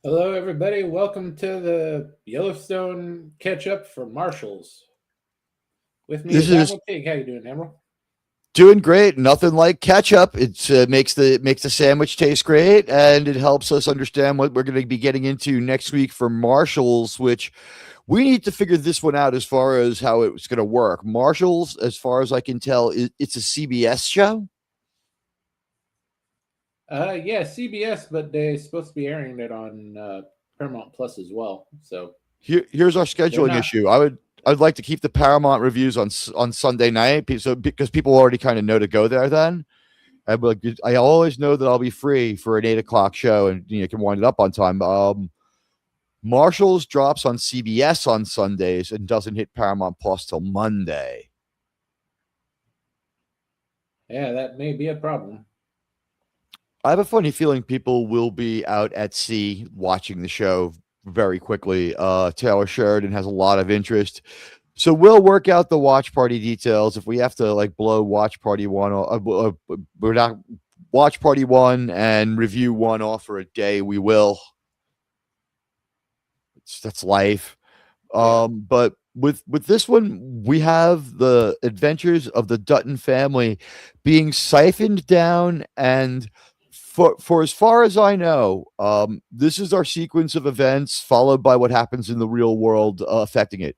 Hello, everybody. Welcome to the Yellowstone catch-up for Marshals. With me This is is Admiral Pig. How you doing, Admiral? doing great. Nothing like ketchup. It makes the sandwich taste great, and it helps us understand what we're going to be getting into next week for Marshalls. Which we need to figure this one out as far as how it's going to work. Marshalls, as far as I can tell, it's a CBS show. Yeah, CBS, but they're supposed to be airing it on Paramount Plus as well. So Here's our they're scheduling not. issue. I'd like to keep the Paramount reviews on Sunday night, so because people already kind of know to go there then. I always know that I'll be free for an 8 o'clock show, and can wind it up on time. Marshalls drops on CBS on Sundays and doesn't hit Paramount Plus till Monday. Yeah, that may be a problem. I have a funny feeling people will be out at sea watching the show very quickly. Taylor Sheridan has a lot of interest. So we'll work out the watch party details. If we have to blow watch party one, we're not watch party one and review one off for a day. We will. That's life. Yeah. But with this one, we have the adventures of the Dutton family being siphoned down, and for as far as I know, this is our sequence of events, followed by what happens in the real world affecting it.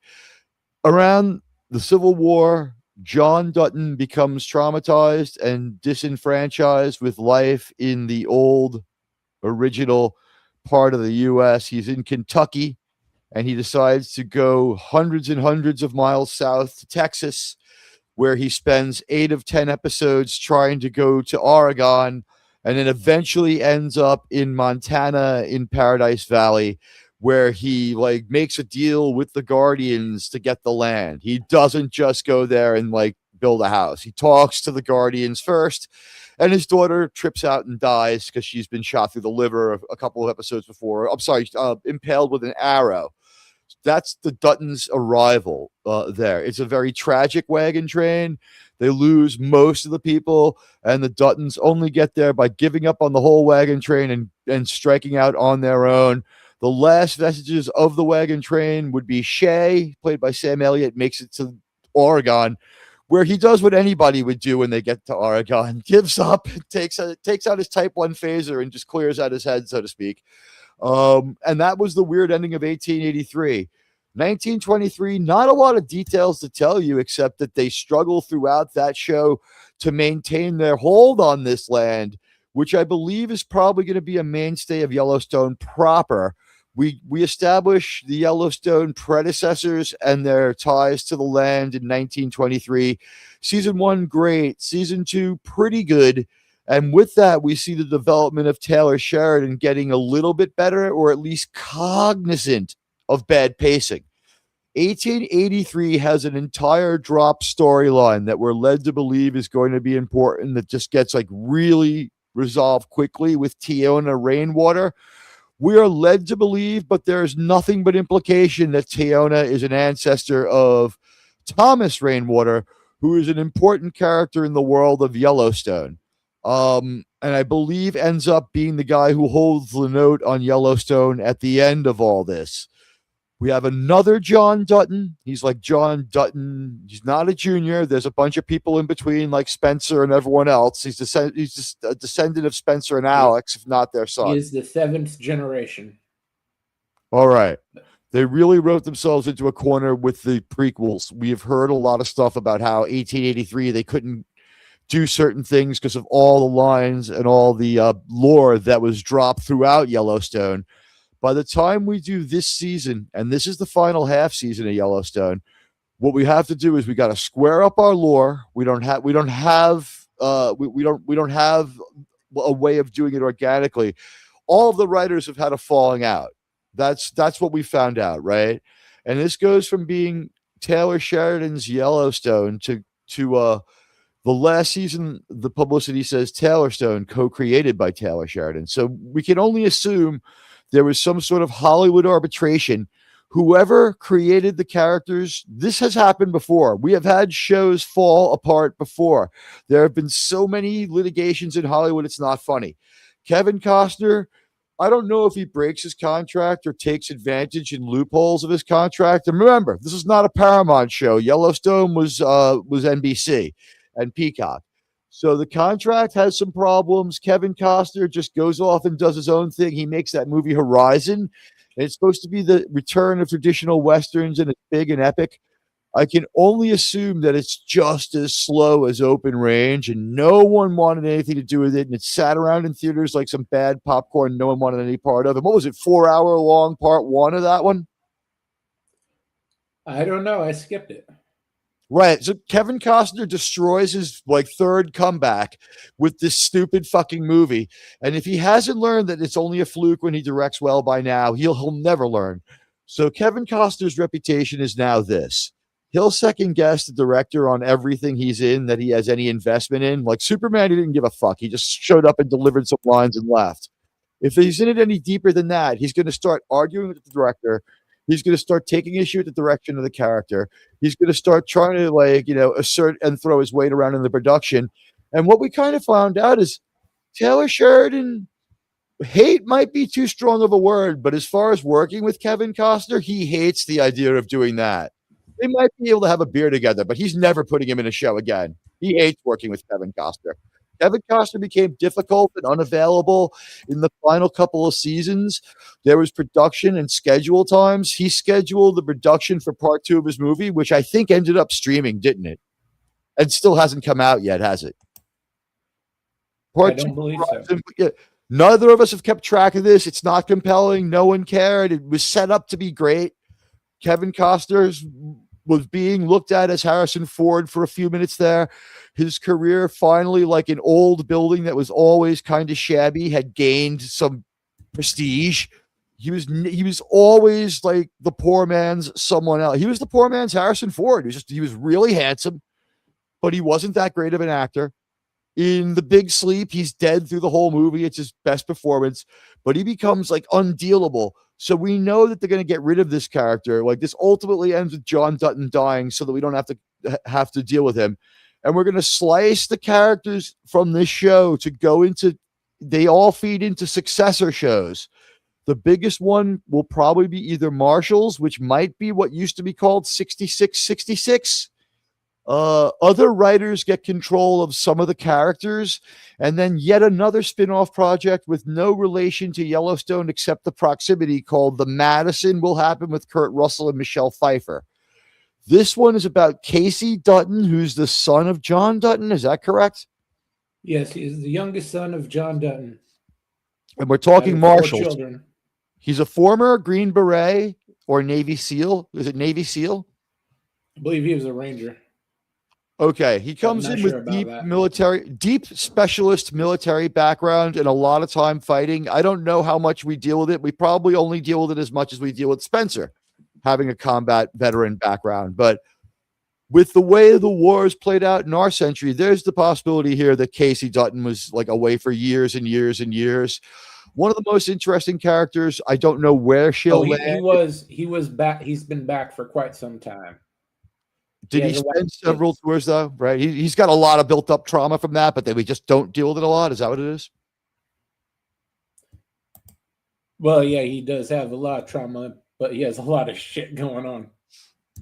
Around the Civil War, John Dutton becomes traumatized and disenfranchised with life in the old original part of the U.S. He's in Kentucky, and he decides to go hundreds and hundreds of miles south to Texas, where he spends 8 of 10 episodes trying to go to Oregon, and then eventually ends up in Montana in Paradise Valley, where he makes a deal with the Guardians to get the land. He doesn't just go there and build a house. He talks to the Guardians first, and his daughter trips out and dies because she's been shot through the liver a couple of episodes before. I'm sorry, impaled with an arrow. That's the Duttons' arrival there. It's a very tragic wagon train. They lose most of the people, and the Duttons only get there by giving up on the whole wagon train and striking out on their own. The last vestiges of the wagon train would be Shay, played by Sam Elliott, makes it to Oregon, where he does what anybody would do when they get to Oregon: gives up, takes out his Type 1 phaser, and just clears out his head, so to speak. And that was the weird ending of 1883. 1923, not a lot of details to tell you, except that they struggle throughout that show to maintain their hold on this land, which I believe is probably going to be a mainstay of Yellowstone proper. We establish the Yellowstone predecessors and their ties to the land in 1923. Season 1, great. Season 2, pretty good. And with that, we see the development of Taylor Sheridan getting a little bit better, or at least cognizant of bad pacing. 1883 has an entire drop storyline that we're led to believe is going to be important, that just gets really resolved quickly with Tiona Rainwater. We are led to believe, but there's nothing but implication, that Tiona is an ancestor of Thomas Rainwater, who is an important character in the world of Yellowstone. And I believe ends up being the guy who holds the note on Yellowstone at the end of all this. We have another John Dutton. He's like John Dutton. He's not a junior. There's a bunch of people in between, like Spencer and everyone else. He's just a descendant of Spencer and Alex, if not their He son. is the seventh generation. All right. They really wrote themselves into a corner with the prequels. We have heard a lot of stuff about how 1883 they couldn't do certain things because of all the lines and all the lore that was dropped throughout Yellowstone. By the time we do this season, and this is the final half season of Yellowstone, what we have to do is we got to square up our lore. We don't have a way of doing it organically. All of the writers have had a falling out. That's what we found out, right? And this goes from being Taylor Sheridan's Yellowstone to the last season. The publicity says Taylor Stone, co-created by Taylor Sheridan. So we can only assume there was some sort of Hollywood arbitration. Whoever created the characters, this has happened before. We have had shows fall apart before. There have been so many litigations in Hollywood, it's not funny. Kevin Costner I don't know if he breaks his contract or takes advantage in loopholes of his contract. And remember, this is not a Paramount show. Yellowstone was NBC and Peacock. So the contract has some problems. Kevin Costner just goes off and does his own thing. He makes that movie Horizon. And it's supposed to be the return of traditional Westerns, and it's big and epic. I can only assume that it's just as slow as Open Range, and no one wanted anything to do with it. And it sat around in theaters like some bad popcorn no one wanted any part of. And what was it, 4-hour long part one of that one? I don't know. I skipped it. Right. So Kevin Costner destroys his third comeback with this stupid fucking movie. And if he hasn't learned that it's only a fluke when he directs well by now, he'll never learn. So Kevin Costner's reputation is now this. He'll second guess the director on everything he's in that he has any investment in. Like Superman, he didn't give a fuck. He just showed up and delivered some lines and left. If he's in it any deeper than that, he's going to start arguing with the director. He's going to start taking issue with the direction of the character. He's going to start trying to assert and throw his weight around in the production. And what we kind of found out is Taylor Sheridan, hate might be too strong of a word, but as far as working with Kevin Costner, he hates the idea of doing that. They might be able to have a beer together, but he's never putting him in a show again. He hates working with Kevin Costner. Kevin Costner became difficult and unavailable in the final couple of seasons. There was production and schedule times. He scheduled the production for part 2 of his movie, which I think ended up streaming, didn't it? And still hasn't come out yet, has it? I don't believe so. Neither of us have kept track of this. It's not compelling. No one cared. It was set up to be great. Kevin Costner was being looked at as Harrison Ford for a few minutes there. His career finally, like an old building that was always kind of shabby, had gained some prestige. He was always like the poor man's someone else. He was the poor man's Harrison Ford. He was really handsome, but he wasn't that great of an actor. In The Big Sleep, he's dead through the whole movie. It's his best performance, but he becomes like undealable. So we know that they're going to get rid of this character. Like this ultimately ends with John Dutton dying so that we don't have to deal with him. And we're going to slice the characters from this show to go into, they all feed into successor shows. The biggest one will probably be either Marshals, which might be what used to be called 6666. Other writers get control of some of the characters, and then yet another spin-off project with no relation to Yellowstone except the proximity called The Madison will happen with Kurt Russell and Michelle Pfeiffer. This one is about Casey Dutton, who's the son of John Dutton. Is that correct? Yes, he is the youngest son of John Dutton. And we're talking Marshals. He's a former Green Beret or Navy SEAL. Is it Navy SEAL? I believe he was a Ranger. Okay, he comes in with deep specialist military background and a lot of time fighting. I don't know how much we deal with it. We probably only deal with it as much as we deal with Spencer, having a combat veteran background. But with the way the wars played out in our century, there's the possibility here that Casey Dutton was like away for years and years and years. One of the most interesting characters. I don't know where she'll land. He was back. He's been back for quite some time. Did he spend several tours though? Right. He's got a lot of built up trauma from that, but we just don't deal with it a lot. Is that what it is? Well, yeah, he does have a lot of trauma, but he has a lot of shit going on.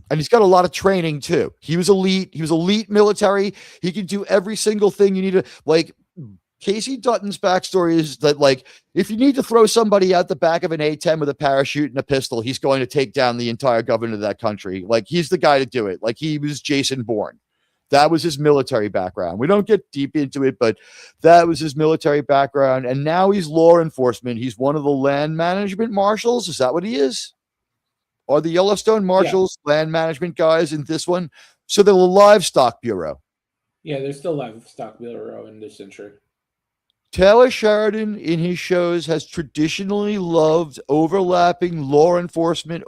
And he's got a lot of training too. He was elite. He was elite military. He can do every single thing you need to like. Casey Dutton's backstory is that, like, if you need to throw somebody out the back of an A-10 with a parachute and a pistol, he's going to take down the entire government of that country. Like, he's the guy to do it. Like, he was Jason Bourne. That was his military background. We don't get deep into it, but that was his military background. And now he's law enforcement. He's one of the land management marshals. Is that what he is? Are the Yellowstone Marshals land management guys in this one? So they're the livestock bureau. Yeah, there's still livestock bureau in this century. Taylor Sheridan in his shows has traditionally loved overlapping law enforcement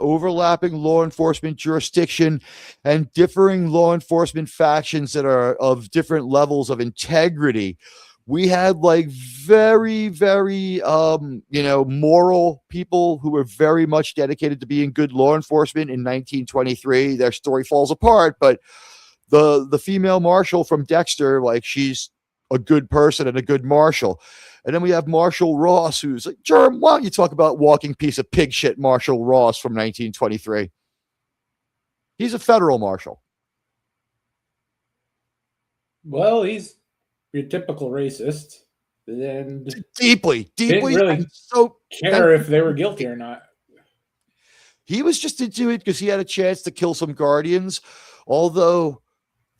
jurisdiction, and differing law enforcement factions that are of different levels of integrity. We had like very, very, moral people who were very much dedicated to being good law enforcement in 1923. Their story falls apart, but the female marshal from Dexter, like she's a good person and a good marshal. And then we have Marshal Ross, who's like, Germ, why don't you talk about walking piece of pig shit Marshal Ross from 1923? He's a federal marshal. Well, he's your typical racist, and Deeply, didn't deeply. really And so care if they were guilty or not. he was just into it because he had a chance to kill some guardians, although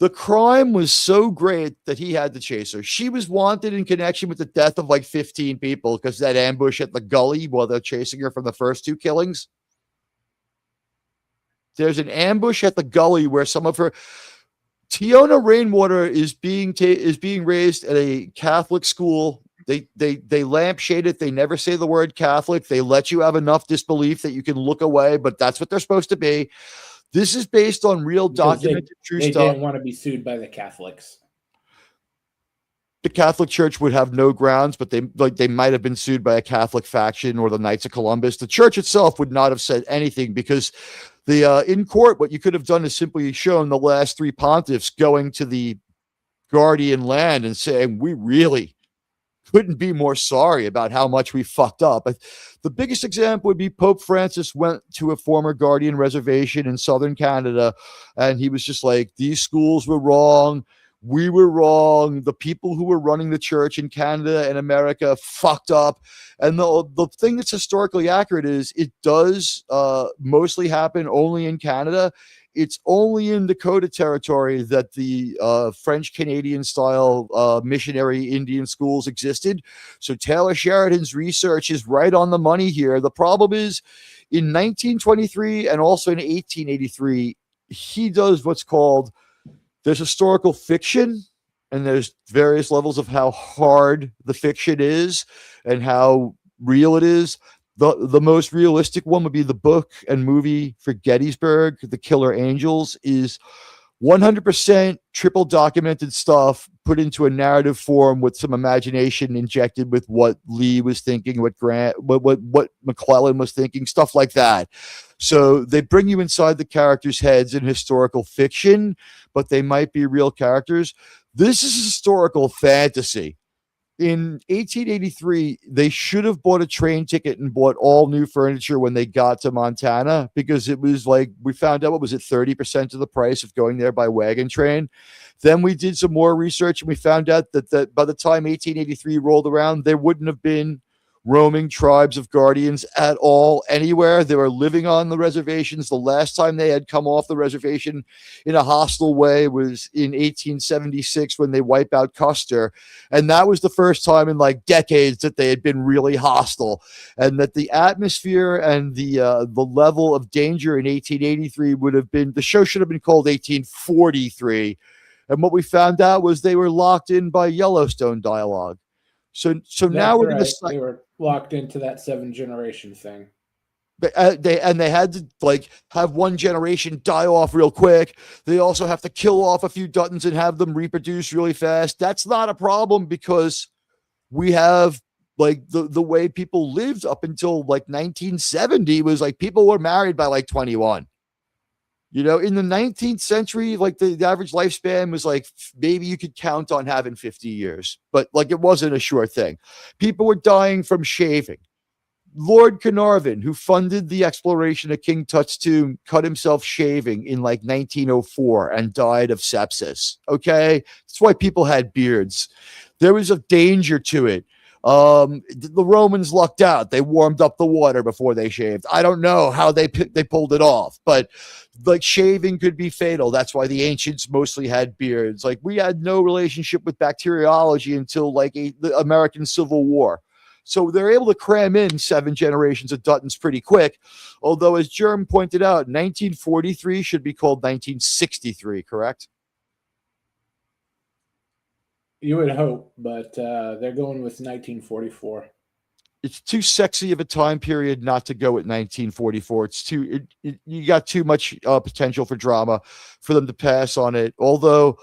the crime was so great that he had to chase her. She was wanted in connection with the death of like 15 people because that ambush at the gully while they're chasing her from the first two killings. There's an ambush at the gully where some of her Tiona Rainwater is being raised at a Catholic school. They lampshade it. They never say the word Catholic. They let you have enough disbelief that you can look away, but that's what they're supposed to be. This is based on real documented true they stuff. didn't want to be sued by the Catholics. The Catholic Church would have no grounds, but they might have been sued by a Catholic faction or the Knights of Columbus. The church itself would not have said anything because the in court, what you could have done is simply shown the last three pontiffs going to the guardian land and saying, we really couldn't be more sorry about how much we fucked up. The biggest example would be Pope Francis went to a former guardian reservation in southern Canada, and he was just like, these schools were wrong. We were wrong. The people who were running the church in Canada and America fucked up. And the thing that's historically accurate is it does mostly happen only in Canada. It's only in Dakota Territory that the French Canadian style missionary Indian schools existed. So Taylor Sheridan's research is right on the money here. The problem is in 1923 and also in 1883, he does what's called there's historical fiction, and there's various levels of how hard the fiction is and how real it is. The most realistic one would be the book and movie for Gettysburg, The Killer Angels, is 100% triple documented stuff put into a narrative form with some imagination injected with what Lee was thinking, what McClellan was thinking, stuff like that. So they bring you inside the characters' heads in historical fiction, but they might be real characters. This is historical fantasy. In 1883, they should have bought a train ticket and bought all new furniture when they got to Montana, because it was like, we found out, what was it, 30% of the price of going there by wagon train. Then we did some more research and we found out that by the time 1883 rolled around, there wouldn't have been roaming tribes of guardians at all anywhere. They were living on the reservations. The last time they had come off the reservation in a hostile way was in 1876 when they wiped out Custer. And that was the first time in like decades that they had been really hostile, and that the atmosphere and the level of danger in 1883 would have been, the show should have been called 1843. And what we found out was they were locked in by Yellowstone dialogue. So now we're going to. They were locked into that 7 generation thing. They had to like have one generation die off real quick. They also have to kill off a few Duttons and have them reproduce really fast. That's not a problem because we have like the way people lived up until like 1970 was like people were married by like 21. You know, in the 19th century, like the average lifespan was like maybe you could count on having 50 years, but like it wasn't a sure thing. People were dying from shaving. Lord Carnarvon, who funded the exploration of King Tut's tomb, cut himself shaving in like 1904 and died of sepsis. Okay, that's why people had beards. There was a danger to it. The Romans lucked out. They warmed up the water before they shaved. I don't know how they pulled it off, but like shaving could be fatal. That's why the ancients mostly had beards. Like we had no relationship with bacteriology until like the American Civil War. So they're able to cram in 7 generations of Duttons pretty quick. Although, as Germ pointed out, 1943 should be called 1963, correct? You would hope, but they're going with 1944. It's too sexy of a time period not to go with 1944. It's too you got too much potential for drama for them to pass on it. Although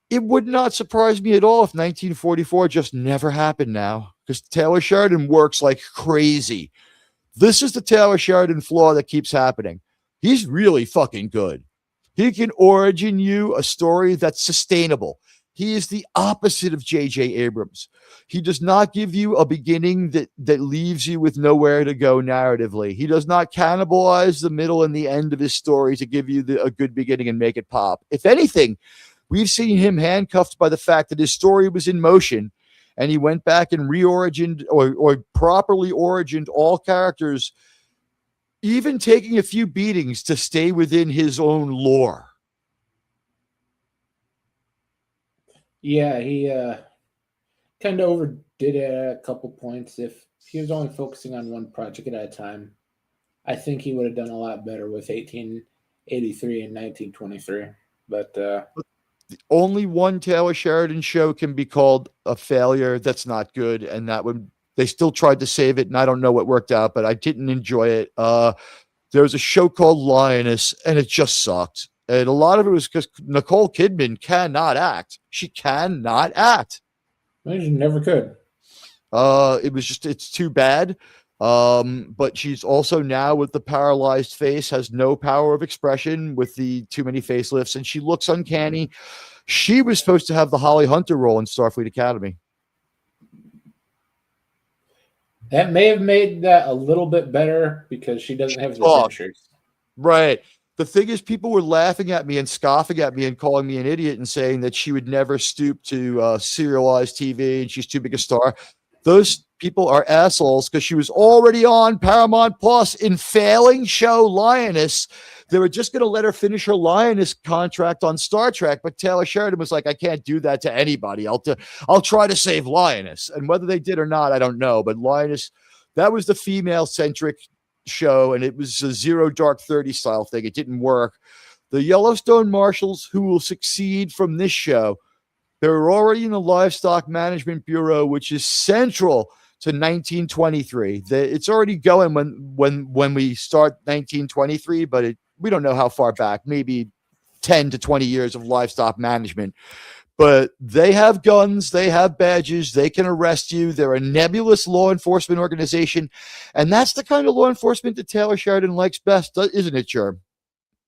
it would not surprise me at all if 1944 just never happened now, because Taylor Sheridan works like crazy. This is the Taylor Sheridan flaw that keeps happening. He's really fucking good. He can origin you a story that's sustainable. He is the opposite of J.J. Abrams. He does not give you a beginning that leaves you with nowhere to go narratively. He does not cannibalize the middle and the end of his story to give you a good beginning and make it pop. If anything, we've seen him handcuffed by the fact that his story was in motion and he went back and reorigined or properly origined all characters, even taking a few beatings to stay within his own lore. Yeah, he kind of overdid it at a couple points. If he was only focusing on one project at a time, I think he would have done a lot better with 1883 and 1923. But only one Taylor Sheridan show can be called a failure. That's not good. And that would, they still tried to save it. And I don't know what worked out, but I didn't enjoy it. There was a show called Lioness and it just sucked. And a lot of it was because Nicole Kidman cannot act. She cannot act. she never could. It was just, it's too bad. But she's also now with the paralyzed face, has no power of expression with the too many facelifts, and she looks uncanny. She was supposed to have the Holly Hunter role in Starfleet Academy. That may have made that a little bit better because she doesn't have the dentures. Right. The thing is, people were laughing at me and scoffing at me and calling me an idiot and saying that she would never stoop to serialized TV and she's too big a star. Those people are assholes because she was already on Paramount Plus in failing show Lioness. They were just going to let her finish her Lioness contract on Star Trek, but Taylor Sheridan was like, I can't do that to anybody. I'll try to save Lioness. And whether they did or not, I don't know. But Lioness, that was the female-centric show, and it was a Zero Dark 30 style thing. It didn't work. The Yellowstone Marshals, who will succeed from this show, they were already in the Livestock Management Bureau, which is central to 1923. It's already going when we start 1923, but we don't know how far back, maybe 10 to 20 years of livestock management. But they have guns, they have badges, they can arrest you. They're a nebulous law enforcement organization. And that's the kind of law enforcement that Taylor Sheridan likes best, isn't it, Germ?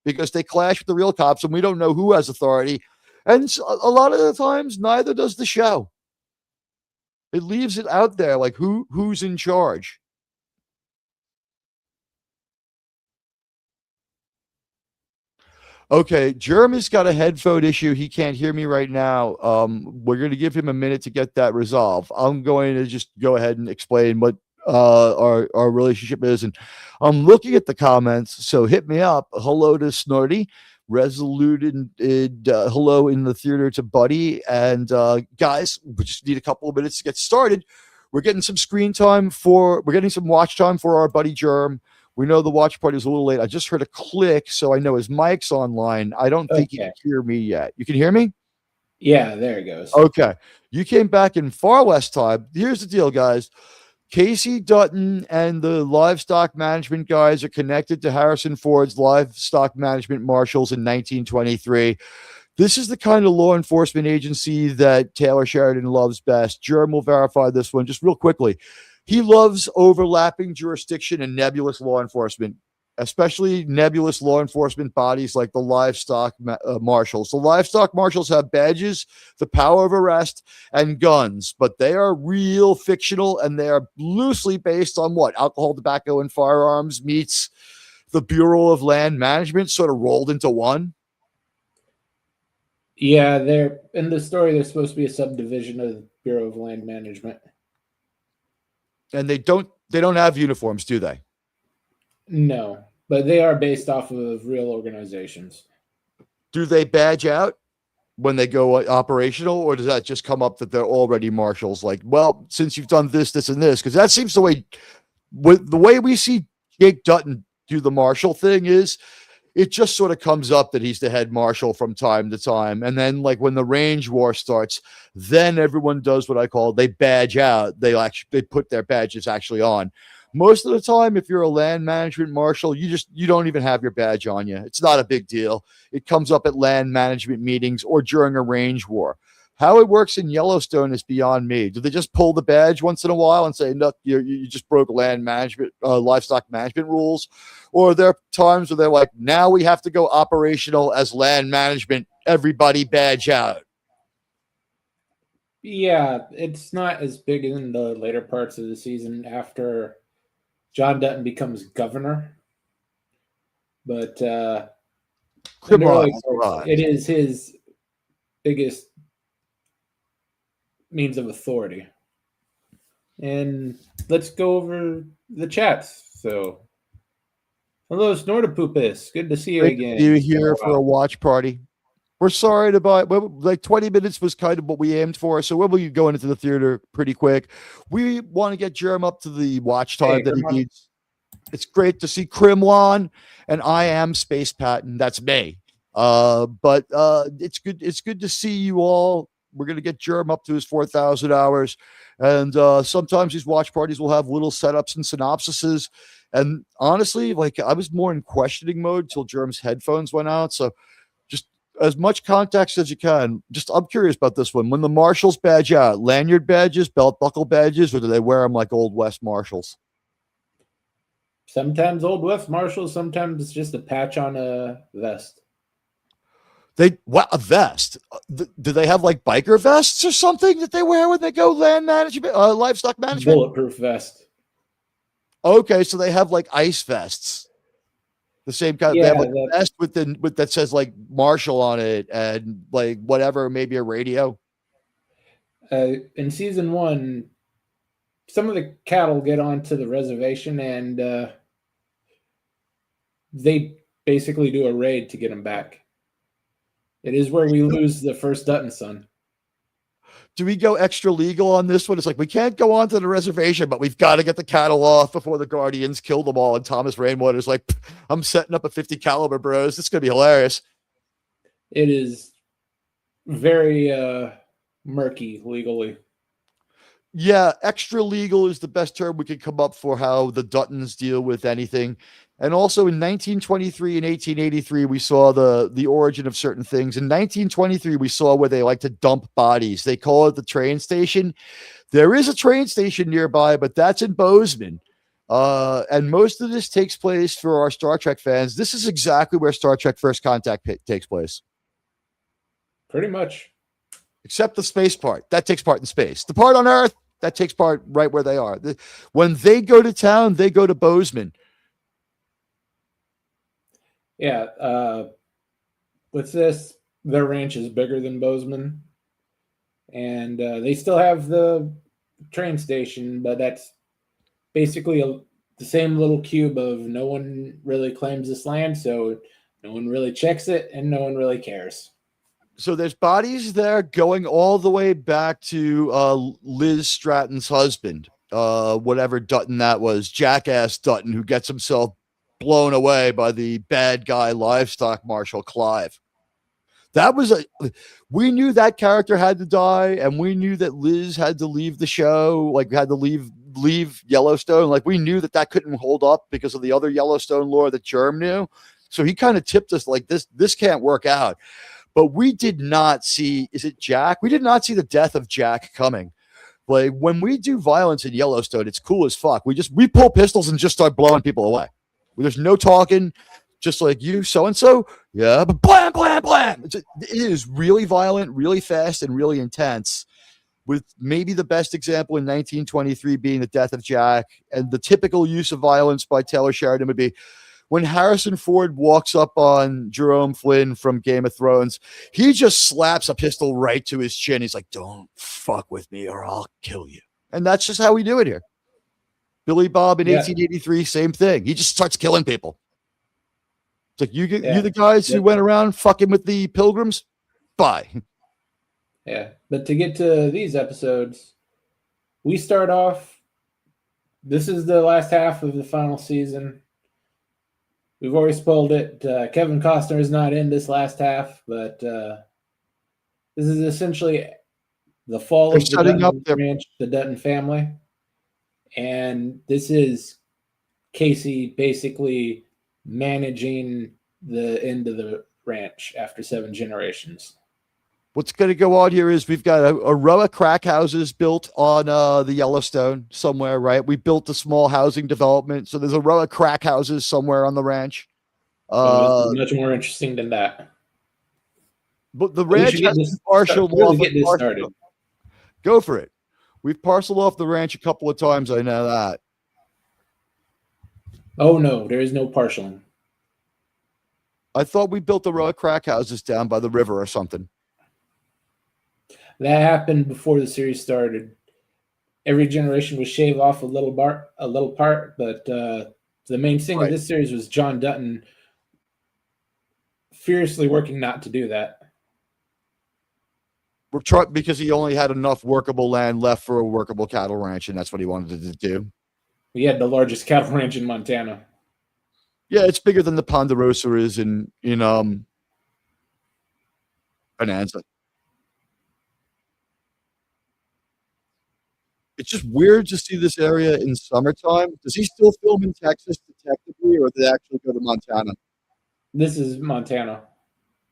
Because they clash with the real cops and we don't know who has authority. And a lot of the times, neither does the show. It leaves it out there like who's in charge. Okay, Germ has got a headphone issue. He can't hear me right now. We're going to give him a minute to get that resolved. I'm going to just go ahead and explain what our relationship is. And I'm looking at the comments, so hit me up. Hello to Snorty. Resolute and hello in the theater to Buddy. And guys, we just need a couple of minutes to get started. We're getting some we're getting some watch time for our buddy Germ. We know the watch party is a little late. I just heard a click, so I know his mic's online. I don't think you can hear me yet. You can hear me? Yeah, there it goes. Okay. You came back in far less time. Here's the deal, guys. Casey Dutton and the livestock management guys are connected to Harrison Ford's livestock management marshals in 1923. This is the kind of law enforcement agency that Taylor Sheridan loves best. Germ will verify this one just real quickly. He loves overlapping jurisdiction and nebulous law enforcement, especially nebulous law enforcement bodies like the livestock marshals. The livestock marshals have badges, the power of arrest, and guns, but they are real fictional, and they are loosely based on what? Alcohol, tobacco, and firearms meets the Bureau of Land Management, sort of rolled into one. Yeah, they're in the story. They're supposed to be a subdivision of the Bureau of Land Management. And they don't have uniforms, do they? No, but they are based off of real organizations. Do they badge out when they go operational, or does that just come up that they're already marshals? Like, well, since you've done this, this, and this, because that seems the way we see Jake Dutton do the marshal thing is, it just sort of comes up that he's the head marshal from time to time. And then like when the range war starts, then everyone does what I call, they badge out. They put their badges actually on. Most of the time, if you're a land management marshal, you don't even have your badge on you. It's not a big deal. It comes up at land management meetings or during a range war. How it works in Yellowstone is beyond me. Do they just pull the badge once in a while and say, "Look, you just broke land management, livestock management rules"? Or are there times where they're like, "Now we have to go operational as land management. Everybody badge out"? Yeah, it's not as big in the later parts of the season after John Dutton becomes governor, but in the Crimron early has parts, it arrived. is his biggest means of authority. And let's go over the chats. So, hello, Snortopupus. Good to see you Great to see again. you It's been a here for a while. watch party. We're sorry to buy, well, like 20 minutes was kind of what we aimed for. So we'll be going into the theater pretty quick. We want to get Jerem up to the watch time Hey, that he Grimon. needs. It's great to see Crimlon, and I am Space Patton. That's me. But it's good. It's good to see you all. We're gonna get Jerem up to his 4,000 hours, and sometimes these watch parties will have little setups and synopsises. And honestly, like I was more in questioning mode till Jerem's headphones went out. So just as much context as you can. Just I'm curious about this one. When the Marshals badge out, lanyard badges, belt buckle badges, or do they wear them like old West Marshals? Sometimes Old West Marshals, sometimes it's just a patch on a vest. They what a vest? Do they have like biker vests or something that they wear when they go land management, livestock management? Bulletproof vest. Okay, so they have like ice vests. The same kind. They Yeah, have like that a vest with that says like Marshall on it and like whatever, maybe a radio. in season one, some of the cattle get onto the reservation and they basically do a raid to get them back. It is where we lose the first Dutton son. Do we go extra legal on this one? It's like we can't go onto the reservation, but we've got to get the cattle off before the Guardians kill them all. And Thomas Rainwater's like, I'm setting up a 50 caliber, bros. It's gonna be hilarious. It is very murky legally. Yeah, extra legal is the best term we could come up for how the Duttons deal with anything. And also in 1923 and 1883, we saw the origin of certain things. In 1923, we saw where they like to dump bodies. They call it the train station. There is a train station nearby, but that's in Bozeman. And most of this takes place for our Star Trek fans. This is exactly where Star Trek First Contact takes place, Pretty much. except the space part. That takes part in space. The part on Earth, that takes part right where they are. When they go to town, they go to Bozeman. Yeah. With this, their ranch is bigger than Bozeman. And they still have the train station, but that's basically the same little cube of no one really claims this land, so no one really checks it and no one really cares. So there's bodies there going all the way back to Liz Stratton's husband, whatever Dutton that was, Jackass Dutton, who gets himself blown away by the bad guy livestock marshal Clive. That was we knew that character had to die, and we knew that Liz had to leave the show, like had to leave Yellowstone. Like we knew that couldn't hold up because of the other Yellowstone lore that Germ knew. So he kind of tipped us like this can't work out. But we did not see, is it Jack? We did not see the death of Jack coming. Like when we do violence in Yellowstone, it's cool as fuck. We pull pistols and just start blowing people away. There's no talking, just like you, so and so. Yeah, but blam, blam, blam. It is really violent, really fast, and really intense. With maybe the best example in 1923 being the death of Jack, and the typical use of violence by Taylor Sheridan would be when Harrison Ford walks up on Jerome Flynn from Game of Thrones, he just slaps a pistol right to his chin. He's like, "Don't fuck with me or I'll kill you." And that's just how we do it here. Billy Bob in 1883, same thing. He just starts killing people. It's like, you the guys who went around fucking with the pilgrims? Bye. Yeah, but to get to these episodes, we start off, this is the last half of the final season. We've already spoiled it. Kevin Costner is not in this last half, but this is essentially the fall of the Dutton ranch, the Dutton family. And this is Casey basically managing the end of the ranch after 7 generations. What's going to go on here is we've got a row of crack houses built on the Yellowstone somewhere, right? We built a small housing development. So there's a row of crack houses somewhere on the ranch. This is much more interesting than that. But the ranch has been partial off. Get this started. Go for it. We've parceled off the ranch a couple of times. I know that. Oh no, there is no partialing. I thought we built a row of crack houses down by the river or something. That happened before the series started. Every generation would shave off a little part, but the main thing of Right. this series was John Dutton furiously working not to do that. We're trying because he only had enough workable land left for a workable cattle ranch, and that's what he wanted to do. We had the largest cattle ranch in Montana. Yeah, it's bigger than the Ponderosa is in Bonanza. It's just weird to see this area in summertime. Does he still film in Texas detectively, or did they actually go to Montana? This is Montana.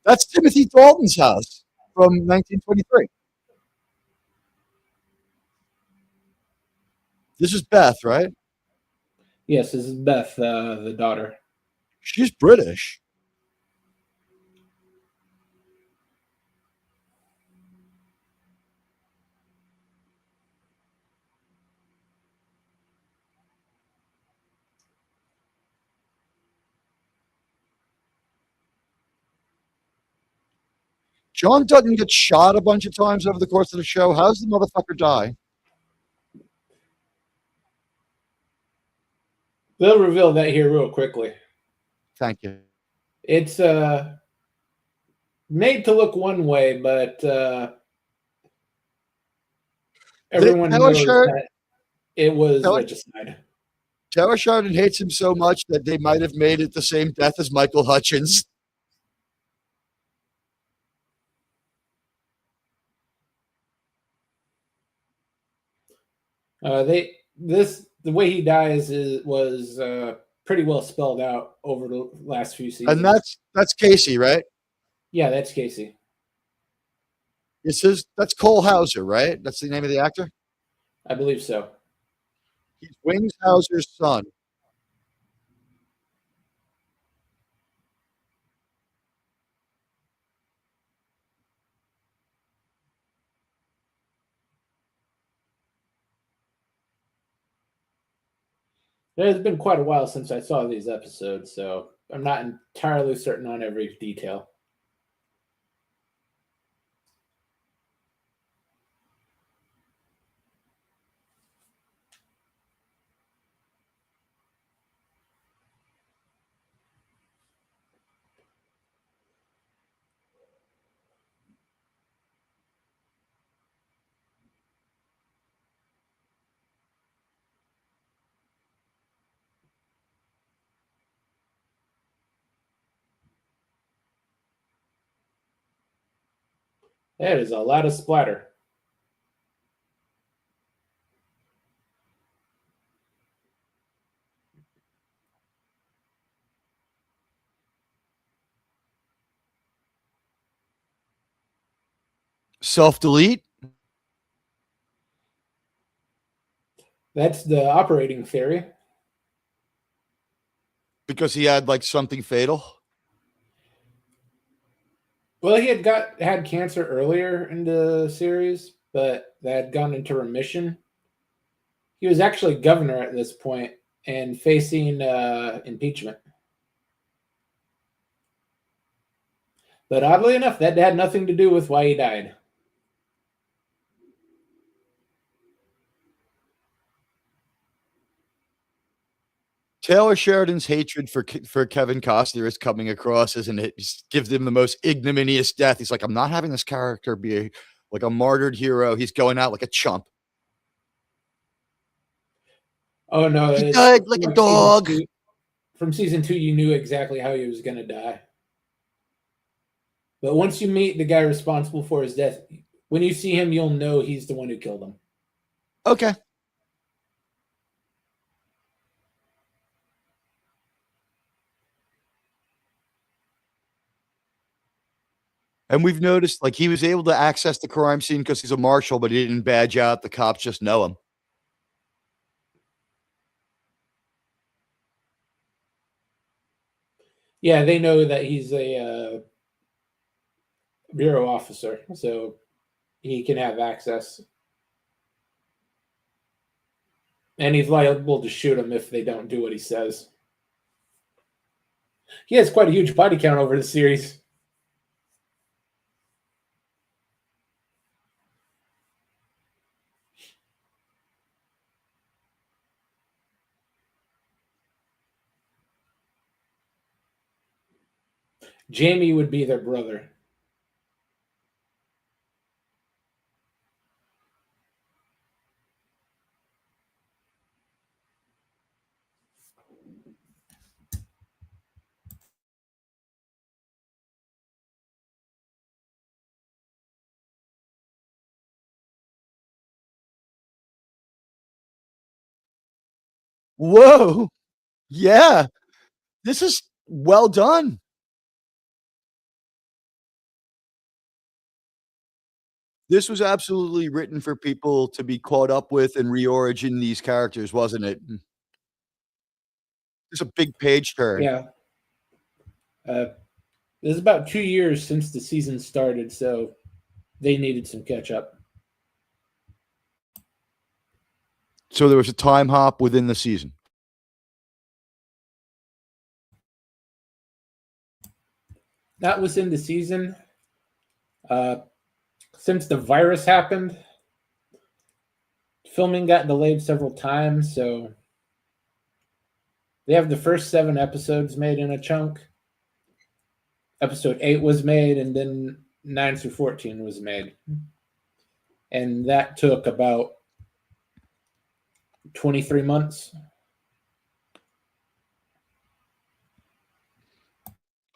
That's Timothy Dalton's house from 1923. This is Beth, right? Yes, this is Beth, the daughter. She's British. John Dutton gets shot a bunch of times over the course of the show. How's the motherfucker die? They'll reveal that here real quickly. Thank you. It's made to look one way, but everyone Taylor knows Sheridan, that it was Taylor, regicide. Taylor Sheridan hates him so much that they might have made it the same death as Michael Hutchins. The way he dies was pretty well spelled out over the last few seasons. And that's Casey, right? Yeah, that's Casey. That's Cole Hauser, right? That's the name of the actor? I believe so. He's Wings Hauser's son. It has been quite a while since I saw these episodes, so I'm not entirely certain on every detail. That is a lot of splatter. Self-delete? That's the operating theory. Because he had like something fatal? Well, he had cancer earlier in the series, but that had gone into remission. He was actually governor at this point and facing impeachment. But oddly enough, that had nothing to do with why he died. Taylor Sheridan's hatred for Kevin Costner is coming across, isn't it? He gives him the most ignominious death. He's like, I'm not having this character be like a martyred hero. He's going out like a chump. Oh no, He it's died like a dog. From season 2, you knew exactly how he was going to die. But once you meet the guy responsible for his death, when you see him, you'll know he's the one who killed him. Okay. And we've noticed like he was able to access the crime scene because he's a marshal, but he didn't badge out. The cops just know him. Yeah, they know that he's a bureau officer, so he can have access. And he's liable to shoot him if they don't do what he says. He has quite a huge body count over the series. Jamie would be their brother. Whoa. Yeah. This is well done. This was absolutely written for people to be caught up with and reorigin these characters, wasn't it? It's a big page turn. Yeah. It was about 2 years since the season started, so they needed some catch up. So there was a time hop within the season. That was in the season. Uh, since the virus happened, filming got delayed several times, so they have the first 7 episodes made in a chunk. Episode 8 was made, and then 9 through 14 was made. And that took about 23 months.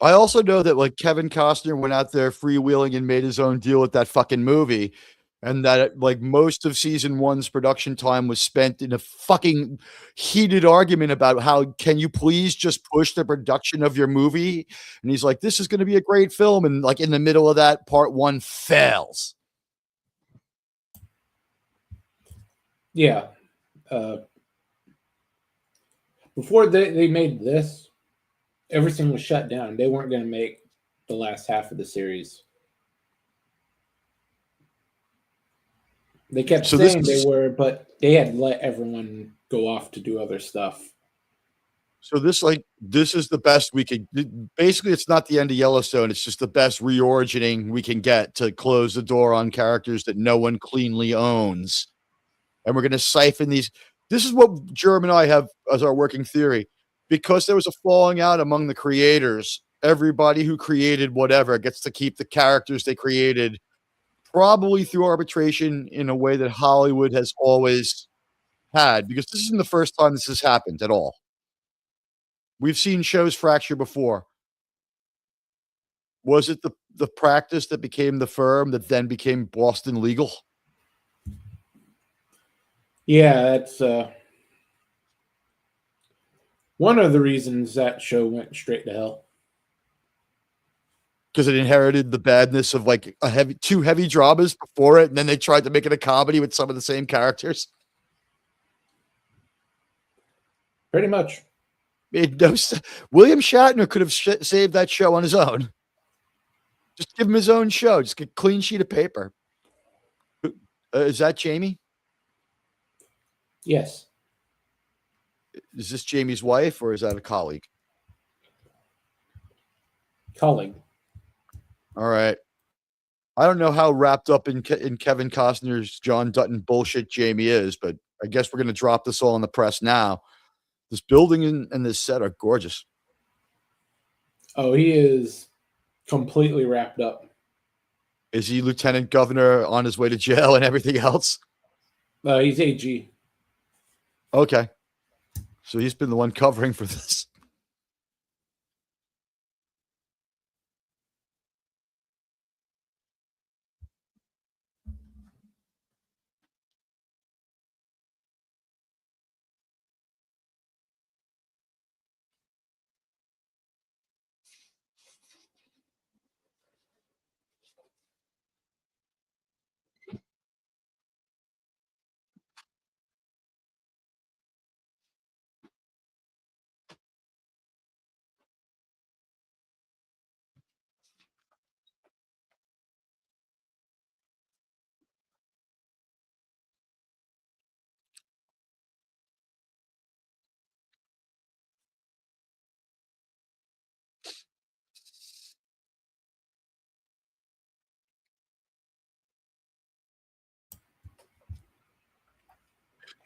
I also know that like Kevin Costner went out there freewheeling and made his own deal with that fucking movie. And that like most of season one's production time was spent in a fucking heated argument about how can you please just push the production of your movie? And he's like, this is going to be a great film. And like in the middle of that, part one fails. Yeah. Before they made this, everything was shut down. They weren't going to make the last half of the series. They kept So this saying they is were, but they had let everyone go off to do other stuff. so this like this is the best we could basically it's not the end of Yellowstone, it's just the best reorigining we can get to close the door on characters that no one cleanly owns. And we're gonna siphon these. This is what Jerm and I have as our working theory. Because there was a falling out among the creators, everybody who created whatever gets to keep the characters they created, probably through arbitration in a way that Hollywood has always had, because this isn't the first time this has happened at all. We've seen shows fracture before. Was it the practice that became the firm that then became Boston Legal? Yeah, that's one of the reasons that show went straight to hell. Because it inherited the badness of like two heavy dramas before it, and then they tried to make it a comedy with some of the same characters. Pretty much. William Shatner could have saved that show on his own. Just give him his own show. Just get a clean sheet of paper. Is that Jamie? Yes. Is this Jamie's wife or is that a colleague? Colleague. All right. I don't know how wrapped up in Kevin Costner's John Dutton bullshit Jamie is, but I guess we're going to drop this all in the press now. This building and this set are gorgeous. Oh, he is completely wrapped up. Is he lieutenant governor on his way to jail and everything else? He's AG. Okay. So he's been the one covering for this.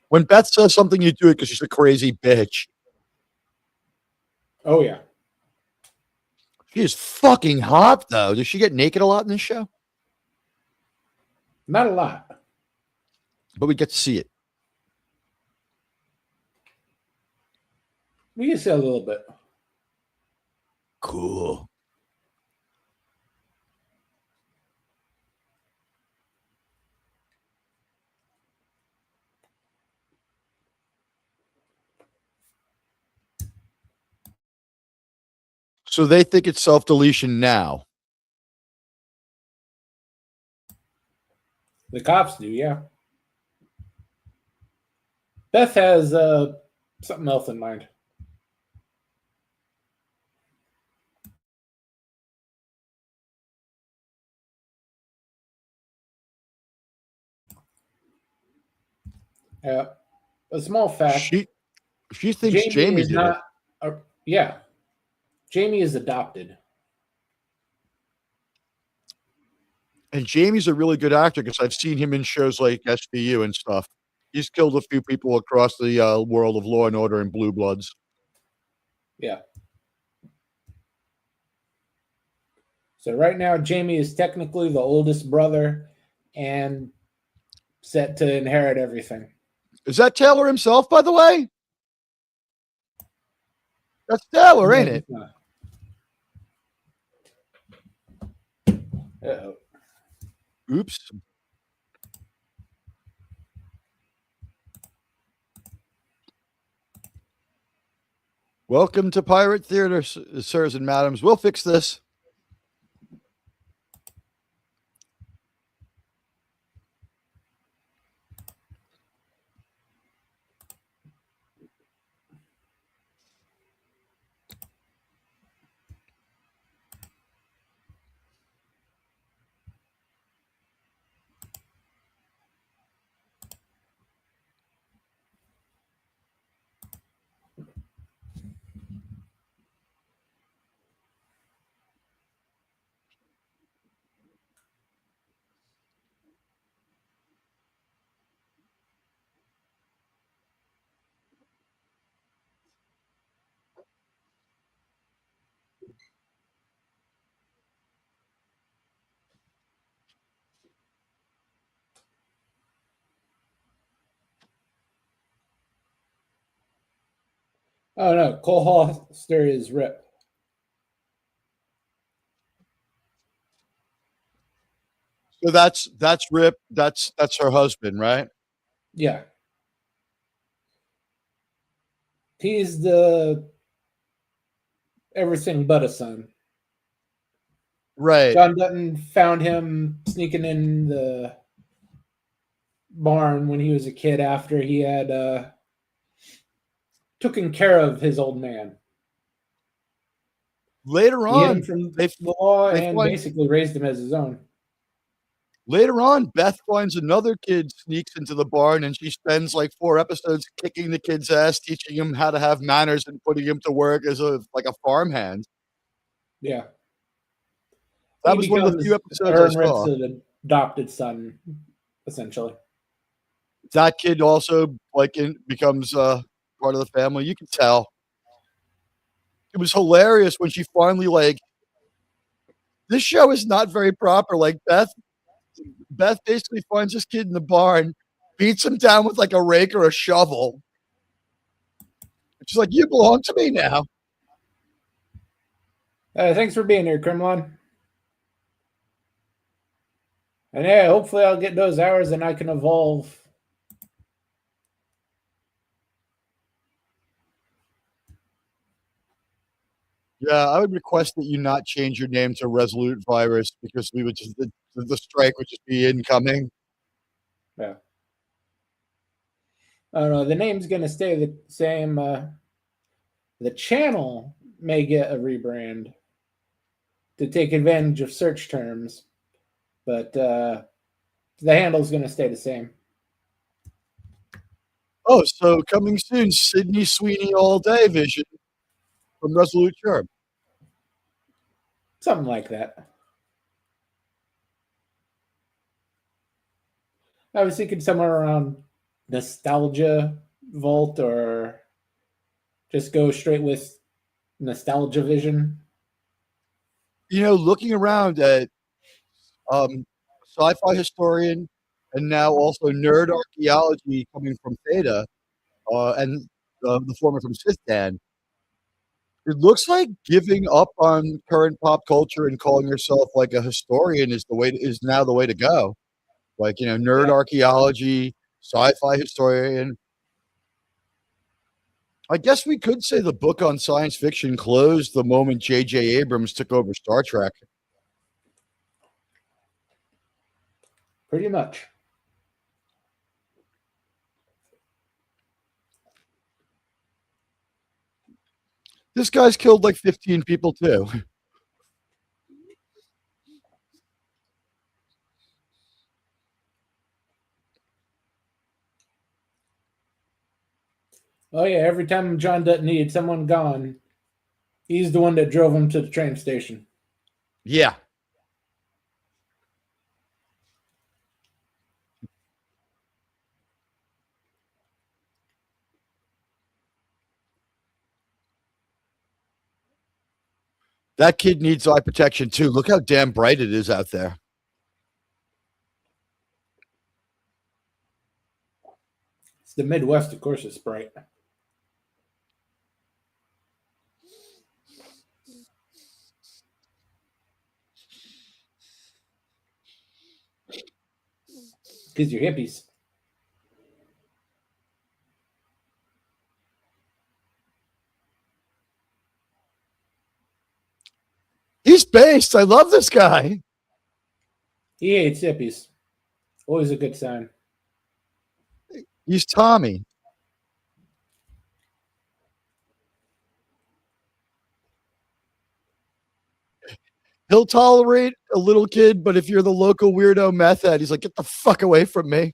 When Beth says something, you do it because she's a crazy bitch. Oh yeah. She is fucking hot, though. Does she get naked a lot in this show? Not a lot. But we get to see it. We can see a little bit. Cool. So they think it's self-deletion now. The cops do, yeah. Beth has something else in mind. A small fact: She thinks Jamie is did it. not. Yeah, Jamie is adopted. And Jamie's a really good actor because I've seen him in shows like SVU and stuff. He's killed a few people across the world of Law and Order and Blue Bloods. Yeah. So right now, Jamie is technically the oldest brother and set to inherit everything. Is that Taylor himself, by the way? That's Taylor, ain't it? Uh-oh. Oops. Welcome to Pirate Theater, sirs and madams. We'll fix this. Oh no, Cole Hollister is Rip. So that's Rip. That's her husband, right? Yeah. He's the everything but a son. Right. John Dutton found him sneaking in the barn when he was a kid after he had taken care of his old man. Later He hid him on, from they the law they and find basically raised him as his own. later on, Beth finds another kid sneaks into the barn, and she spends like 4 episodes kicking the kid's ass, teaching him how to have manners, and putting him to work as a farmhand. Yeah. That He was one of the becomes few episodes I Aaron Ripp's saw. adopted son, essentially. That kid also becomes part of the family. You can tell. It was hilarious when she finally this show is not very proper. Like Beth basically finds this kid in the barn, beats him down with like a rake or a shovel. She's like, "You belong to me now." Thanks for being here, Kremlin. And yeah, hopefully I'll get those hours and I can evolve. Yeah, I would request that you not change your name to Resolute Virus because we would just the strike would just be incoming. Yeah. I don't know. The name's going to stay the same. The channel may get a rebrand to take advantage of search terms, but the handle's going to stay the same. Oh, so coming soon, Sydney Sweeney all day vision from Resolute Germ. Something like that. I was thinking somewhere around nostalgia vault or just go straight with nostalgia vision? Looking around at um, sci-fi historian and now also nerd archaeology coming from Theta, and the former from Sithan, it looks like giving up on current pop culture and calling yourself like a historian is now the way to go. Like, nerd Yeah, archaeology, sci-fi historian. I guess we could say the book on science fiction closed the moment J.J. Abrams took over Star Trek. pretty much. This guy's killed like 15 people too. Oh yeah, every time John Dutton needed someone gone, he's the one that drove him to the train station. Yeah. That kid needs eye protection too. Look how damn bright it is out there. It's the Midwest, of course, it's bright. Because you're hippies. He's based. I love this guy. He hates hippies. Always a good sign. He's Tommy. He'll tolerate a little kid, but if you're the local weirdo meth head, he's like, get the fuck away from me.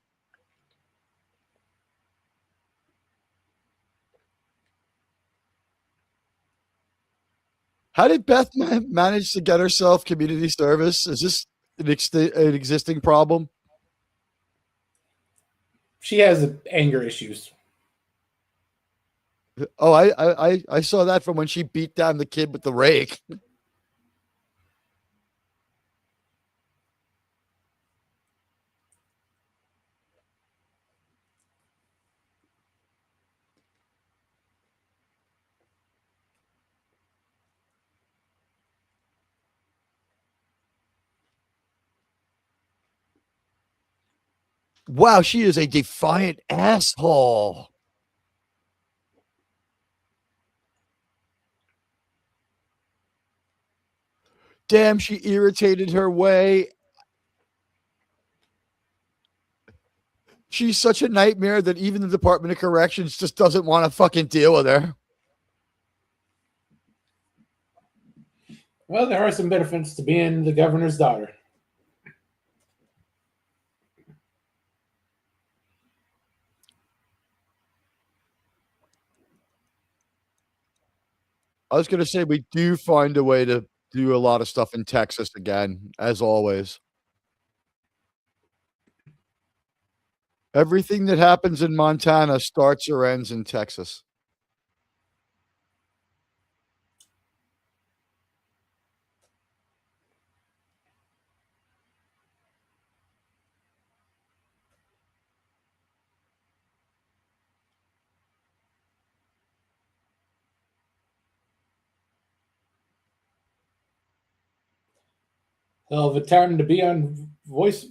How did Beth manage to get herself community service? Is this an existing problem? She has anger issues. Oh, I saw that from when she beat down the kid with the rake. Wow, she is a defiant asshole. Damn, she irritated her way. She's such a nightmare that even the Department of Corrections just doesn't want to fucking deal with her. Well, there are some benefits to being the governor's daughter. I was going to say we do find a way to do a lot of stuff in Texas again, as always. Everything that happens in Montana starts or ends in Texas. Hell of a time to be on voice.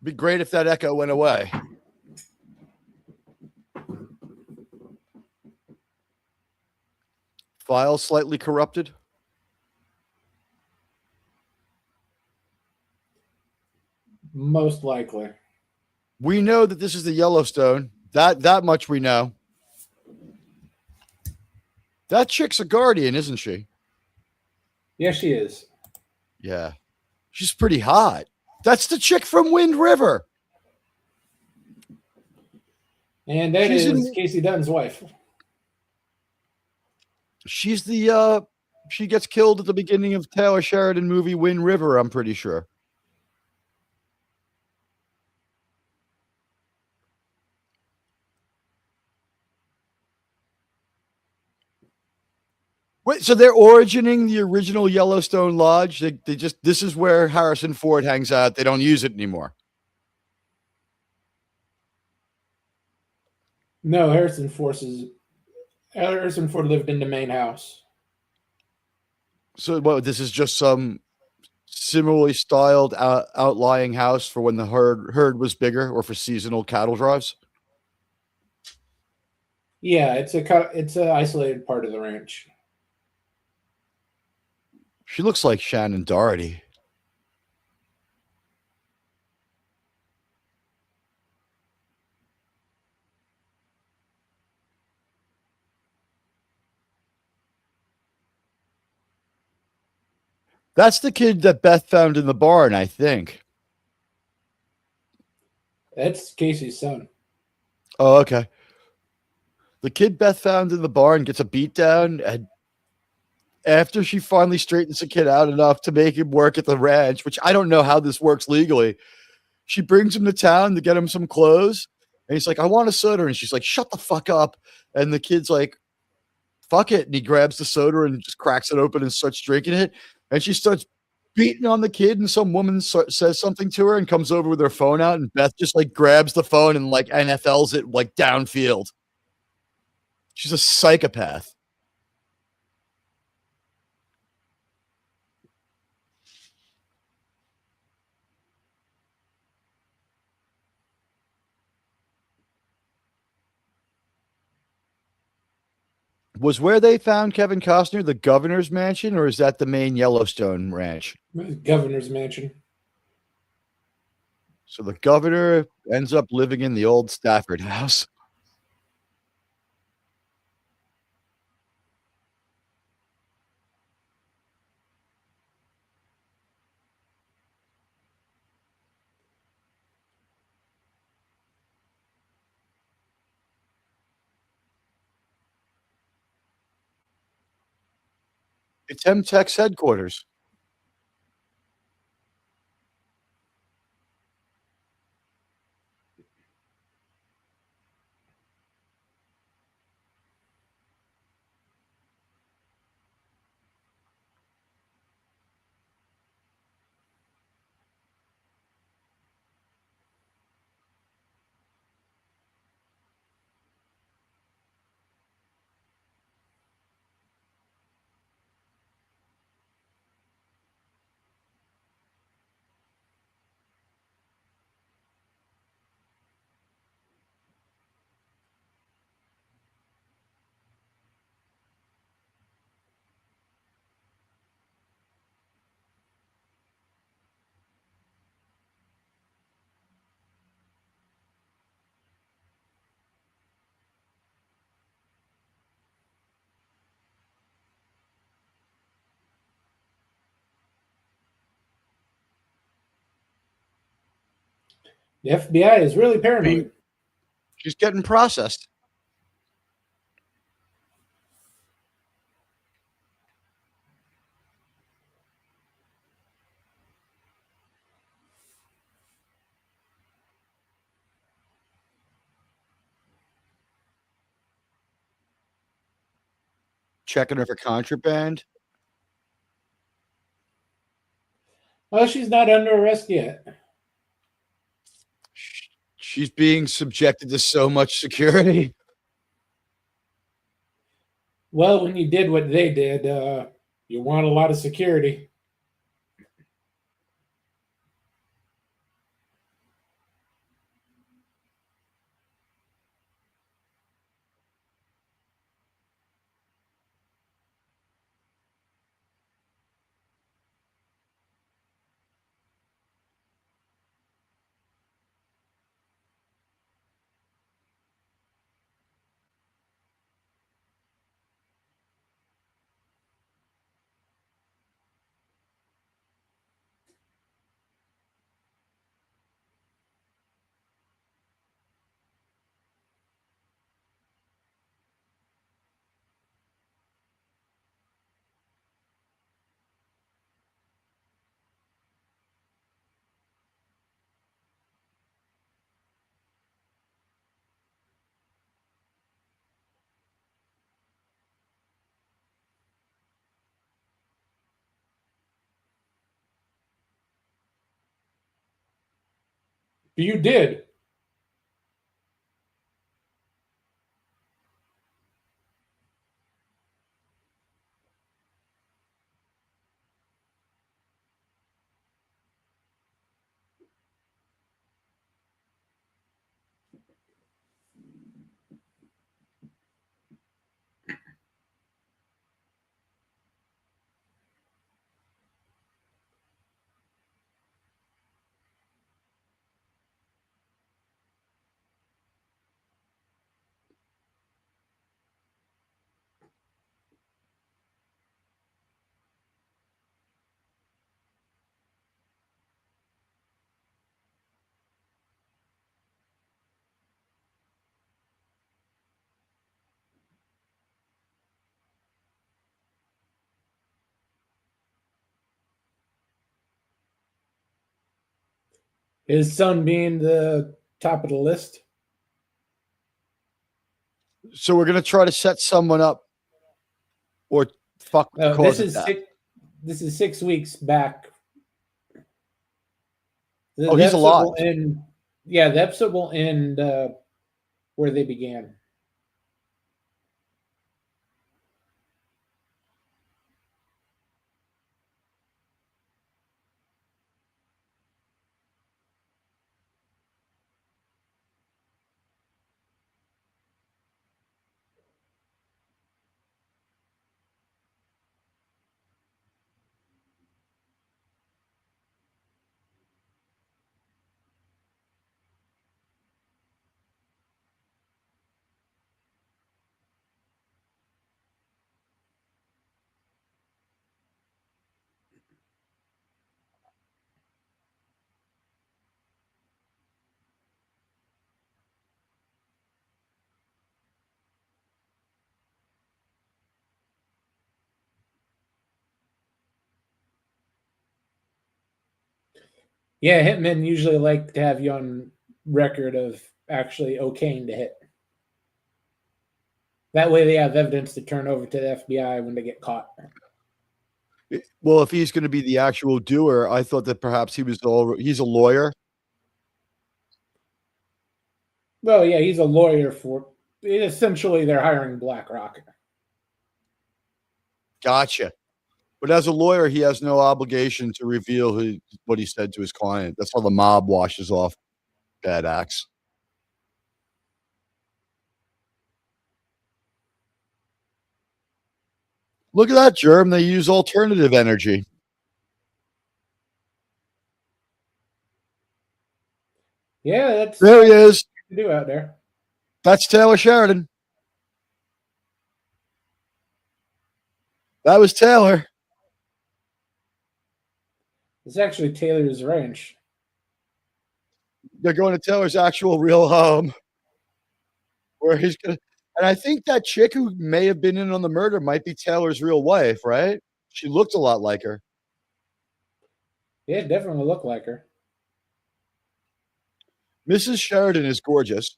Be great if that echo went away. File slightly corrupted. Most likely. We know that this is the Yellowstone. That much we know. That chick's a guardian, isn't she? Yeah, she is. Yeah. She's pretty hot. That's the chick from Wind River. And that She's is in- Casey Dunn's wife. She's the she gets killed at the beginning of Taylor Sheridan movie Wind River, I'm pretty sure. Wait, so they're origining the original Yellowstone Lodge? They just this is where Harrison Ford hangs out. They don't use it anymore. No, Harrison Ford lived in the main house. So what? This is just some similarly styled outlying house for when the herd was bigger, or for seasonal cattle drives. Yeah, it's a isolated part of the ranch. She looks like Shannon Doherty. That's the kid that Beth found in the barn, I think. That's Casey's son. Oh, okay. The kid Beth found in the barn gets a beat down, and after she finally straightens the kid out enough to make him work at the ranch, which I don't know how this works legally, she brings him to town to get him some clothes. And he's like, I want a soda. And she's like, shut the fuck up. And the kid's like, fuck it. And he grabs the soda and just cracks it open and starts drinking it. And she starts beating on the kid. And some woman says something to her and comes over with her phone out. And Beth just like grabs the phone and like NFLs it like downfield. She's a psychopath. Was where they found Kevin Costner the governor's mansion, or is that the main Yellowstone ranch? Governor's mansion. So the governor ends up living in the old Stafford house. It's MTech's headquarters. The FBI is really paranoid. She's getting processed. Checking her for contraband. Well, she's not under arrest yet. She's being subjected to so much security. Well, when you did what they did, you want a lot of security. You did. His son being the top of the list. So we're gonna try to set someone up, or fuck No, cause it that. This is 6 weeks back. Oh, The he's episode alive. will end. Yeah, the episode will end where they began. Yeah, hitmen usually like to have you on record of actually okaying to hit. That way they have evidence to turn over to the FBI when they get caught. Well, if he's going to be the actual doer, I thought that perhaps he's a lawyer. Well, yeah, he's a lawyer for. Essentially, they're hiring BlackRock. Gotcha. But as a lawyer, he has no obligation to reveal what he said to his client. That's how the mob washes off bad acts. Look at that, Germ. They use alternative energy. Yeah, that's There he is. to do out there. That's Taylor Sheridan. That was Taylor. It's actually Taylor's ranch. They're going to Taylor's actual real home where he's going to. And I think that chick who may have been in on the murder might be Taylor's real wife, right? She looked a lot like her. Yeah, it definitely looked like her. Mrs. Sheridan is gorgeous.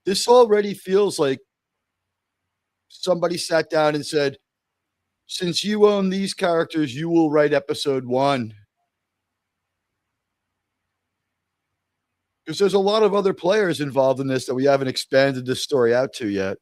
This already feels like somebody sat down and said, since you own these characters, you will write episode 1. Because there's a lot of other players involved in this that we haven't expanded this story out to yet.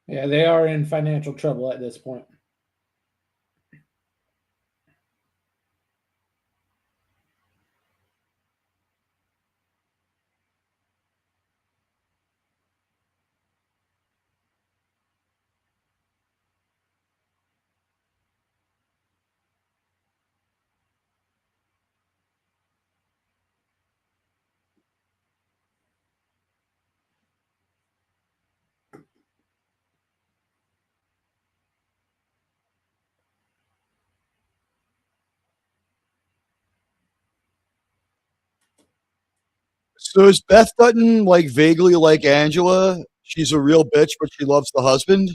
Yeah, they are in financial trouble at this point. So is Beth Dutton like vaguely like Angela? She's a real bitch, but she loves the husband.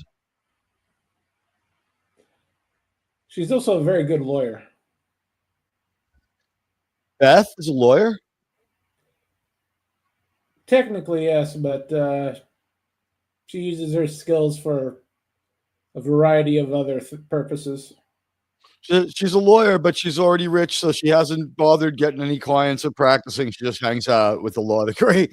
She's also a very good lawyer. Beth is a lawyer. Technically, yes, but she uses her skills for a variety of other purposes. She's a lawyer, but she's already rich, so she hasn't bothered getting any clients or practicing. She just hangs out with the law degree.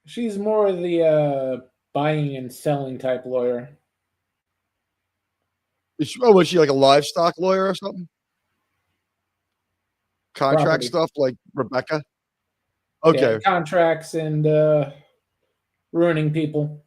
She's more the buying and selling type lawyer. Was she like a livestock lawyer or something? Contract Property. stuff like Rebecca? Yeah, Okay. contracts and ruining people.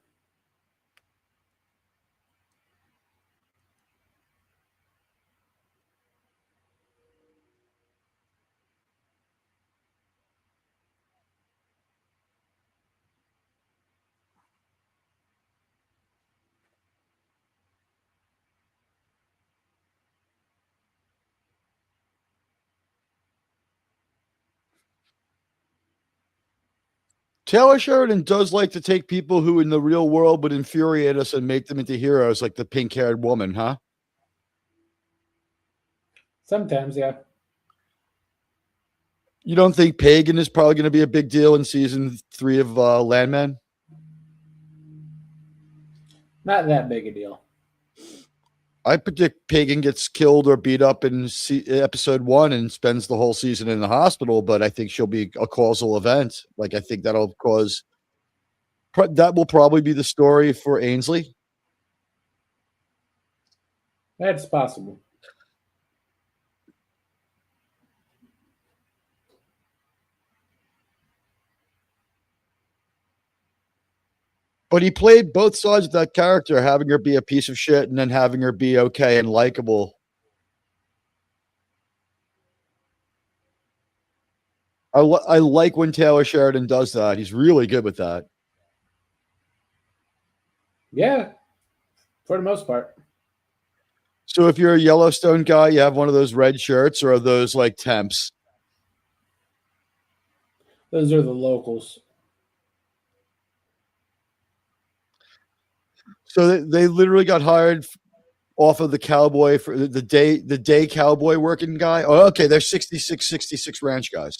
Taylor Sheridan does like to take people who in the real world would infuriate us and make them into heroes, like the pink haired woman, huh? Sometimes, yeah. You don't think Pagan is probably going to be a big deal in season 3 of Landman? Not that big a deal. I predict Pagan gets killed or beat up in episode 1 and spends the whole season in the hospital, but I think she'll be a causal event. Like, I think that'll cause that will probably be the story for Ainsley. That's possible. But he played both sides of that character, having her be a piece of shit and then having her be okay and likable. I like when Taylor Sheridan does that. He's really good with that. Yeah, for the most part. So if you're a Yellowstone guy, you have one of those red shirts, or are those like temps? Those are the locals. So they literally got hired off of the cowboy for the day cowboy working guy. Oh, okay, they're 66 ranch guys.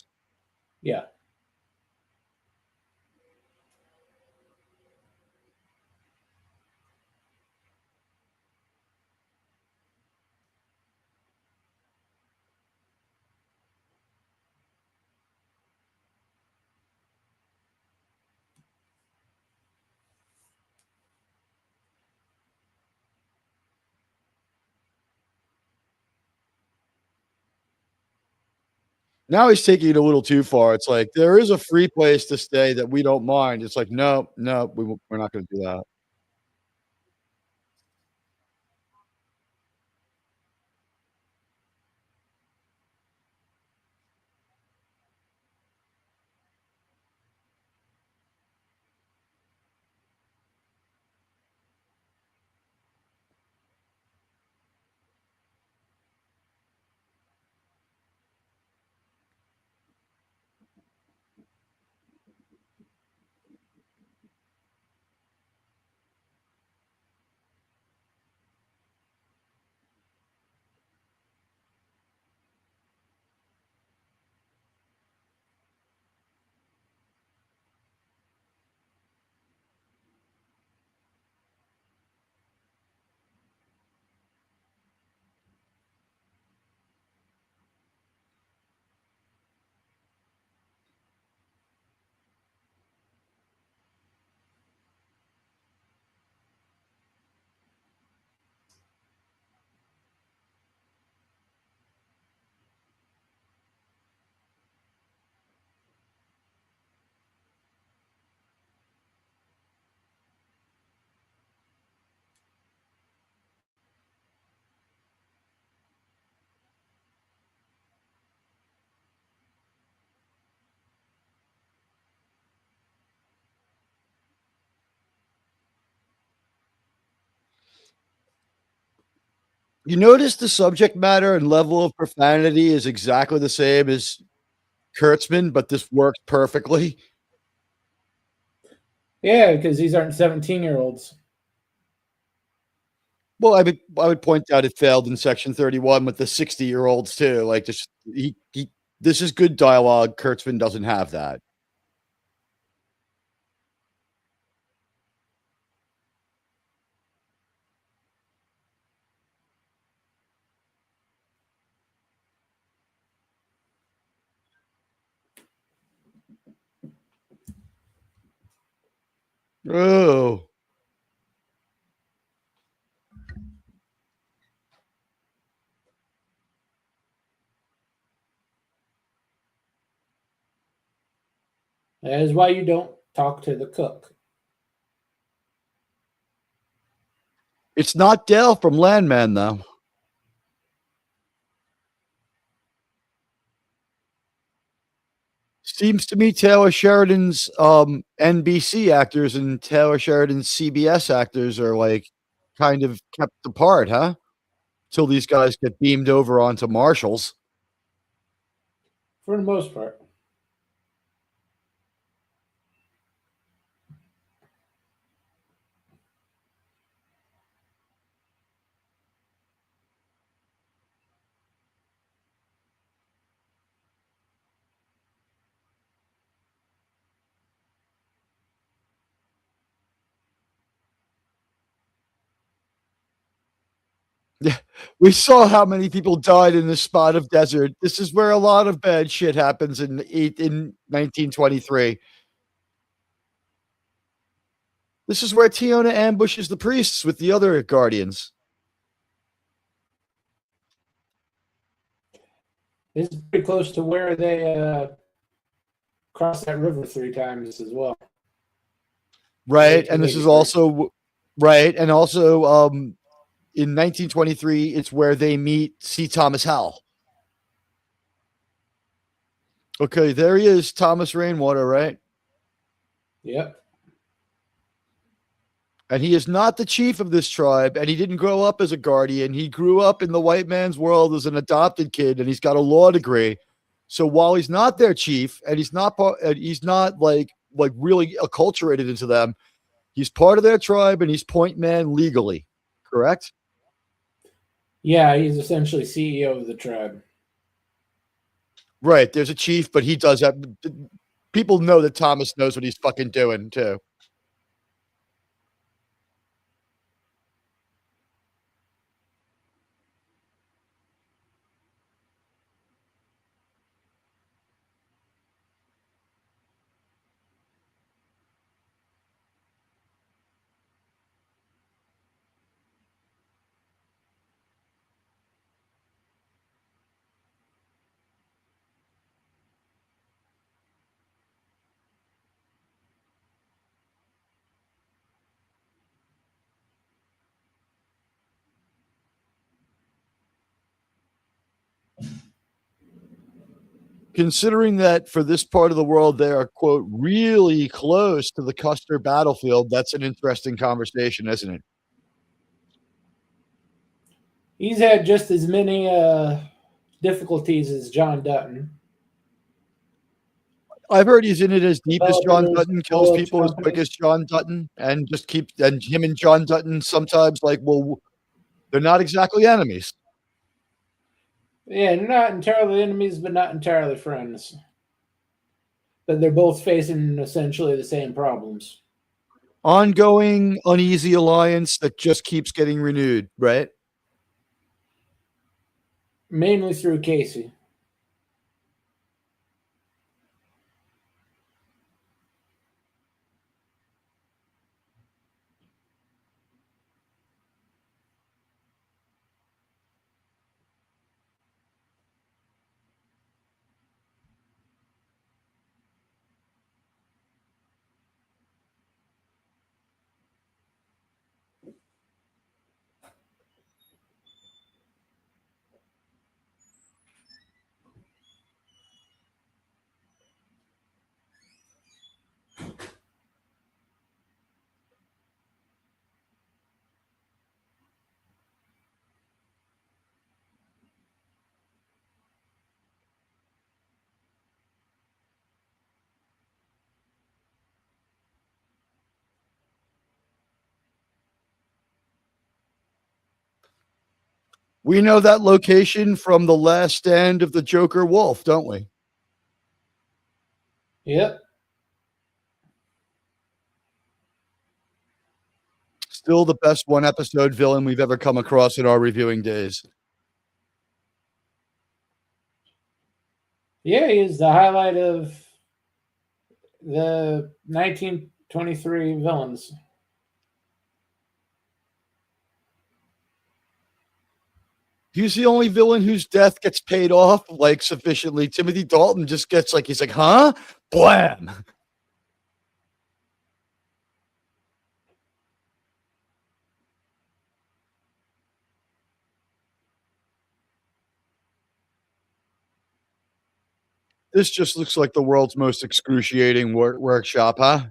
Yeah. Now he's taking it a little too far. It's like there is a free place to stay that we don't mind. It's like no, we're not going to do that. You notice the subject matter and level of profanity is exactly the same as Kurtzman, but this works perfectly. Yeah, because these aren't 17-year-olds. Well, I would point out it failed in Section 31 with the 60-year-olds too. Like this is good dialogue. Kurtzman doesn't have that. Oh, That is why you don't talk to the cook. it's not Dale from Landman though. Seems to me Taylor Sheridan's NBC actors and Taylor Sheridan's CBS actors are like kind of kept apart, huh? Till these guys get beamed over onto Marshals. For the most part. Yeah, we saw how many people died in this spot of desert. This is where a lot of bad shit happens in 1923. This is where Tiona ambushes the priests with the other guardians. This is pretty close to where they crossed that river 3 times as well. Right, and this is also right, and also in 1923, it's where they meet C. Thomas Howell. Okay, there he is, Thomas Rainwater, right? Yep. And he is not the chief of this tribe, and he didn't grow up as a guardian. He grew up in the white man's world as an adopted kid, and he's got a law degree. So while he's not their chief, and he's not like really acculturated into them, he's part of their tribe, and he's point man legally. Correct? Yeah, he's essentially CEO of the tribe. Right. There's a chief, but he does have people know that Thomas knows what he's fucking doing too. Considering that for this part of the world they are quote really close to the Custer battlefield, that's an interesting conversation, isn't it? He's had just as many difficulties as John Dutton. I've heard he's in it as deep as John Developers, Dutton, kills oil people as quick company. as John Dutton, and just keep and him and John Dutton sometimes like, well, they're not exactly enemies. Yeah, not entirely enemies, but not entirely friends. But they're both facing essentially the same problems. Ongoing uneasy alliance that just keeps getting renewed, right? Mainly through Casey. We know that location from The Last Stand of the Joker Wolf, don't we? Yep. Still the best one episode villain we've ever come across in our reviewing days. Yeah, he's the highlight of the 1923 villains. He's the only villain whose death gets paid off like sufficiently. Timothy Dalton just gets like, he's like, huh? Blam. This just looks like the world's most excruciating workshop, huh?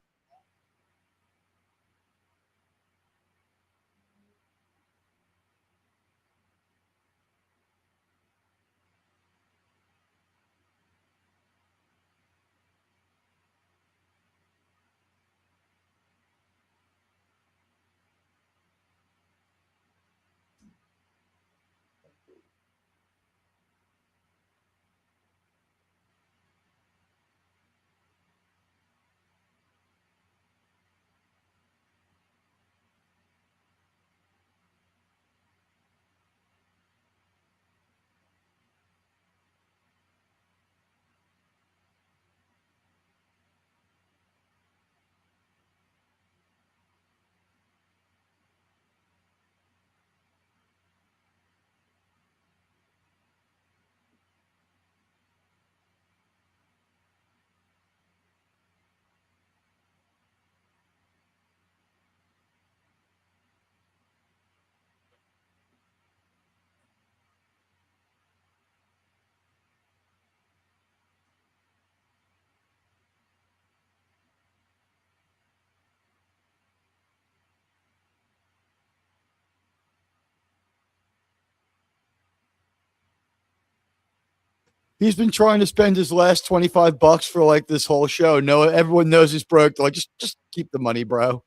He's been trying to spend his last $25 for like this whole show. No, everyone knows he's broke. They're like, just keep the money, bro.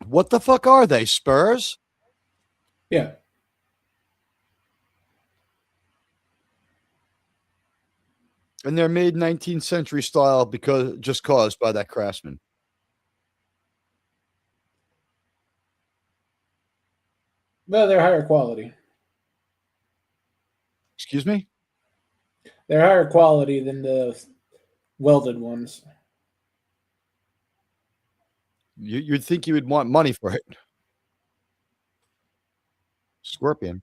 What the fuck are they? Spurs? Yeah. And they're made 19th century style because just caused by that craftsman. Well, they're higher quality. Excuse me? They're higher quality than the welded ones. You'd think you would want money for it. Scorpion.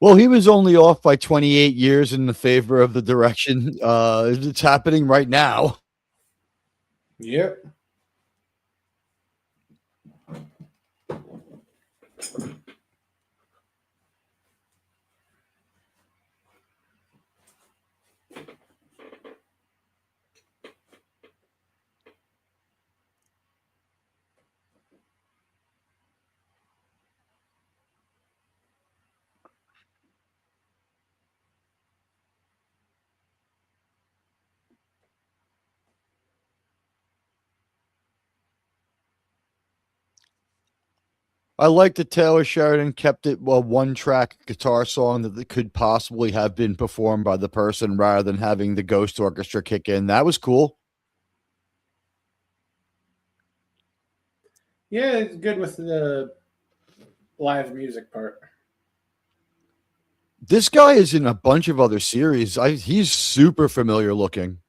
Well, he was only off by 28 years in the favor of the direction. It's happening right now. Yep. I like that Taylor Sheridan kept it a one-track guitar song that could possibly have been performed by the person rather than having the ghost orchestra kick in. That was cool. Yeah, it's good with the live music part. This guy is in a bunch of other series. He's super familiar looking.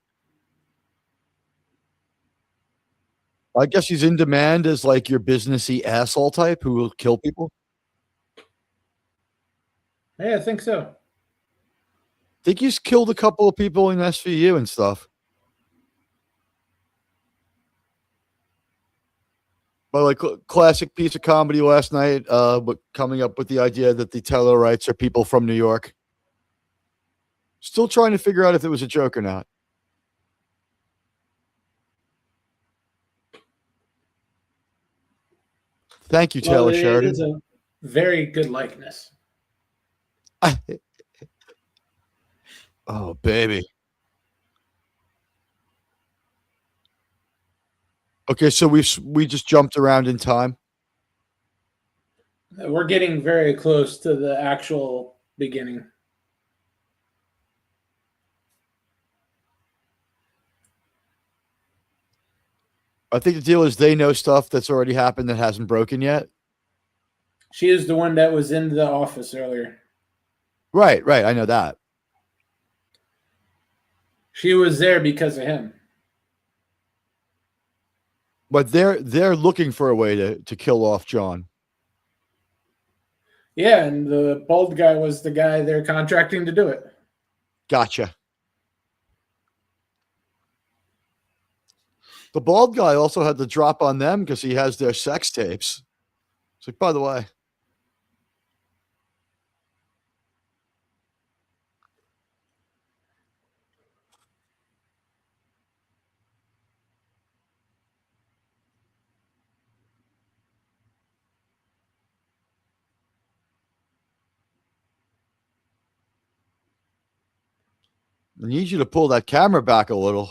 I guess he's in demand as like your businessy asshole type who will kill people. Yeah, I think so. Think he's killed a couple of people in SVU and stuff. But like classic piece of comedy last night, but coming up with the idea that the Tellerites are people from New York. Still trying to figure out if it was a joke or not. Thank you, Well, Taylor it is Sheridan. a very good likeness. Oh, baby. Okay, so we just jumped around in time. We're getting very close to the actual beginning. I think the deal is they know stuff that's already happened that hasn't broken yet. She is the one that was in the office earlier. Right. I know that. She was there because of him. But they're looking for a way to kill off John. Yeah, and the bald guy was the guy they're contracting to do it. Gotcha. The bald guy also had the drop on them because he has their sex tapes. It's like, by the way. I need you to pull that camera back a little.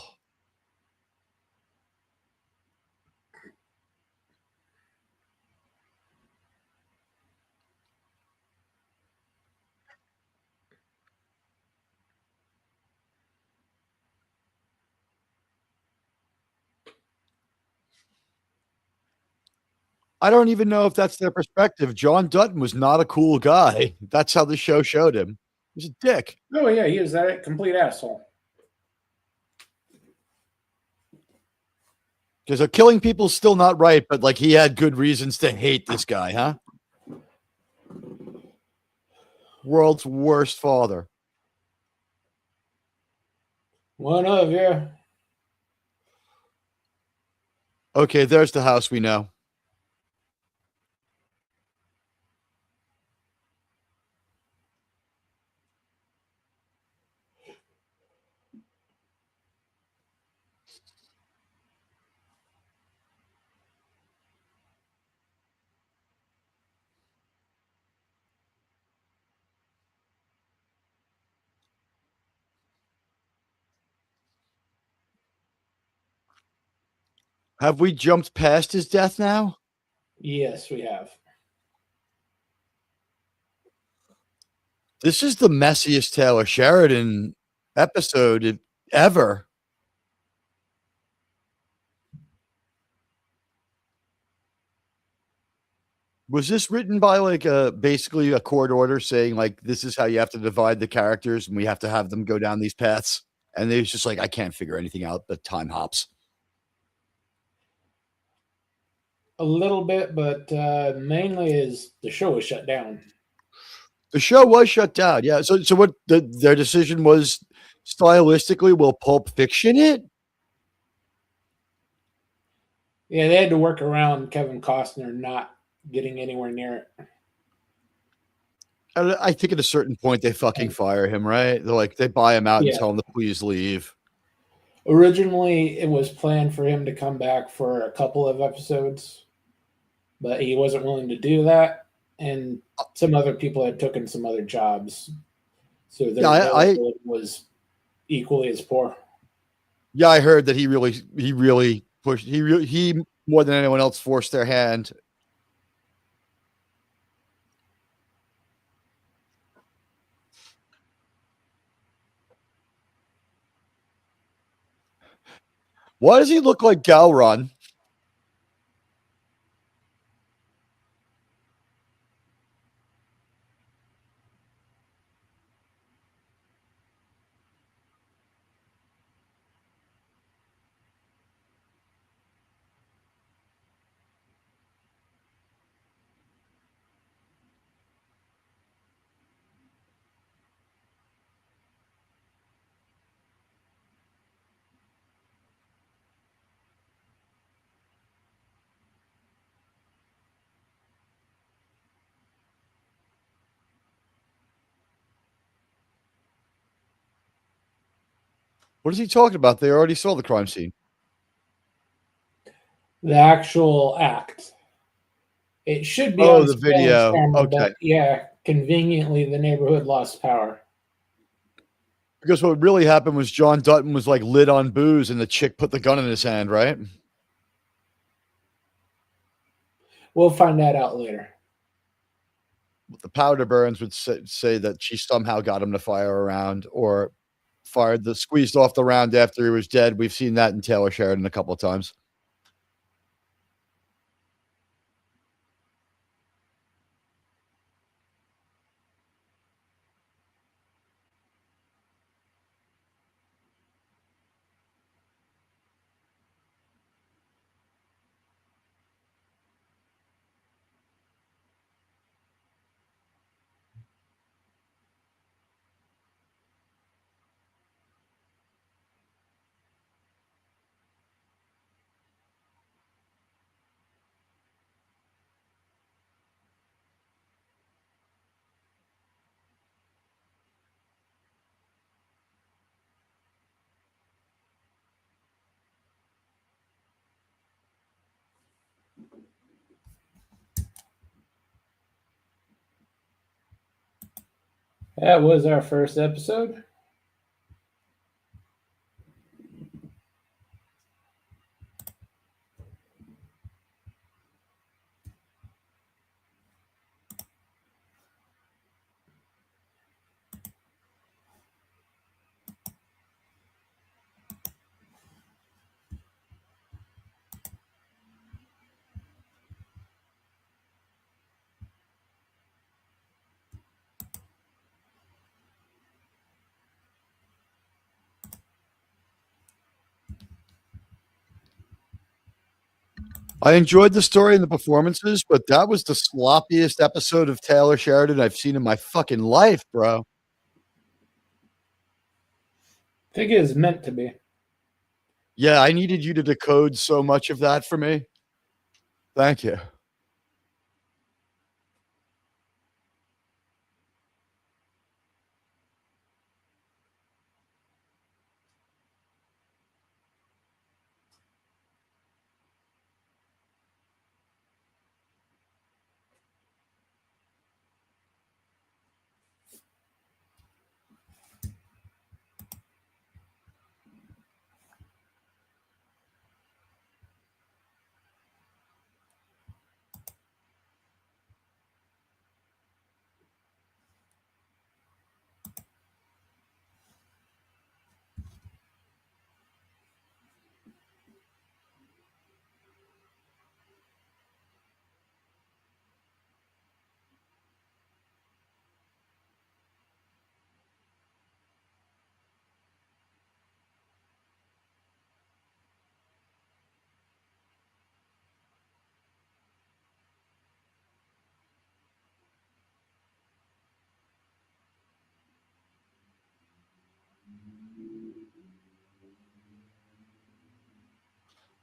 I don't even know if that's their perspective. John Dutton was not a cool guy. That's how the show showed him. He's a dick. Oh, yeah, he was that complete asshole. Because killing people's still not right, but like he had good reasons to hate this guy, huh? World's worst father. One of, yeah. Okay, there's the house we know. Have we jumped past his death now? Yes, we have. This is the messiest Taylor Sheridan episode ever. Was this written by like basically a court order saying like this is how you have to divide the characters and we have to have them go down these paths? And they was just like, I can't figure anything out but time hops. A little bit, but mainly is the show was shut down. The show was shut down. Yeah. So what their decision was stylistically, will Pulp Fiction it? Yeah, they had to work around Kevin Costner not getting anywhere near it. I think at a certain point they fucking And fire him, right? They're like they buy him out and yeah, tell him to please leave. originally it was planned for him to come back for a couple of episodes, but he wasn't willing to do that, and some other people had taken some other jobs, so Yeah, their availability was equally as poor. yeah, I heard that he really pushed he more than anyone else forced their hand. Why does he look like Galron? What is he talking about? They already saw the crime scene. The actual act. It should be Oh, on the surveillance video. camera, Okay. but yeah, conveniently the neighborhood lost power. Because what really happened was John Dutton was like lit on booze and the chick put the gun in his hand, right? We'll find that out later. The powder burns would say that she somehow got him to fire a round or squeezed off the round after he was dead. We've seen that in Taylor Sheridan a couple of times. That was our first episode. I enjoyed the story and the performances, but that was the sloppiest episode of Taylor Sheridan I've seen in my fucking life, bro. I think it was meant to be. Yeah, I needed you to decode so much of that for me. Thank you.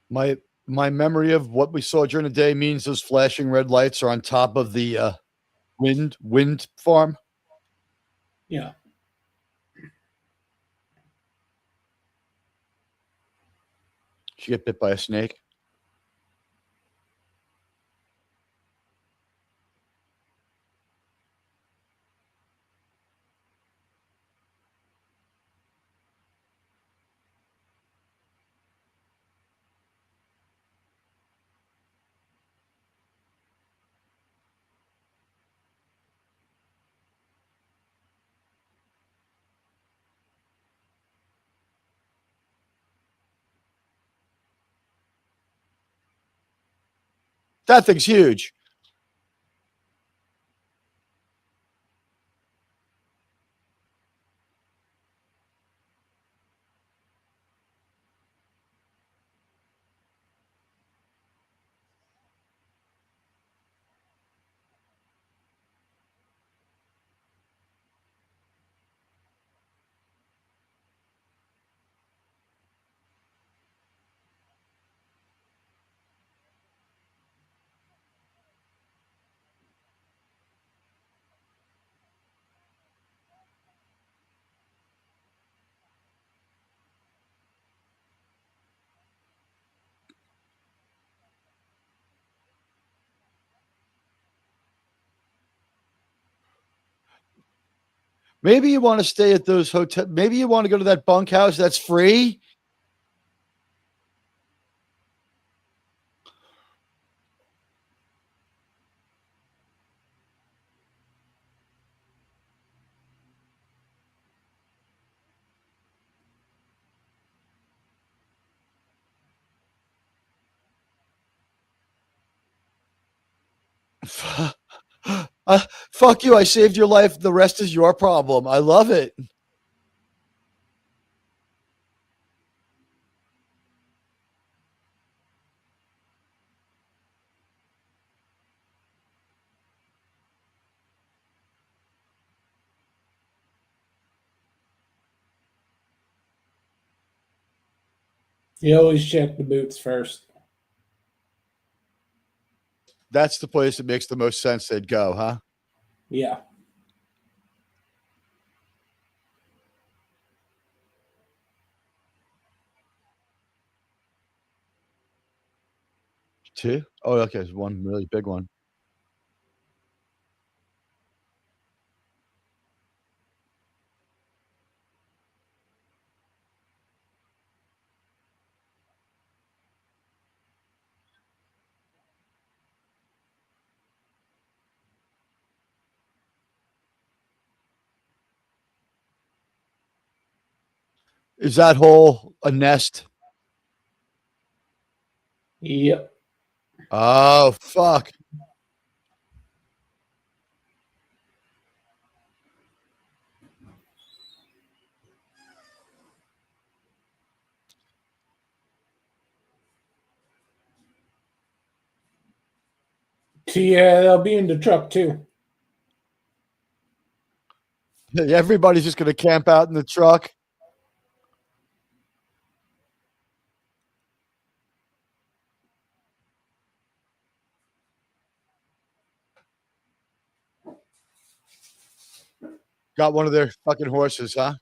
My my memory of what we saw during the day means those flashing red lights are on top of the wind farm. Yeah. Did you get bit by a snake? That thing's huge. Maybe you want to stay at those hotel. Maybe you want to go to that bunkhouse that's free. Fuck you. I saved your life. The rest is your problem. I love it. You always check the boots first. That's the place that makes the most sense they'd go, huh? Yeah. Two? Oh, okay. There's one really big one. Is that hole a nest? Yep. Oh, fuck. Yeah, they'll be in the truck too. Everybody's just going to camp out in the truck. Got one of their fucking horses, huh?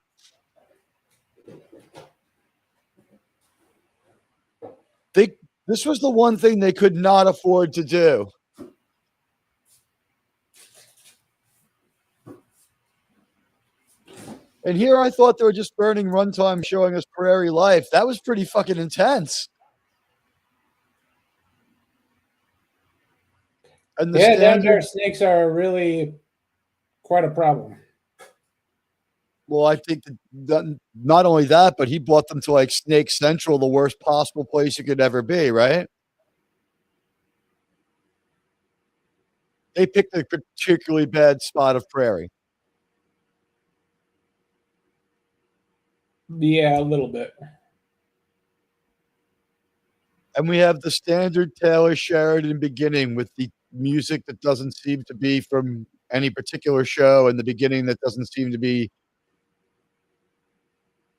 This was the one thing they could not afford to do. And here I thought they were just burning runtime showing us prairie life. That was pretty fucking intense. And the Yeah, down there, standard, snakes are really quite a problem. well, I think that not only that, but he brought them to like Snake Central, the worst possible place you could ever be, right? They picked a particularly bad spot of prairie. Yeah, a little bit. And we have the standard Taylor Sheridan beginning with the music that doesn't seem to be from any particular show and the beginning that doesn't seem to be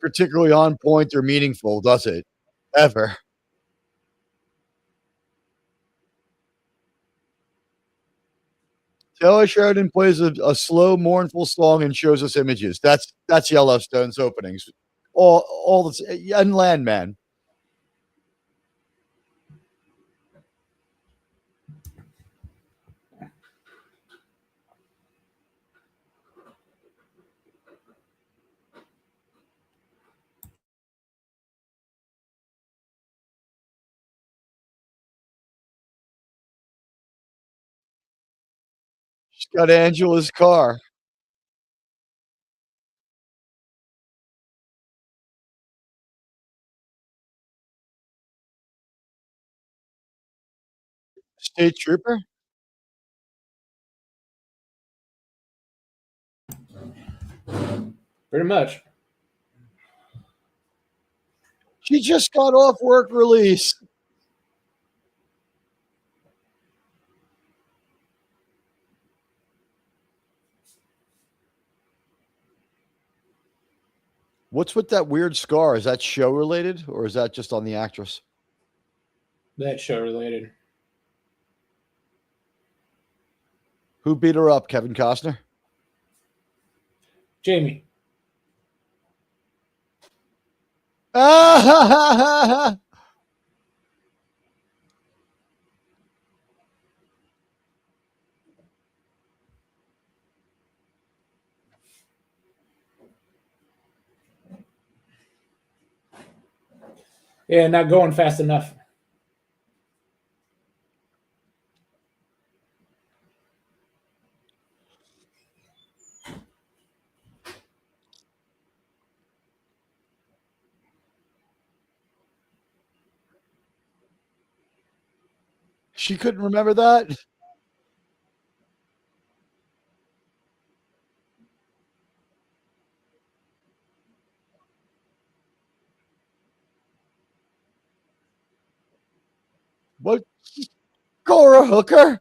particularly on point or meaningful, does it? Ever. Taylor Sheridan plays a slow, mournful song and shows us images. That's Yellowstone's openings. All the and Landman. She's got Angela's car. State trooper. Pretty much. She just got off work release. What's with that weird scar? Is that show related or is that just on the actress? That show related. Who beat her up? Kevin Costner? Jamie. Ah! Yeah, not going fast enough. She couldn't remember that? What? Cora Hooker?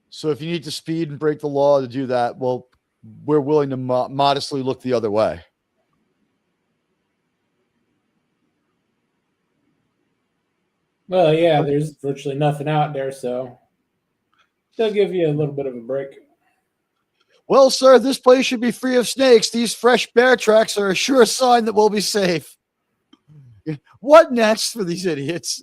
So if you need to speed and break the law to do that, well, we're willing to modestly look the other way. Well, yeah, there's virtually nothing out there, so they'll give you a little bit of a break. Well, sir, this place should be free of snakes. These fresh bear tracks are a sure sign that we'll be safe. What next for these idiots?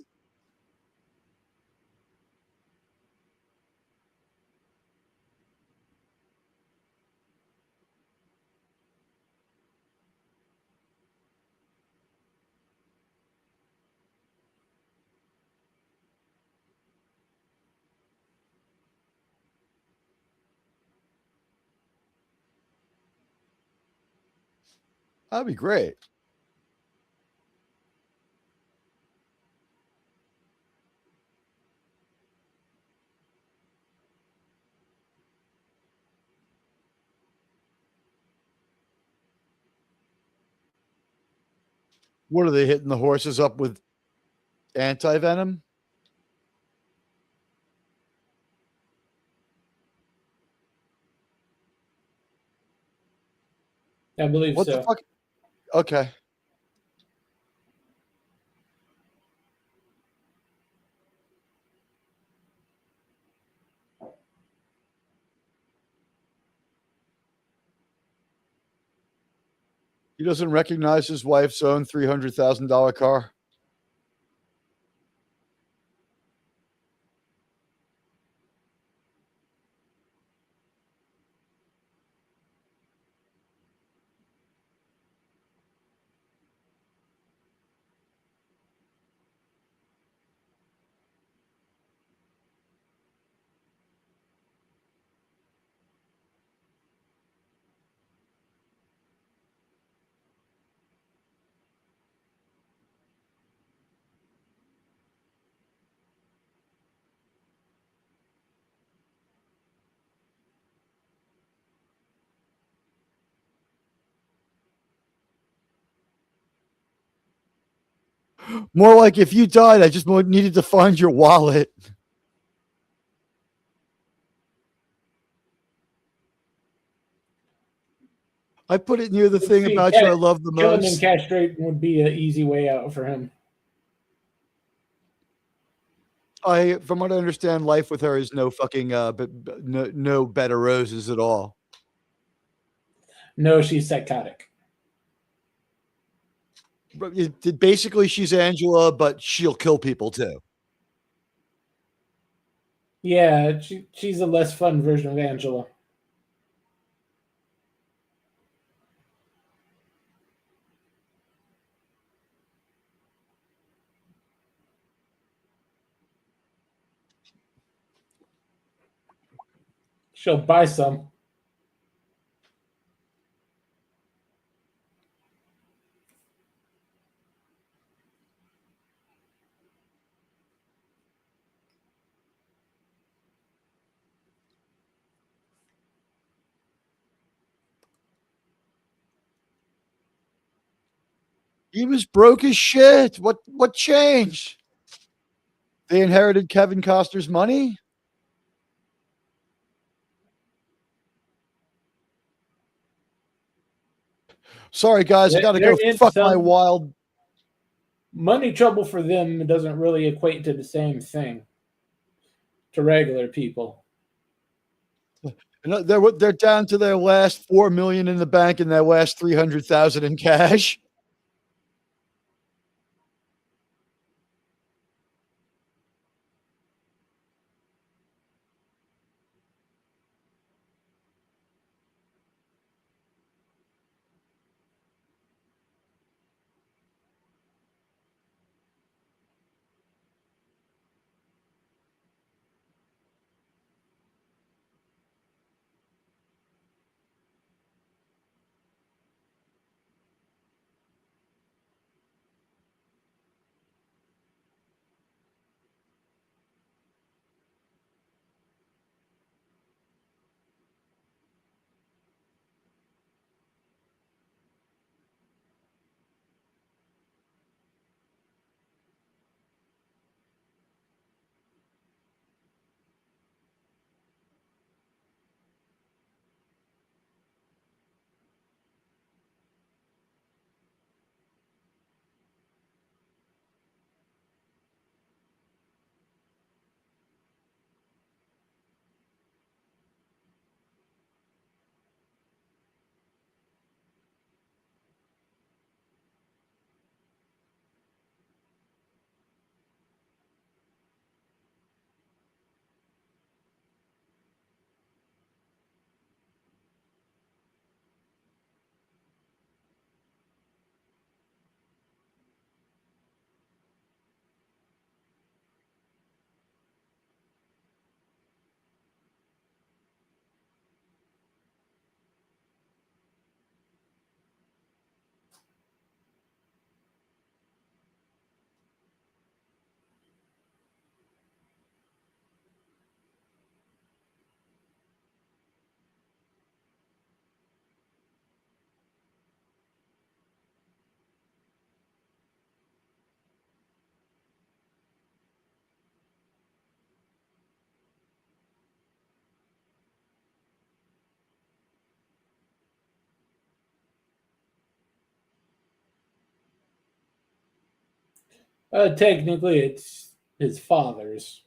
That'd be great. What are they hitting the horses up with? Anti venom? I believe What the so. fuck? Okay. He doesn't recognize his wife's own $300,000 car. More like if you died, I just needed to find your wallet. I put it near the Let's thing see, about you I love the killing and most. castrating would be an easy way out for him. From what I understand, life with her is no fucking, but no bed of roses at all. No, she's psychotic. But basically, she's Angela, but she'll kill people too. Yeah, she's a less fun version of Angela. She'll buy some. He was broke as shit. What changed? They inherited Kevin Costner's money. Sorry, guys, I got to They're go in fuck my some wild. money trouble for them doesn't really equate to the same thing to regular people. They're down to their last 4 million in the bank and their last 300,000 in cash. Technically, it's his father's.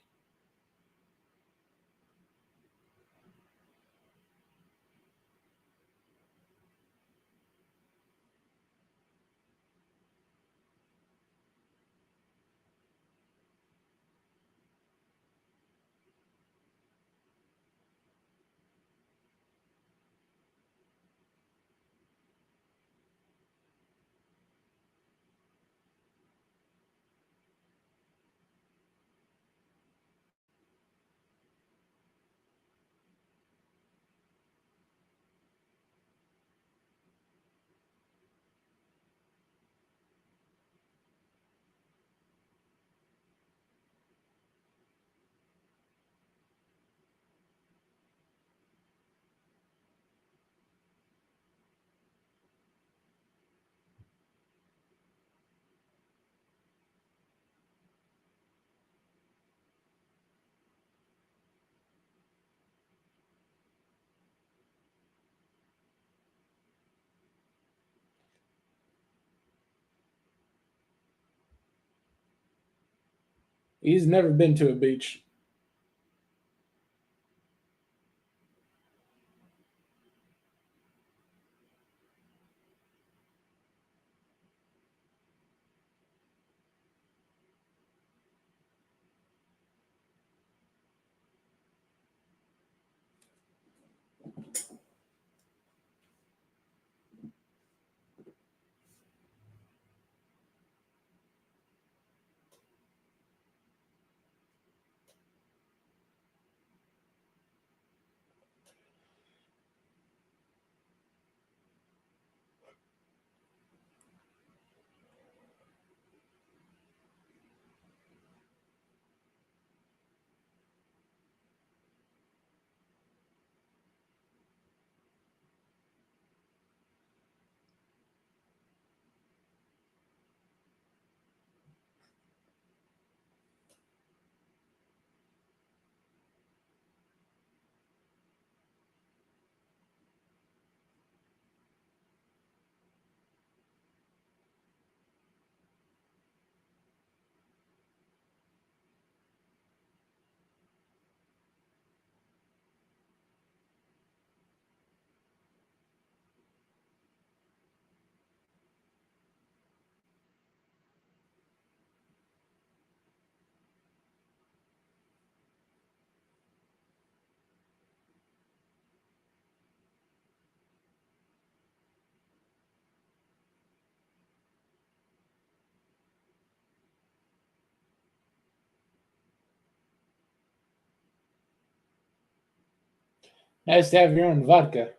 He's never been to a beach. Nice to have your own vodka.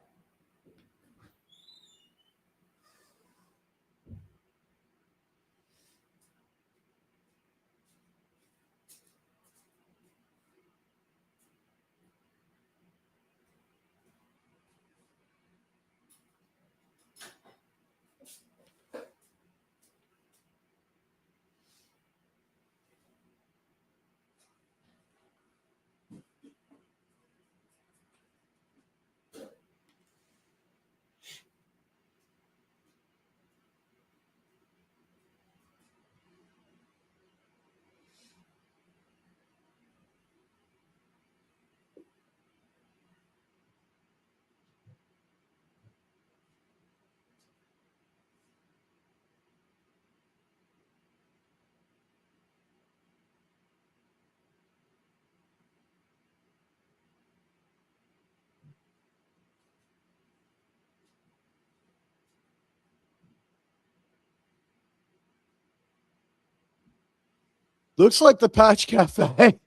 Looks like the Patch Cafe.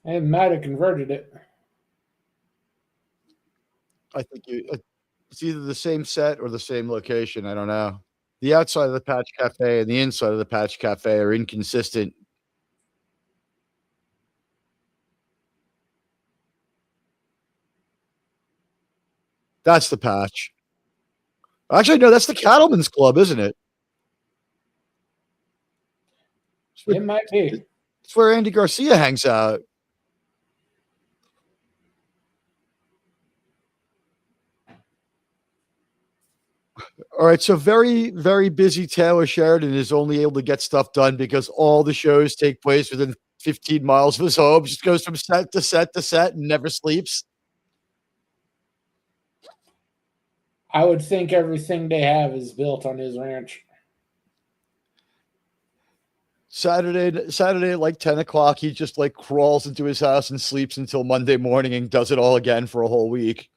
It might have converted it. I think it's either the same set or the same location. I don't know. The outside of the Patch Cafe and the inside of the Patch Cafe are inconsistent. That's the Patch. Actually, no, that's the Cattlemen's Club, isn't it? It might be. It's where Andy Garcia hangs out. All right, so very, very busy Taylor Sheridan is only able to get stuff done because all the shows take place within 15 miles of his home. Just goes from set to set to set and never sleeps. I would think everything they have is built on his ranch. Saturday at like 10 o'clock, he just like crawls into his house and sleeps until Monday morning and does it all again for a whole week.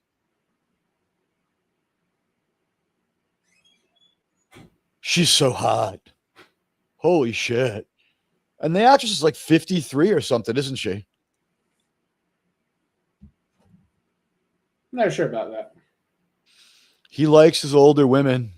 She's so hot. Holy shit. And the actress is like 53 or something, isn't she? I'm not sure about that. He likes his older women.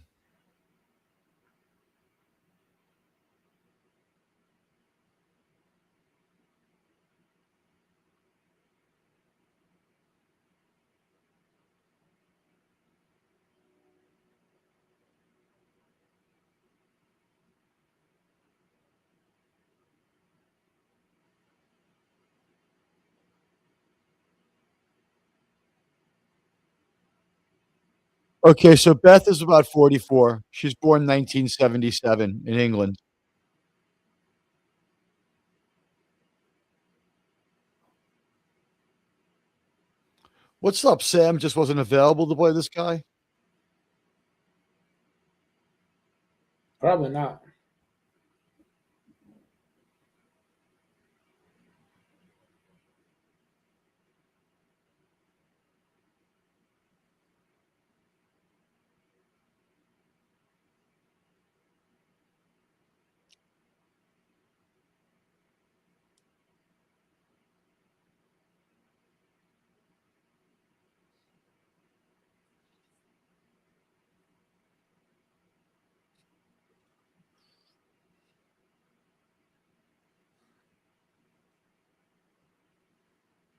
Okay, so Beth is about 44. She's born 1977 in England. What's up, Sam? Just wasn't available to play this guy? Probably not.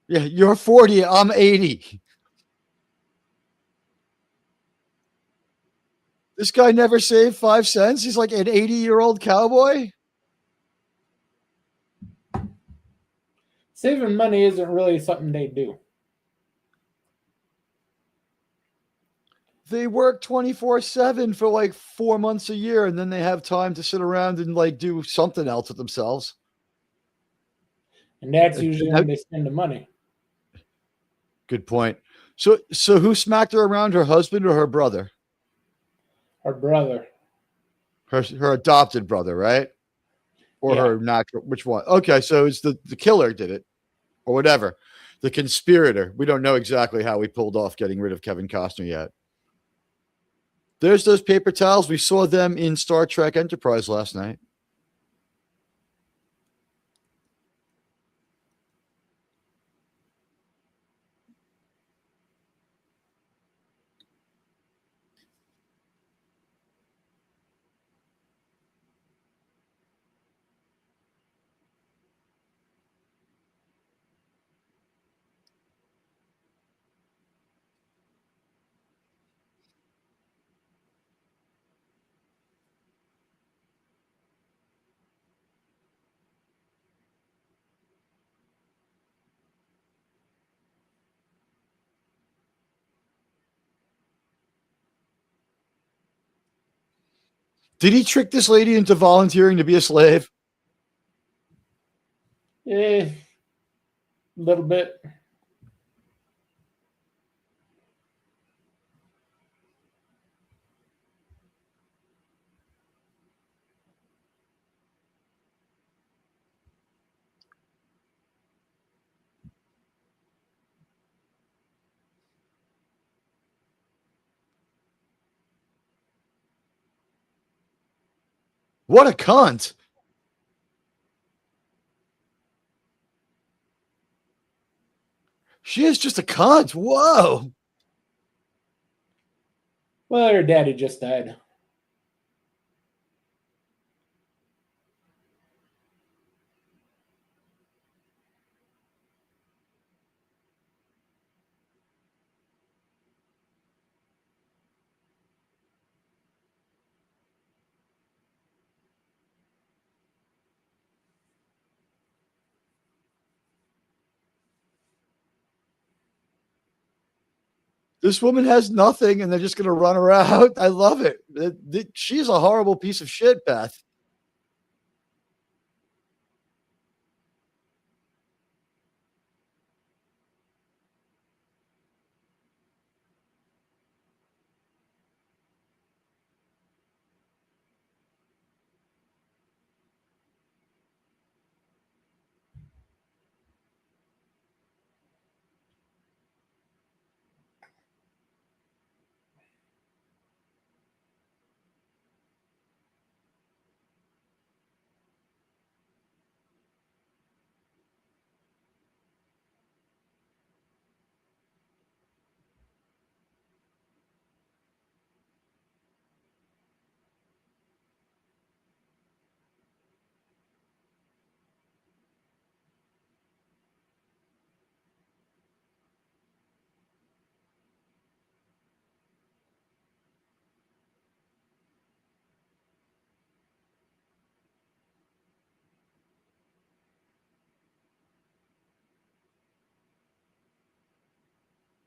Yeah, you're 40. I'm 80. This guy never saved 5 cents. He's like an 80-year-old cowboy. Saving money isn't really something they do. They work 24/7 for like 4 months a year, and then they have time to sit around and like do something else with themselves. And that's usually when they spend the money. Good point. So who smacked her around? Her husband or her brother? Her brother. Her adopted brother, right? Or Yeah. her natural? Which one? Okay, so it's the killer did it, or whatever. The conspirator. We don't know exactly how we pulled off getting rid of Kevin Costner yet. There's those paper towels. We saw them in Star Trek Enterprise last night. Did he trick this lady into volunteering to be a slave? A little bit. What a cunt. She is just a cunt. Whoa. Well, her daddy just died. This woman has nothing and they're just going to run her out. I love it. She's a horrible piece of shit, Beth.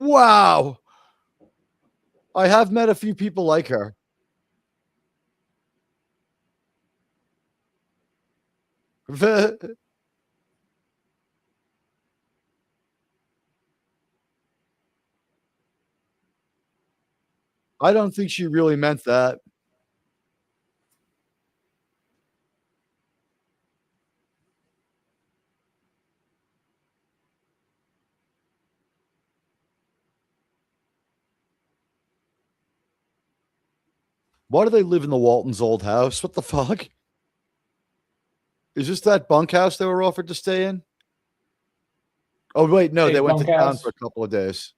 Wow. I have met a few people like her. I don't think she really meant that. Why do they live in the Waltons' old house? What the fuck? Is this that bunkhouse they were offered to stay in? Oh, wait, no, they Hey, went to town for bunkhouse. a couple of days.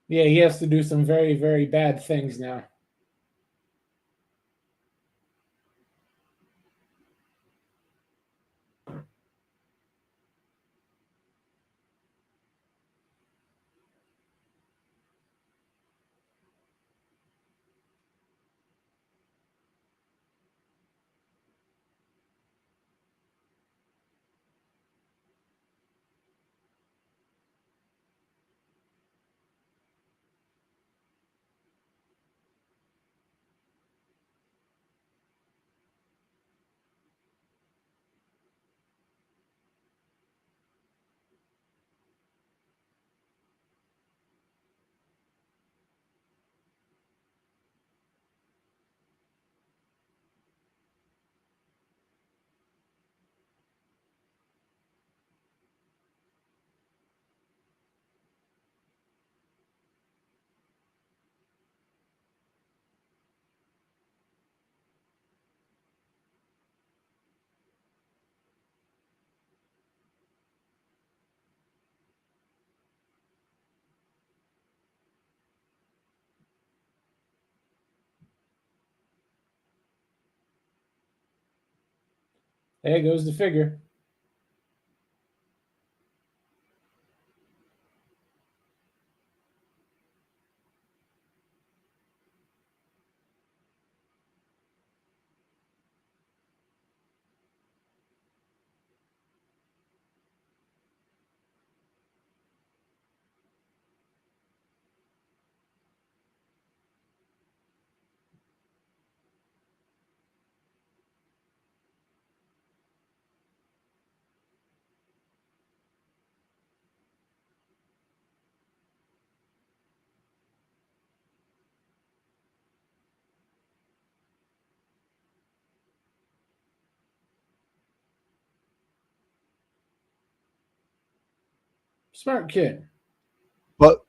Yeah, he has to do some very, very bad things now. There goes the figure. Smart kid. But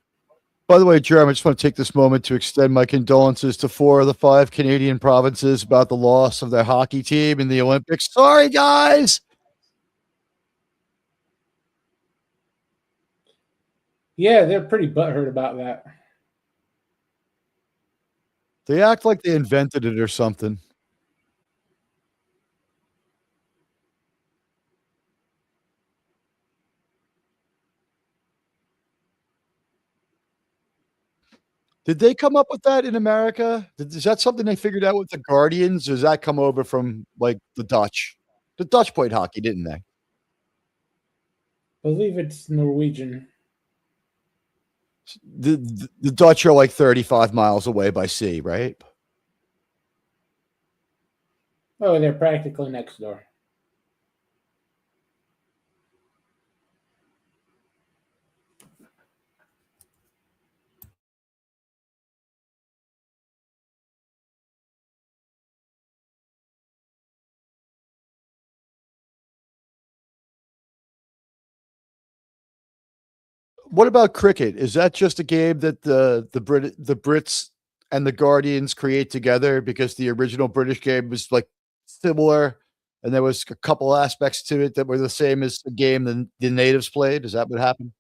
by the way, Jeremy, I just want to take this moment to extend my condolences to 4 of the 5 Canadian provinces about the loss of their hockey team in the Olympics. Sorry, guys. Yeah, they're pretty butthurt about that. They act like they invented it or something. Did they come up with that in America? Is that something they figured out with the Guardians, or does that come over from like the Dutch? The Dutch played hockey, didn't they? I believe it's Norwegian. The Dutch are like 35 miles away by sea, right? Oh, they're practically next door. What about cricket? Is that just a game that the Brits and the Guardians create together because the original British game was like similar, and there was a couple aspects to it that were the same as the game the natives played? Is that what happened?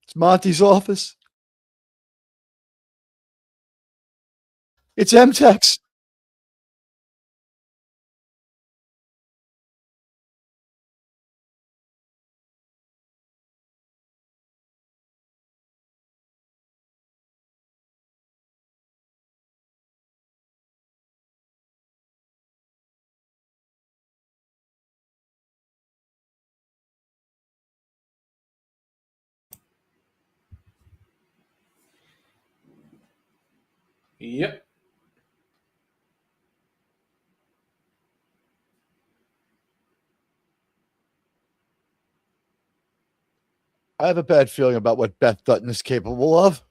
It's Monty's office. It's MTEX. Yep. I have a bad feeling about what Beth Dutton is capable of.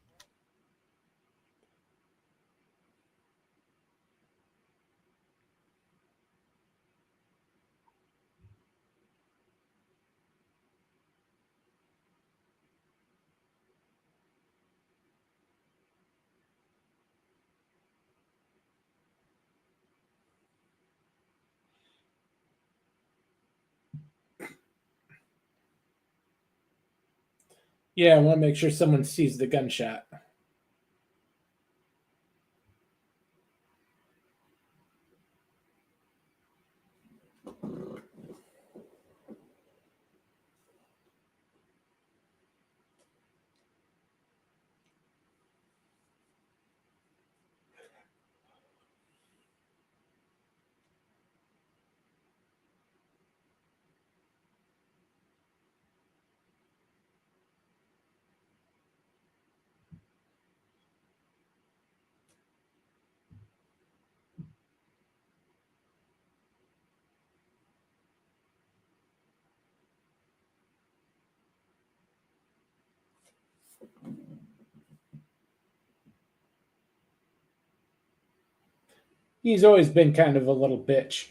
Yeah, I want to make sure someone sees the gunshot. He's always been kind of a little bitch.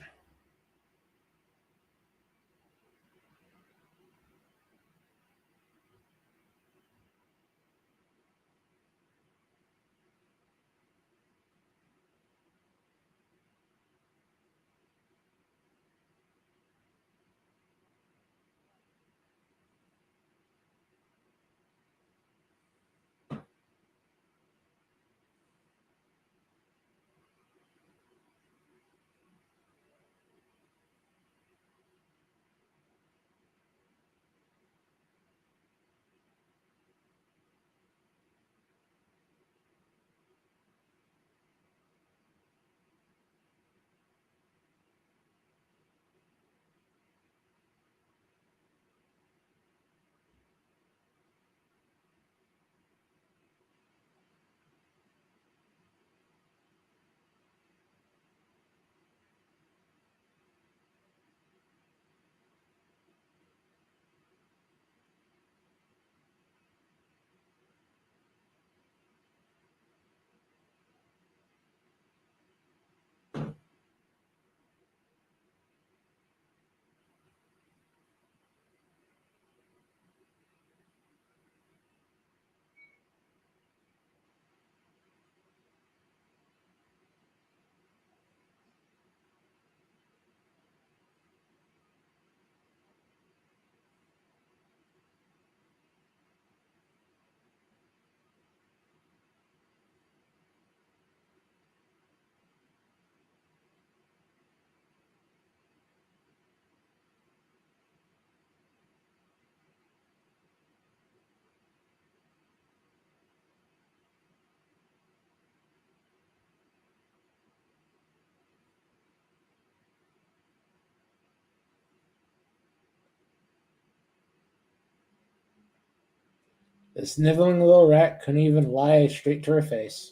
The sniveling little rat couldn't even lie straight to her face.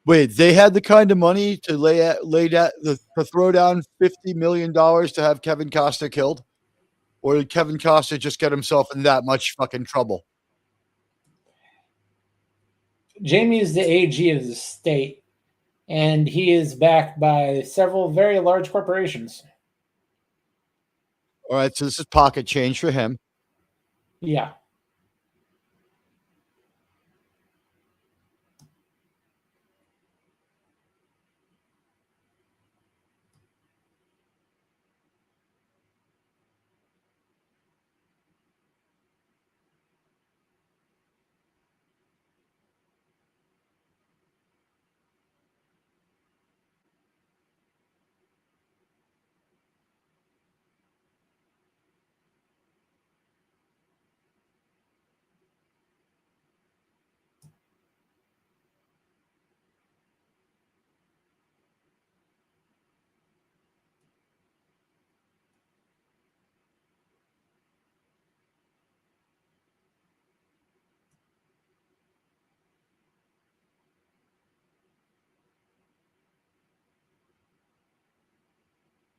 Wait, they had the kind of money to to throw down $50 million to have Kevin Costner killed, or did Kevin Costner just get himself in that much fucking trouble? Jamie is the AG of the state, and he is backed by several very large corporations. All right, so this is pocket change for him. Yeah.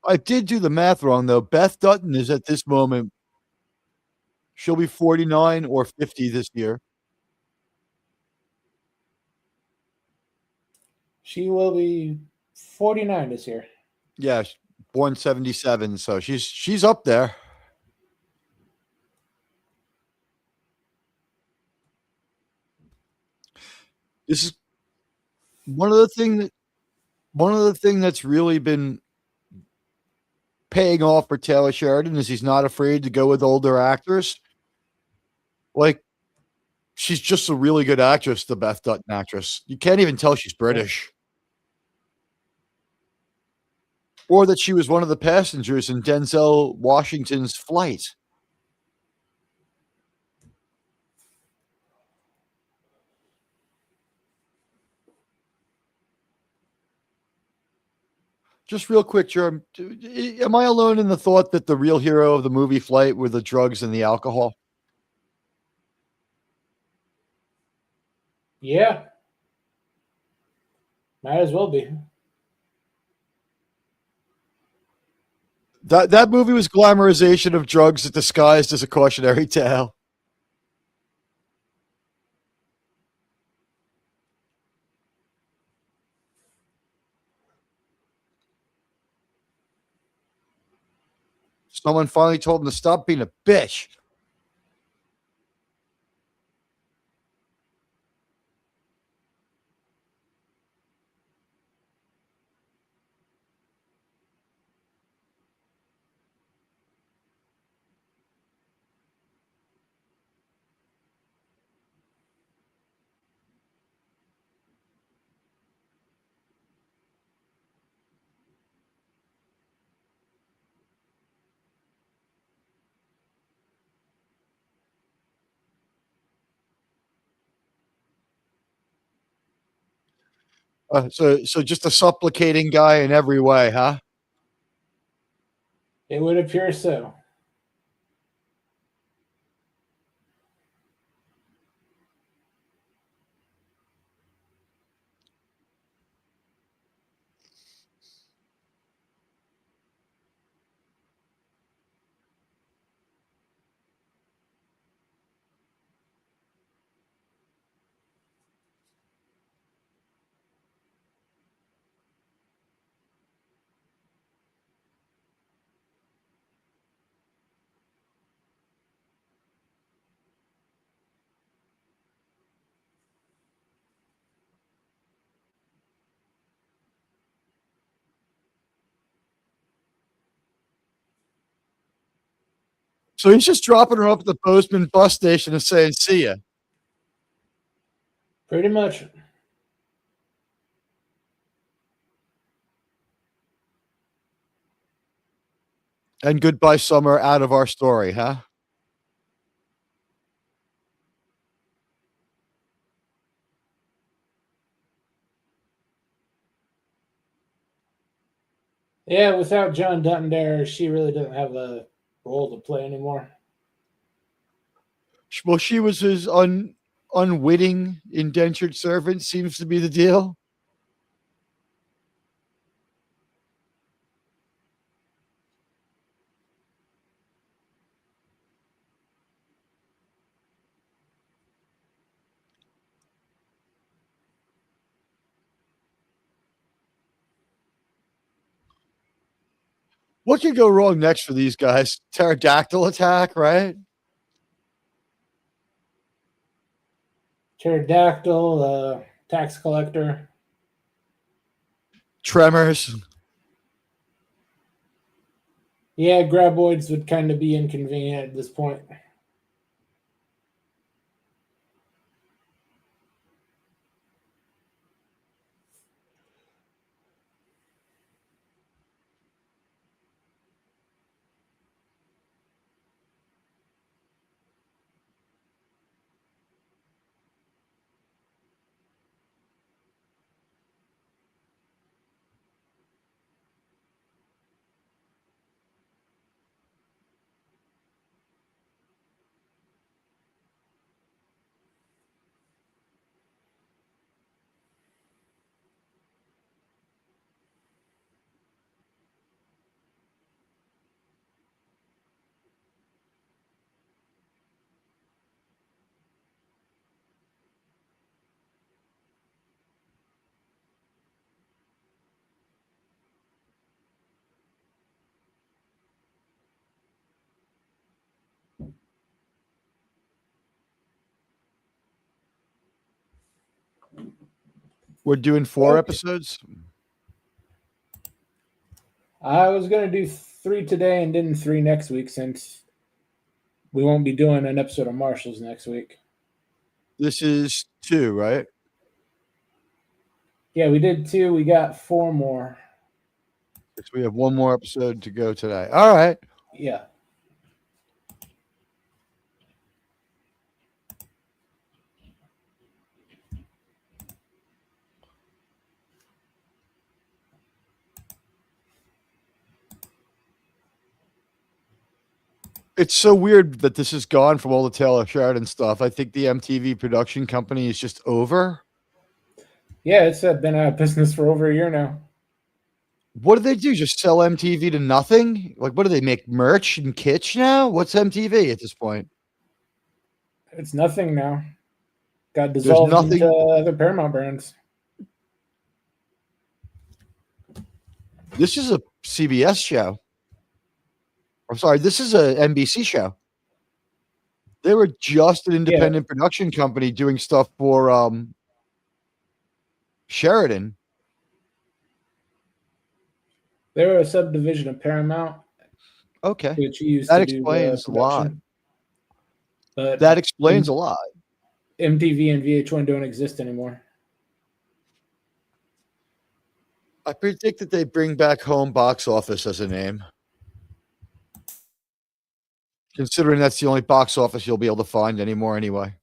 I did do the math wrong though. Beth Dutton is at this moment, she'll be 49 or 50 this year. She will be 49 this year. Yeah, born 77, so she's up there. This is one of the thing that's really been paying off for Taylor Sheridan is he's not afraid to go with older actors. Like, she's just a really good actress, the Beth Dutton actress. You can't even tell she's British. Or that she was one of the passengers in Denzel Washington's flight. Just real quick, Germ, am I alone in the thought that the real hero of the movie Flight were the drugs and the alcohol? Yeah, might as well be. That movie was glamorization of drugs disguised as a cautionary tale. Someone finally told him to stop being a bitch. So just a supplicating guy in every way, huh? It would appear so. So he's just dropping her up at the Bozeman bus station and saying, "See ya." Pretty much. And goodbye, summer, out of our story, huh? Yeah, without John Dutton there, she really doesn't have a role to play anymore. Well, she was his unwitting indentured servant, seems to be the deal. What could go wrong next for these guys? Pterodactyl attack, right? Pterodactyl, tax collector. Tremors. Yeah, graboids would kind of be inconvenient at this point. We're doing 4 Okay. episodes. I was gonna do 3 today and then 3 next week since we won't be doing an episode of Marshals next week. This is 2, right? Yeah, we did 2. We got 4 more. So we have 1 more episode to go today. All right. Yeah. It's so weird that this is gone from all the Taylor Sheridan stuff. I think the MTV production company is just over. Yeah, it's been out of business for over a year now. What do they do? Just sell MTV to nothing? Like, what do they make merch and kitsch now? What's MTV at this point? It's nothing now. Got There's dissolved into nothing. other Paramount brands. This is a CBS show. I'm sorry, this is a NBC show. They were just an Yeah, independent production company doing stuff for Sheridan. they were a subdivision of Paramount, Okay. which used That to do the explains a lot. production. But That explains a lot. MTV and VH1 don't exist anymore. I predict that they bring back Home Box Office as a name. Considering that's the only box office you'll be able to find anymore anyway.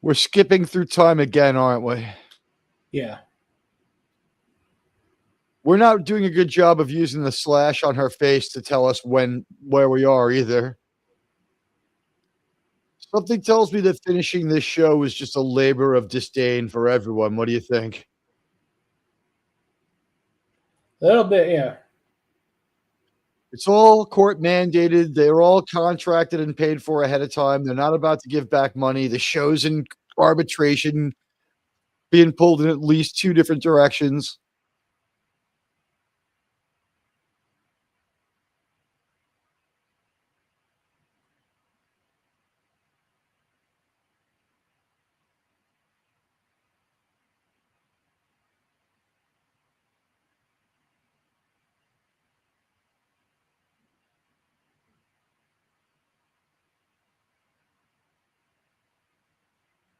We're skipping through time again, aren't we? Yeah. We're not doing a good job of using the slash on her face to tell us where we are either. Something tells me that finishing this show is just a labor of disdain for everyone. What do you think? A little bit, yeah. It's all court mandated. They're all contracted and paid for ahead of time. They're not about to give back money. The show's in arbitration, being pulled in at least 2 different directions.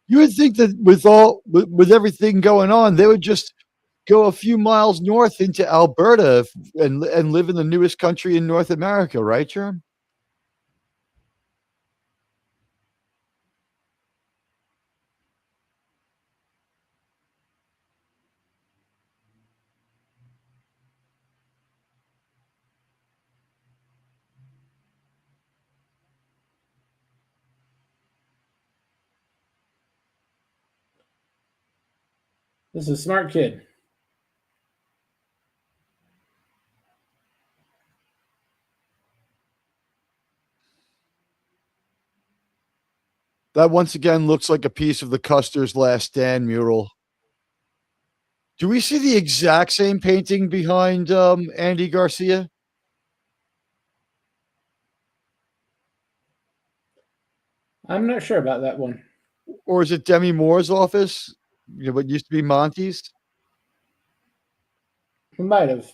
You would think that with everything going on, they would just go a few miles north into Alberta and live in the newest country in North America, right, Jerm? This is a smart kid. That once again looks like a piece of the Custer's Last Stand mural. Do we see the exact same painting behind Andy Garcia? I'm not sure about that one. Or is it Demi Moore's office? You know, what used to be Monty's? We might have.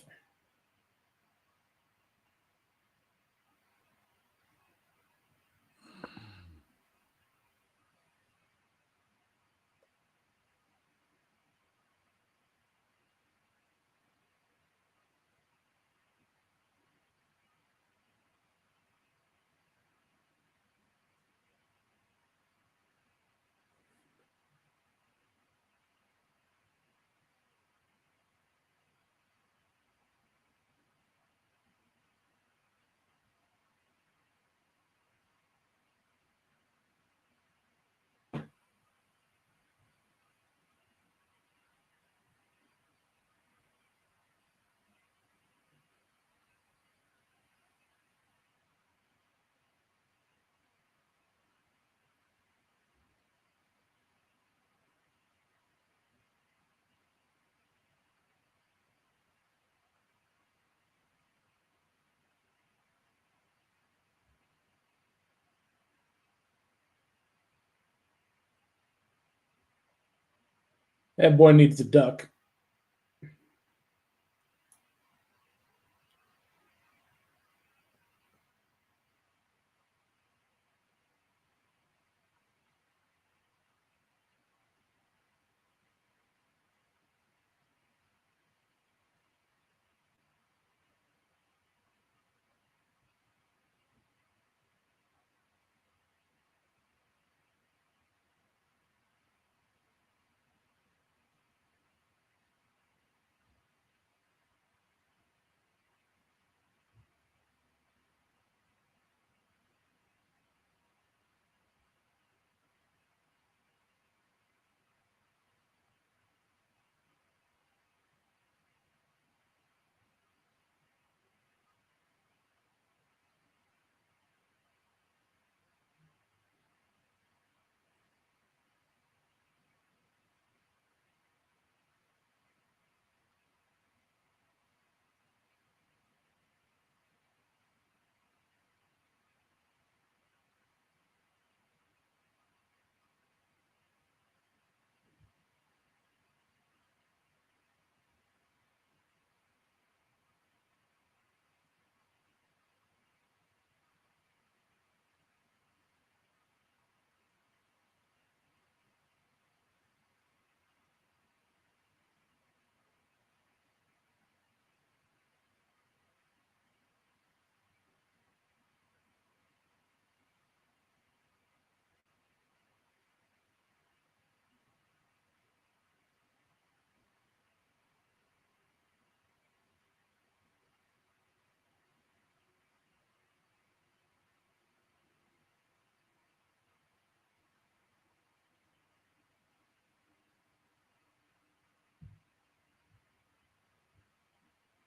That boy needs a duck.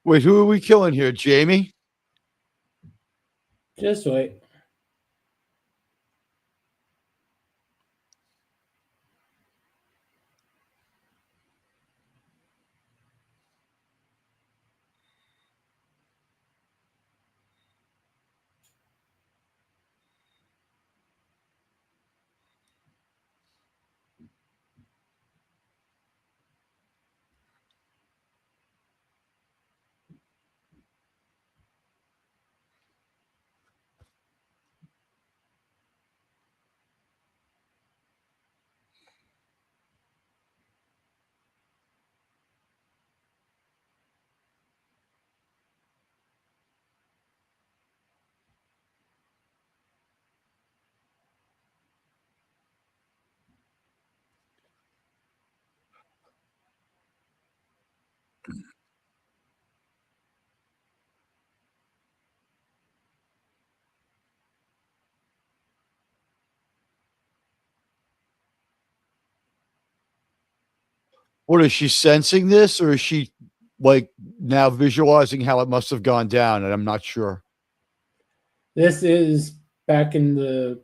Wait, who are we killing here? Jamie? Just wait. What is she sensing this, or is she like now visualizing how it must have gone down? And I'm not sure. This is back in the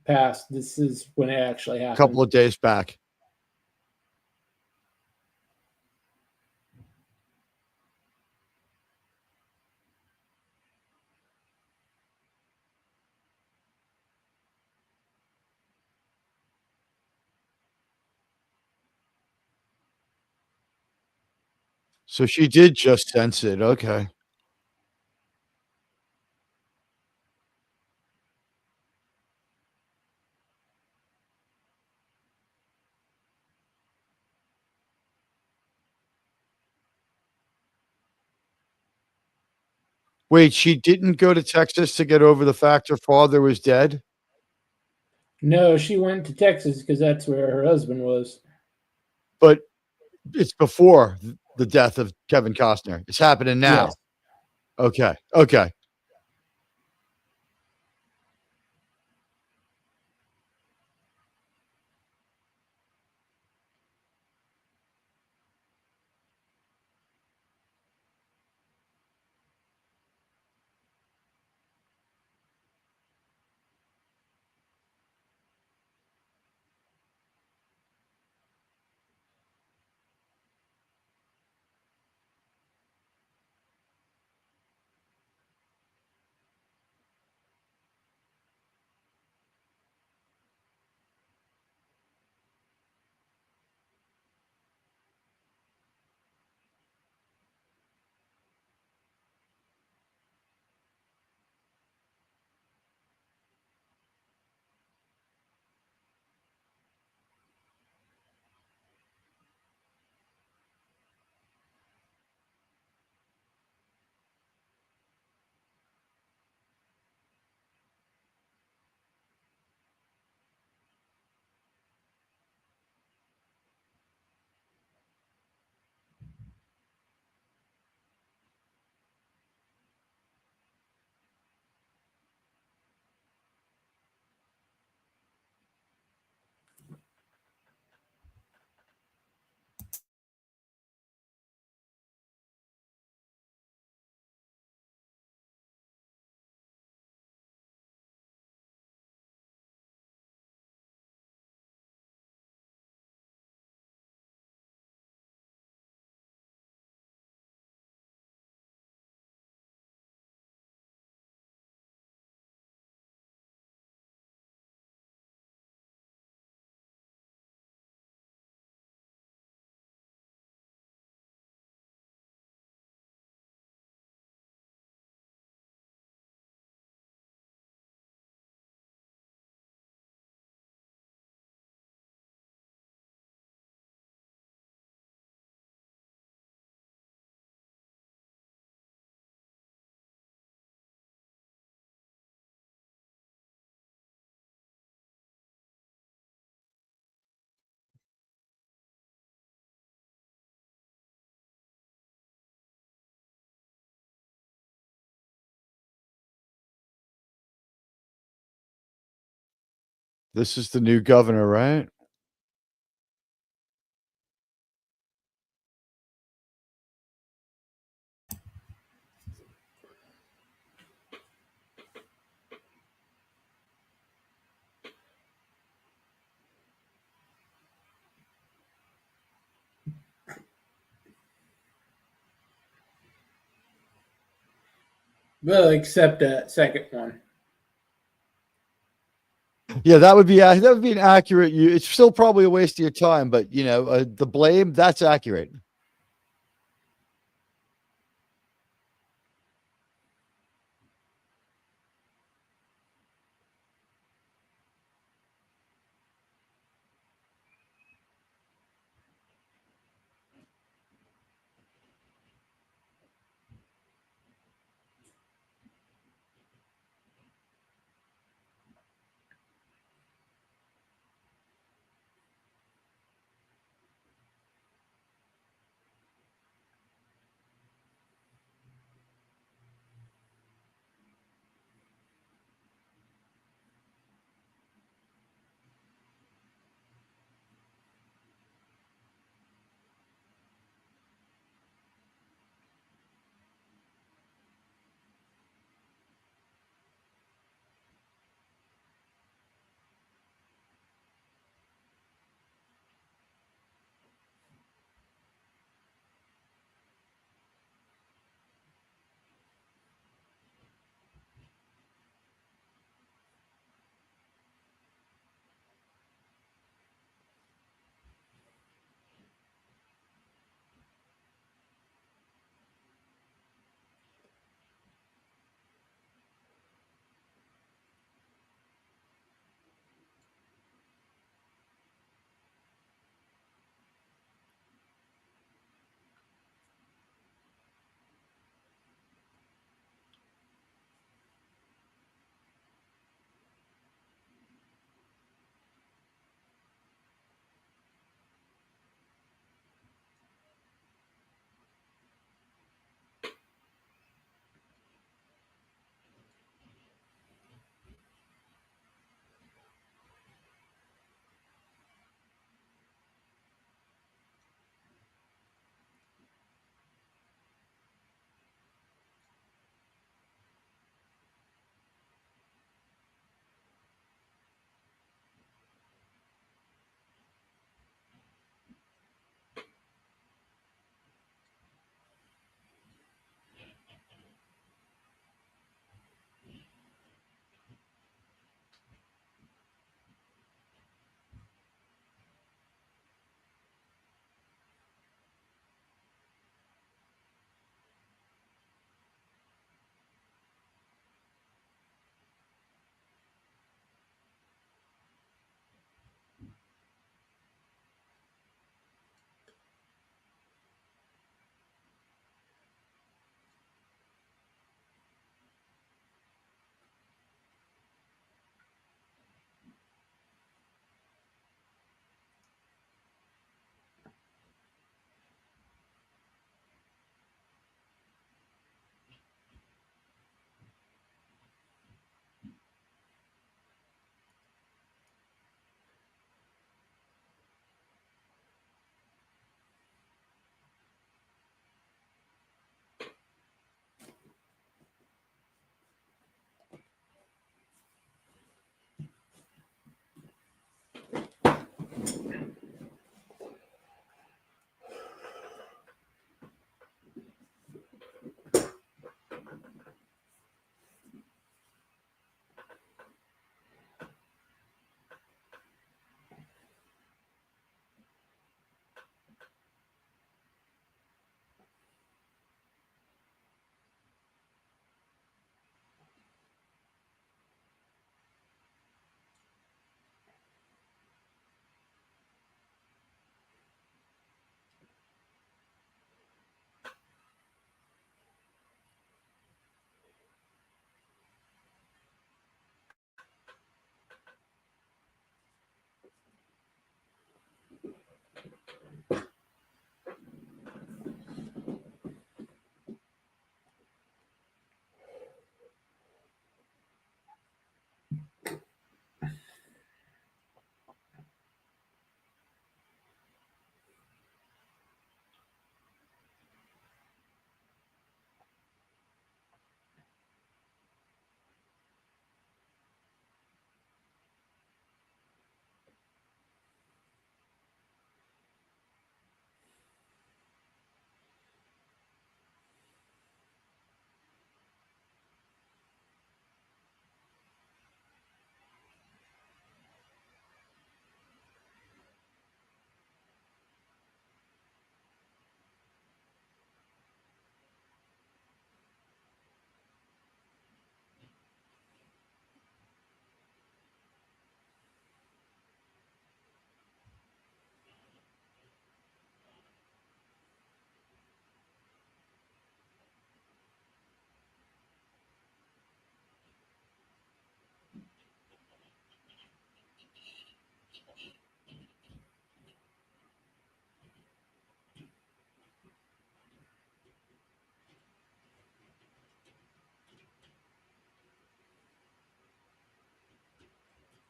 past. This is when it actually A couple happened. of days back. So she did just sense it. Okay. Wait, she didn't go to Texas to get over the fact her father was dead? No, she went to Texas because that's where her husband was. But it's before the death of Kevin Costner. It's happening Yes. now. Okay. Okay. This is the new governor, right? Well, except that second one. Yeah, that would be an accurate. It's still probably a waste of your time, but the blame, that's accurate.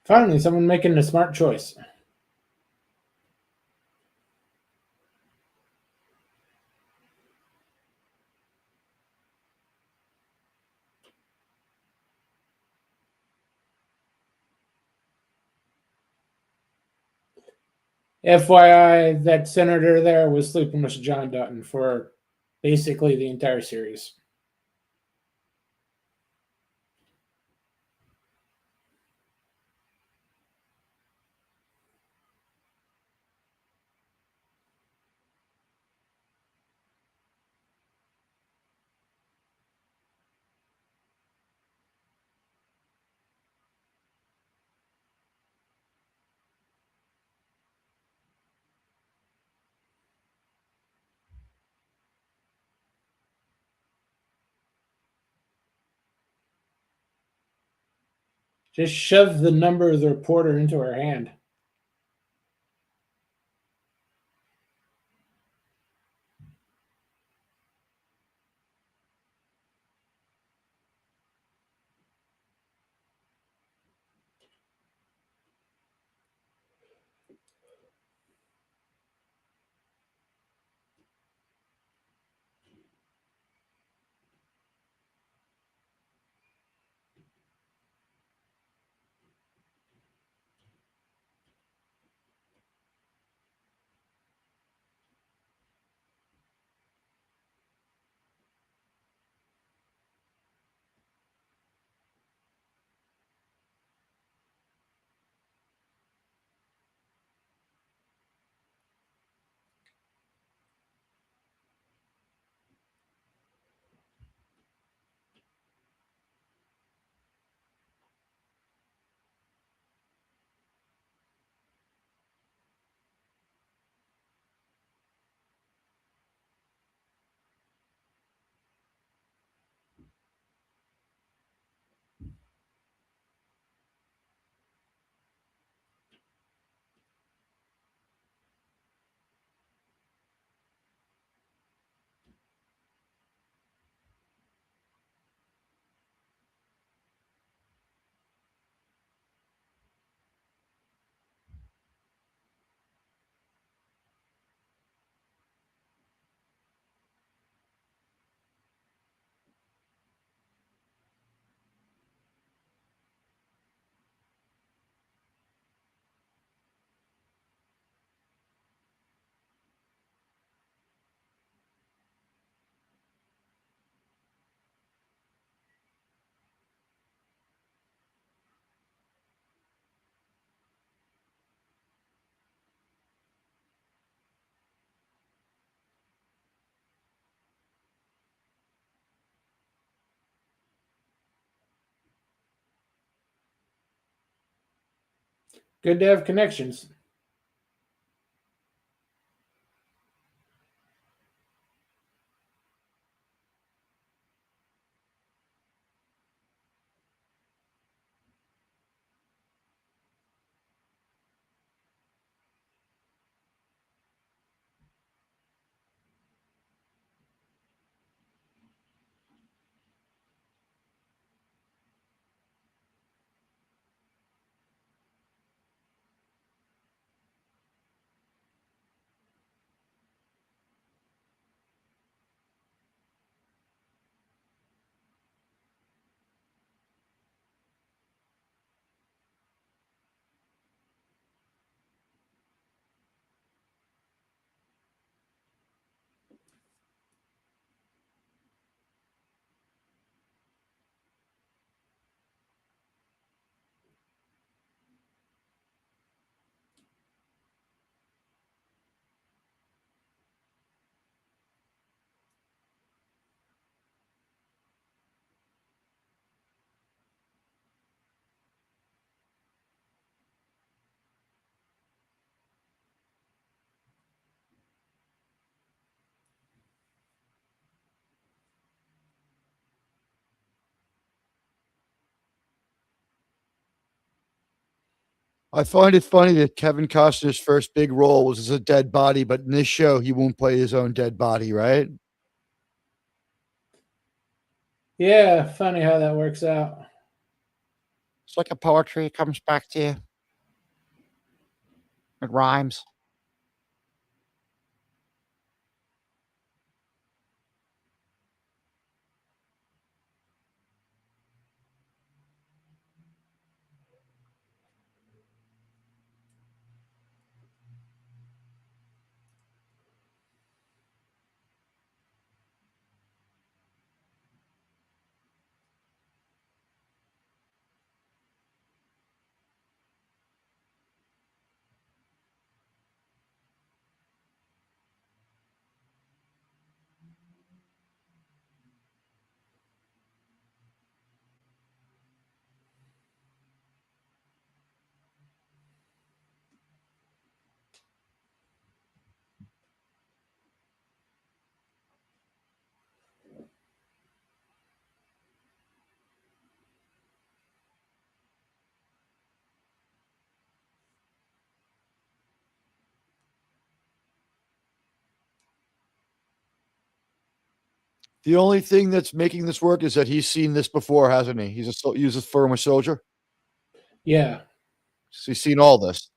Finally, someone making a smart choice. FYI, that senator there was sleeping with John Dutton for basically the entire series. Just shove the number of the reporter into her hand. Good to have connections. I find it funny that Kevin Costner's first big role was as a dead body, but in this show, he won't play his own dead body, right? Yeah, funny how that works out. It's like a poetry comes back to you. It rhymes. The only thing that's making this work is that he's seen this before, hasn't he? He's a former soldier. Yeah, So he's seen all this.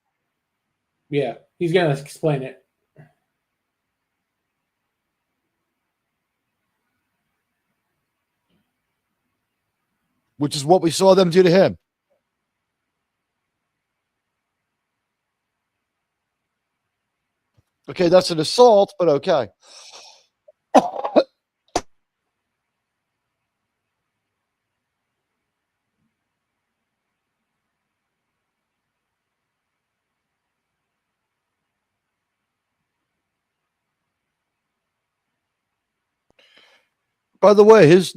yeah. He's gonna explain it. Which is what we saw them do to him. Okay, that's an assault, but okay. By the way, his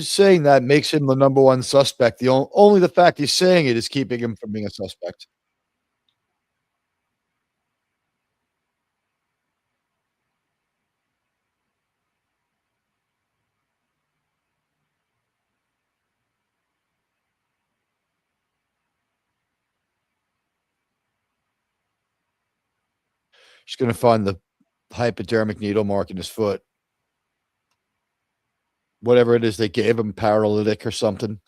saying that makes him the number one suspect. Only the fact he's saying it is keeping him from being a suspect. He's going to find the hypodermic needle mark in his foot. Whatever it is they gave him, paralytic or something.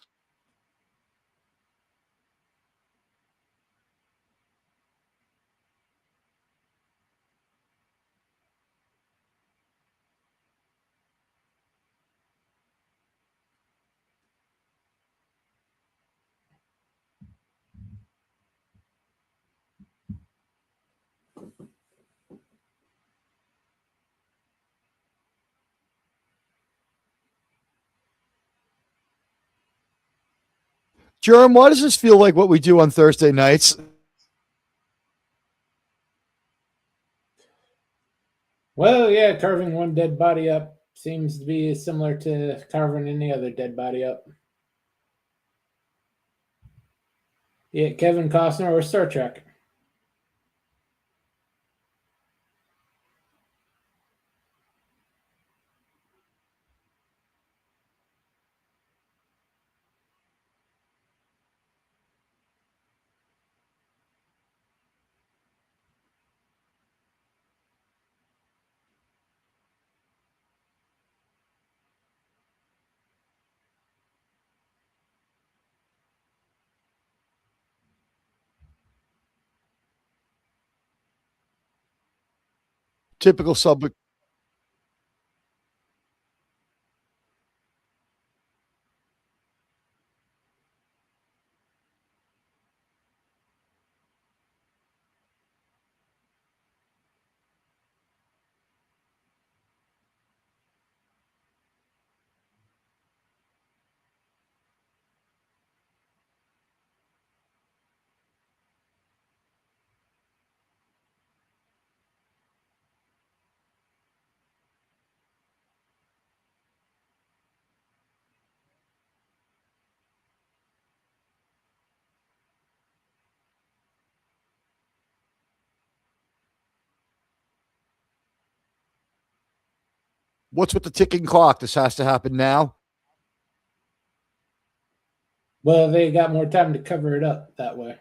Jerem, why does this feel like what we do on Thursday nights? Well, yeah, carving one dead body up seems to be similar to carving any other dead body up. Yeah, Kevin Costner or Star Trek. Typical sub. What's with the ticking clock? This has to happen now. Well, they got more time to cover it up that way.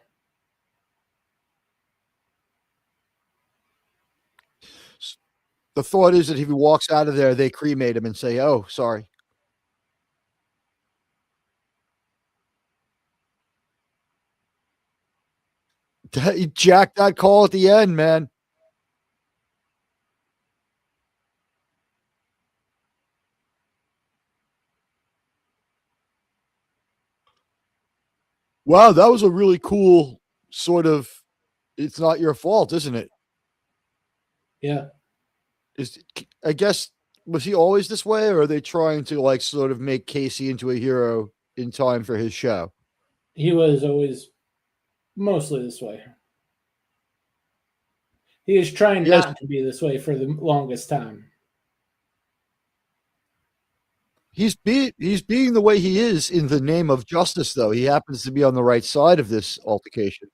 The thought is that if he walks out of there, they cremate him and say, "Oh, sorry." He jacked that call at the end, man. Wow, that was a really cool sort of. It's not your fault, isn't it? Yeah. Is I guess was he always this way, or are they trying to like sort of make Casey into a hero in time for his show? He was always mostly this way. He was trying Yes, not to be this way for the longest time. he's being the way he is in the name of justice, though. He happens to be on the right side of this altercation.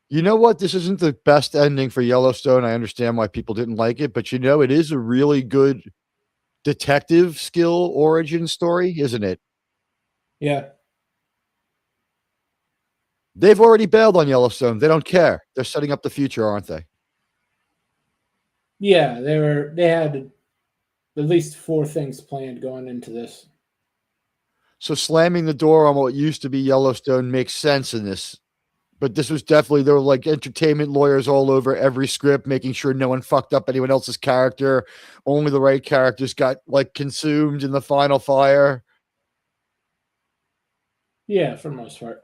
You know what? This isn't the best ending for Yellowstone. I understand why people didn't like it, but it is a really good detective skill origin story, isn't it? Yeah. They've already bailed on Yellowstone. They don't care. They're setting up the future, aren't they? Yeah, they had at least four things planned going into this. So slamming the door on what used to be Yellowstone makes sense in this. But this was definitely there were like entertainment lawyers all over every script, making sure no one fucked up anyone else's character. Only the right characters got like consumed in the final fire. Yeah, for the most part.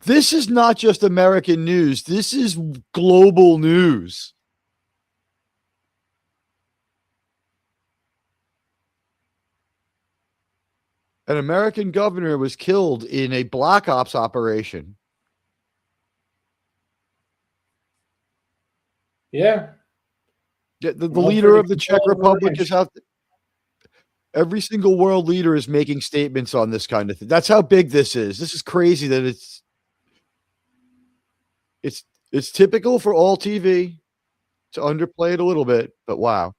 This is not just American news. This is global news. An American governor was killed in a black ops operation. Yeah. The All for leader the of the Czech control of a Republic is ranch. out. Every single world leader is making statements on this kind of thing. That's how big this is. This is crazy that it's it's typical for all TV to underplay it a little bit, but wow.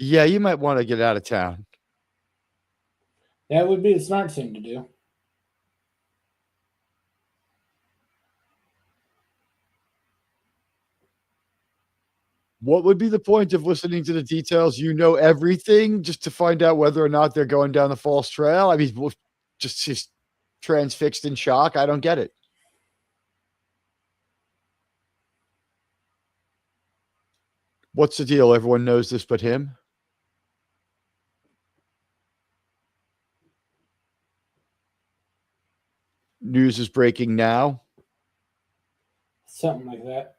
Yeah, you might want to get out of town. That would be the smart thing to do. What would be the point of listening to the details? You know everything just to find out whether or not they're going down the false trail. I mean, just transfixed in shock. I don't get it. What's the deal? Everyone knows this but him. News is breaking now. Something like that.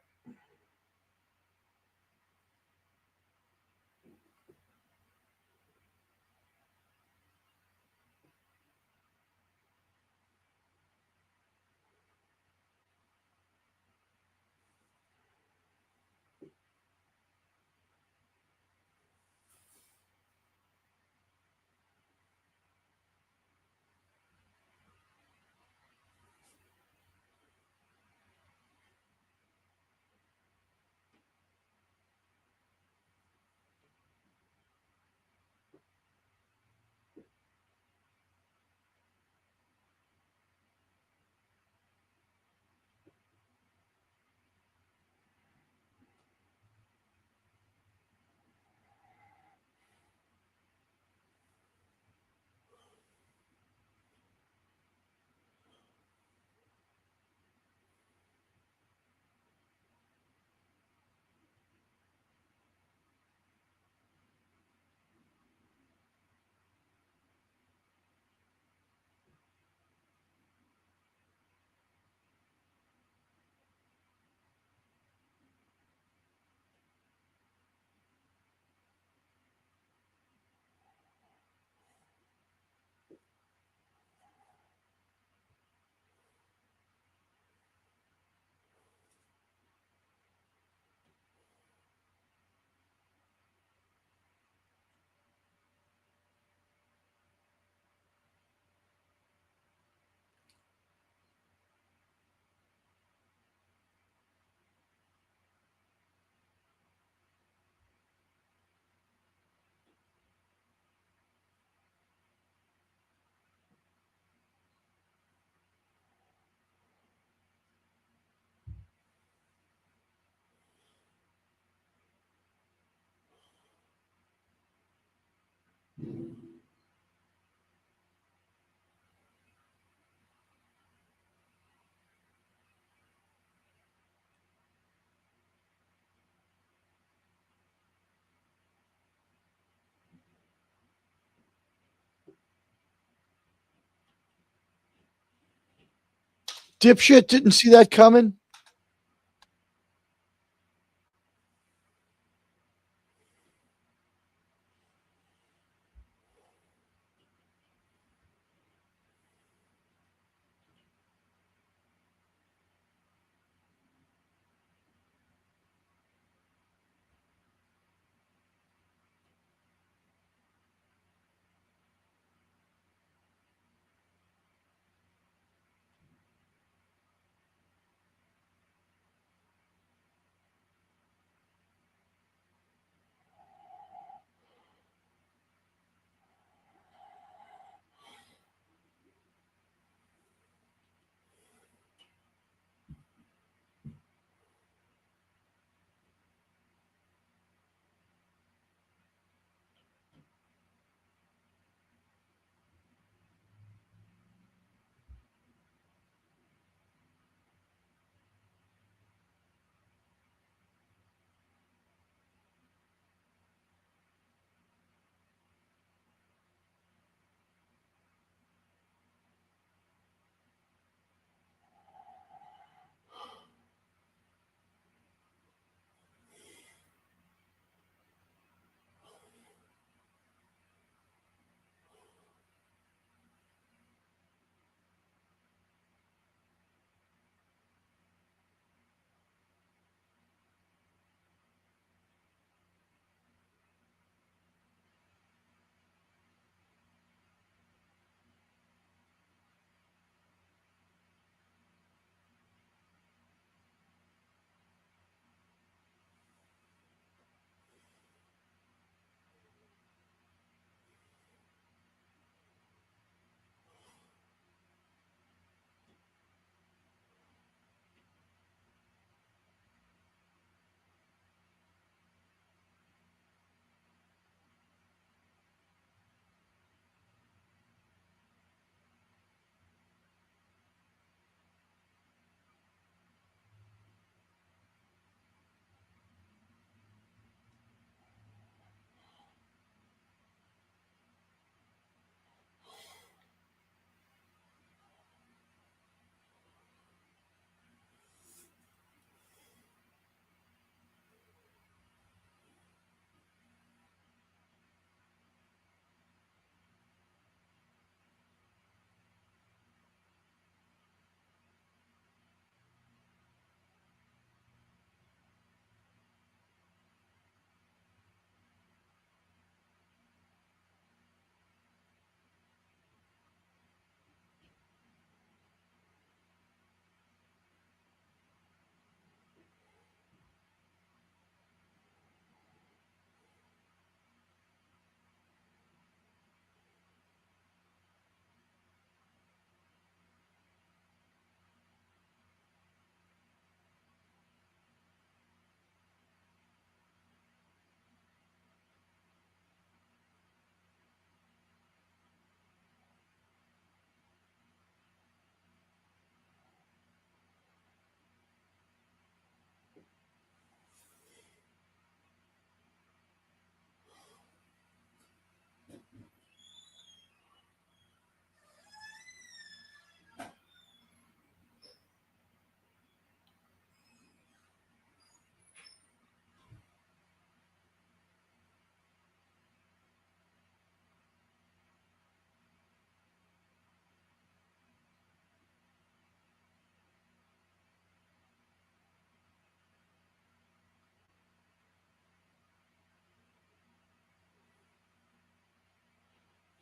Dipshit didn't see that coming.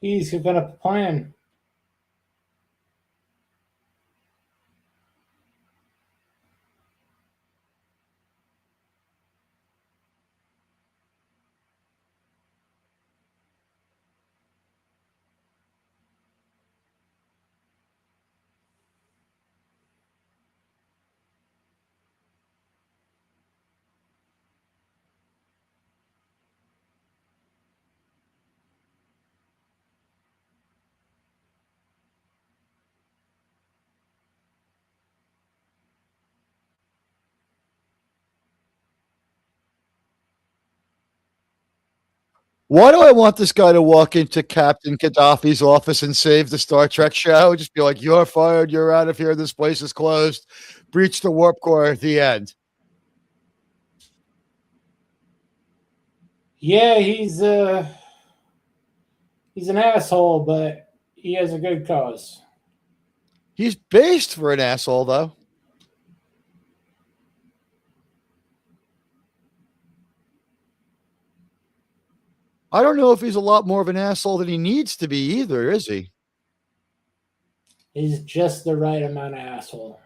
He's cooking up a plan. Why do I want this guy to walk into Captain Gaddafi's office and save the Star Trek show? Just be like, "You're fired. You're out of here. This place is closed. Breach the warp core at the end." Yeah, he's an asshole, but he has a good cause. He's based for an asshole, though. I don't know if he's a lot more of an asshole than he needs to be either, is he? He's just the right amount of asshole.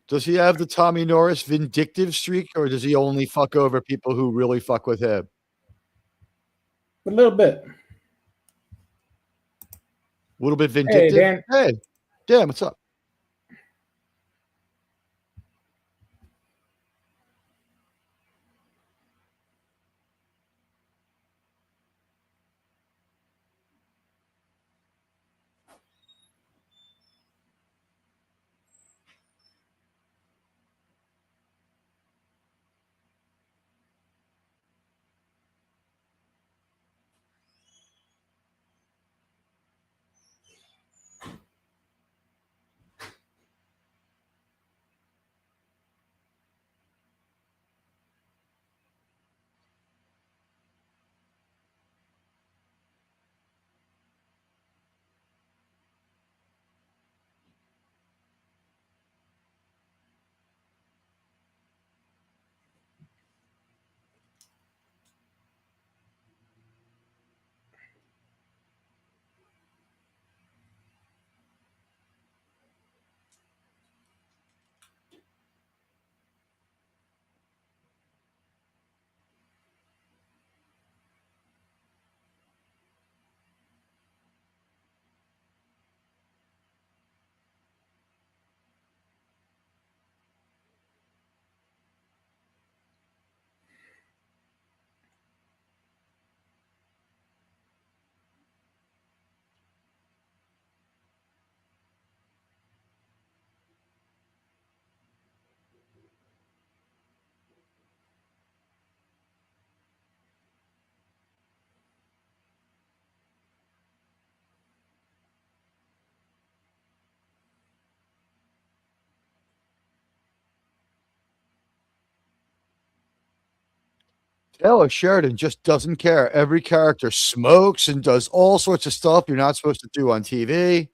Does he have the Tommy Norris vindictive streak, or does he only fuck over people who really fuck with him? A little bit. A little bit Hey, vindictive? Dan. Hey, damn, what's up? Taylor Sheridan just doesn't care. Every character smokes and does all sorts of stuff you're not supposed to do on TV.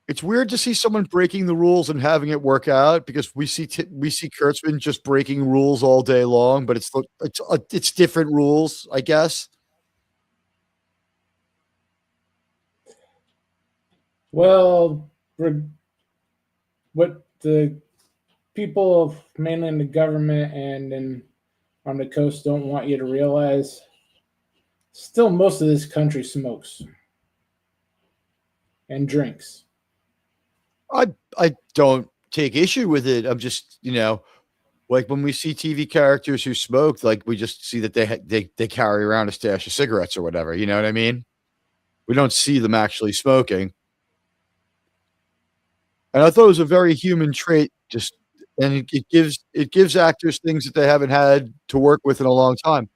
It's weird to see someone breaking the rules and having it work out because we see Kurtzman just breaking rules all day long, but it's different rules, I guess. Well, what the people, mainly in the government and on the coast, don't want you to realize, still most of this country smokes and drinks. I don't take issue with it. I'm just, like when we see TV characters who smoke, like we just see that they carry around a stash of cigarettes or whatever. You know what I mean? We don't see them actually smoking. And I thought it was a very human trait. Just and it gives actors things that they haven't had to work with in a long time.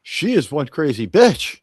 She is one crazy bitch.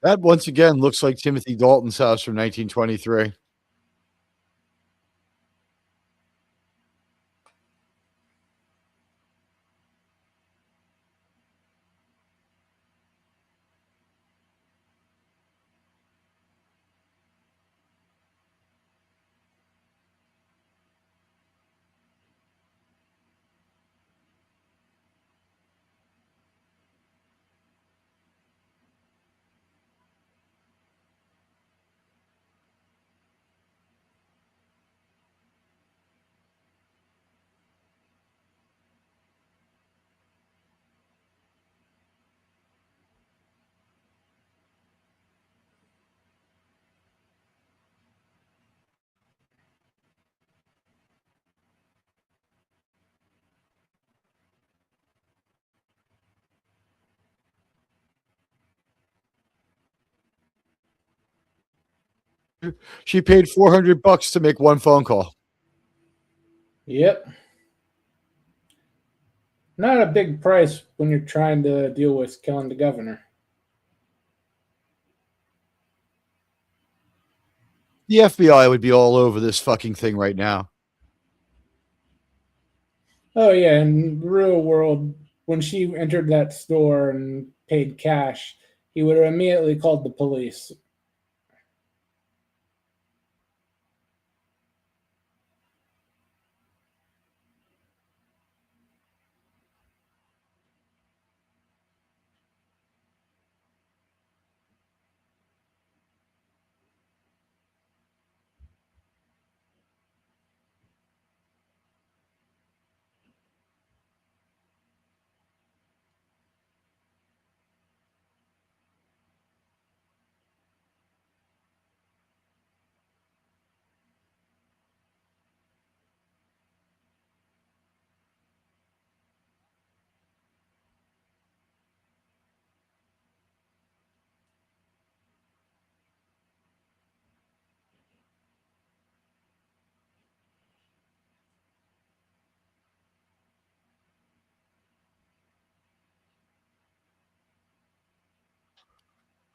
That once again looks like Timothy Dalton's house from 1923. She paid $400 to make one phone call. Yep. Not a big price when you're trying to deal with killing the governor. The FBI would be all over this fucking thing right now. Oh yeah, in the real world, when she entered that store and paid cash, he would have immediately called the police.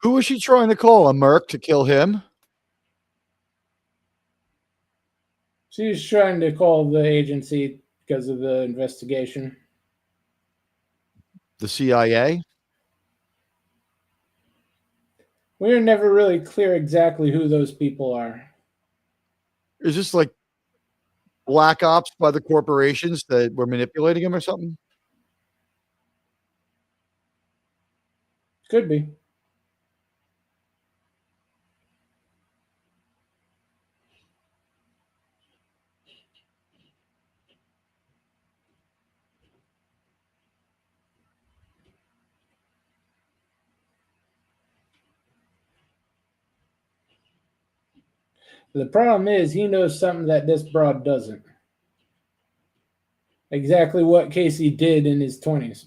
Who was she trying to call? A merc to kill him? She's trying to call the agency because of the investigation. The CIA? We're never really clear exactly who those people are. Is this like black ops by the corporations that were manipulating him or something? Could be. The problem is he knows something that this broad doesn't. Exactly what Casey did in his 20s.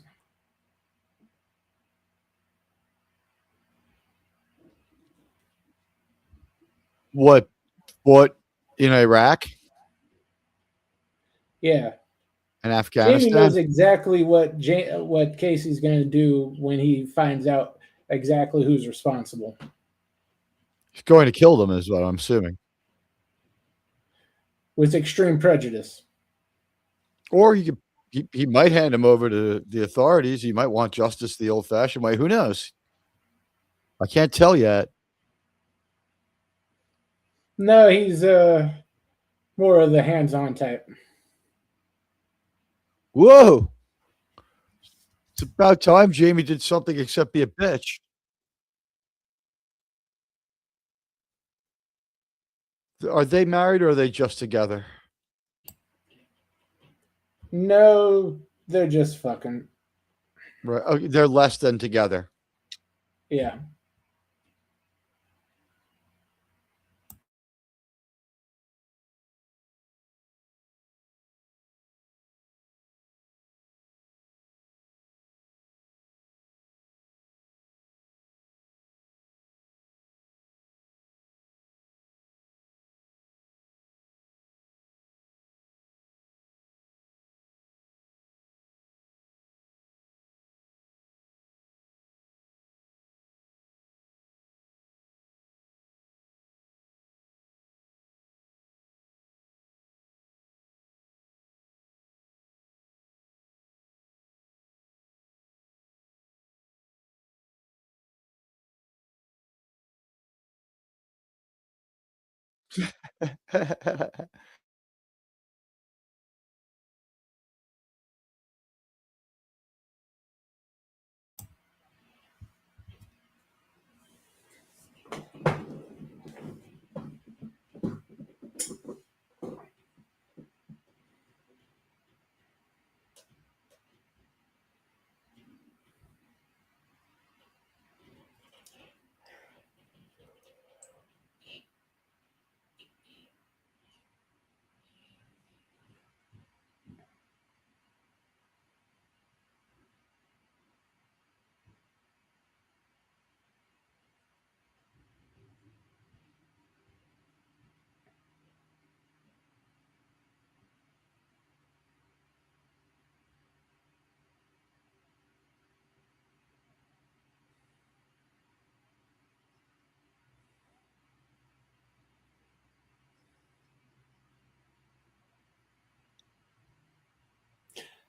What? What in Iraq Yeah. and Jamie Afghanistan? knows exactly what Casey's going to do when he finds out exactly who's responsible. He's going to kill them, is what I'm assuming. With extreme prejudice. Or he might hand him over to the authorities. He might want justice the old-fashioned way. Who knows? I can't tell yet. No, he's more of the hands-on type. Whoa! It's about time Jamie did something except be a bitch. Are they married or are they just together? No, they're just fucking. Right. Okay, they're less than together. Yeah.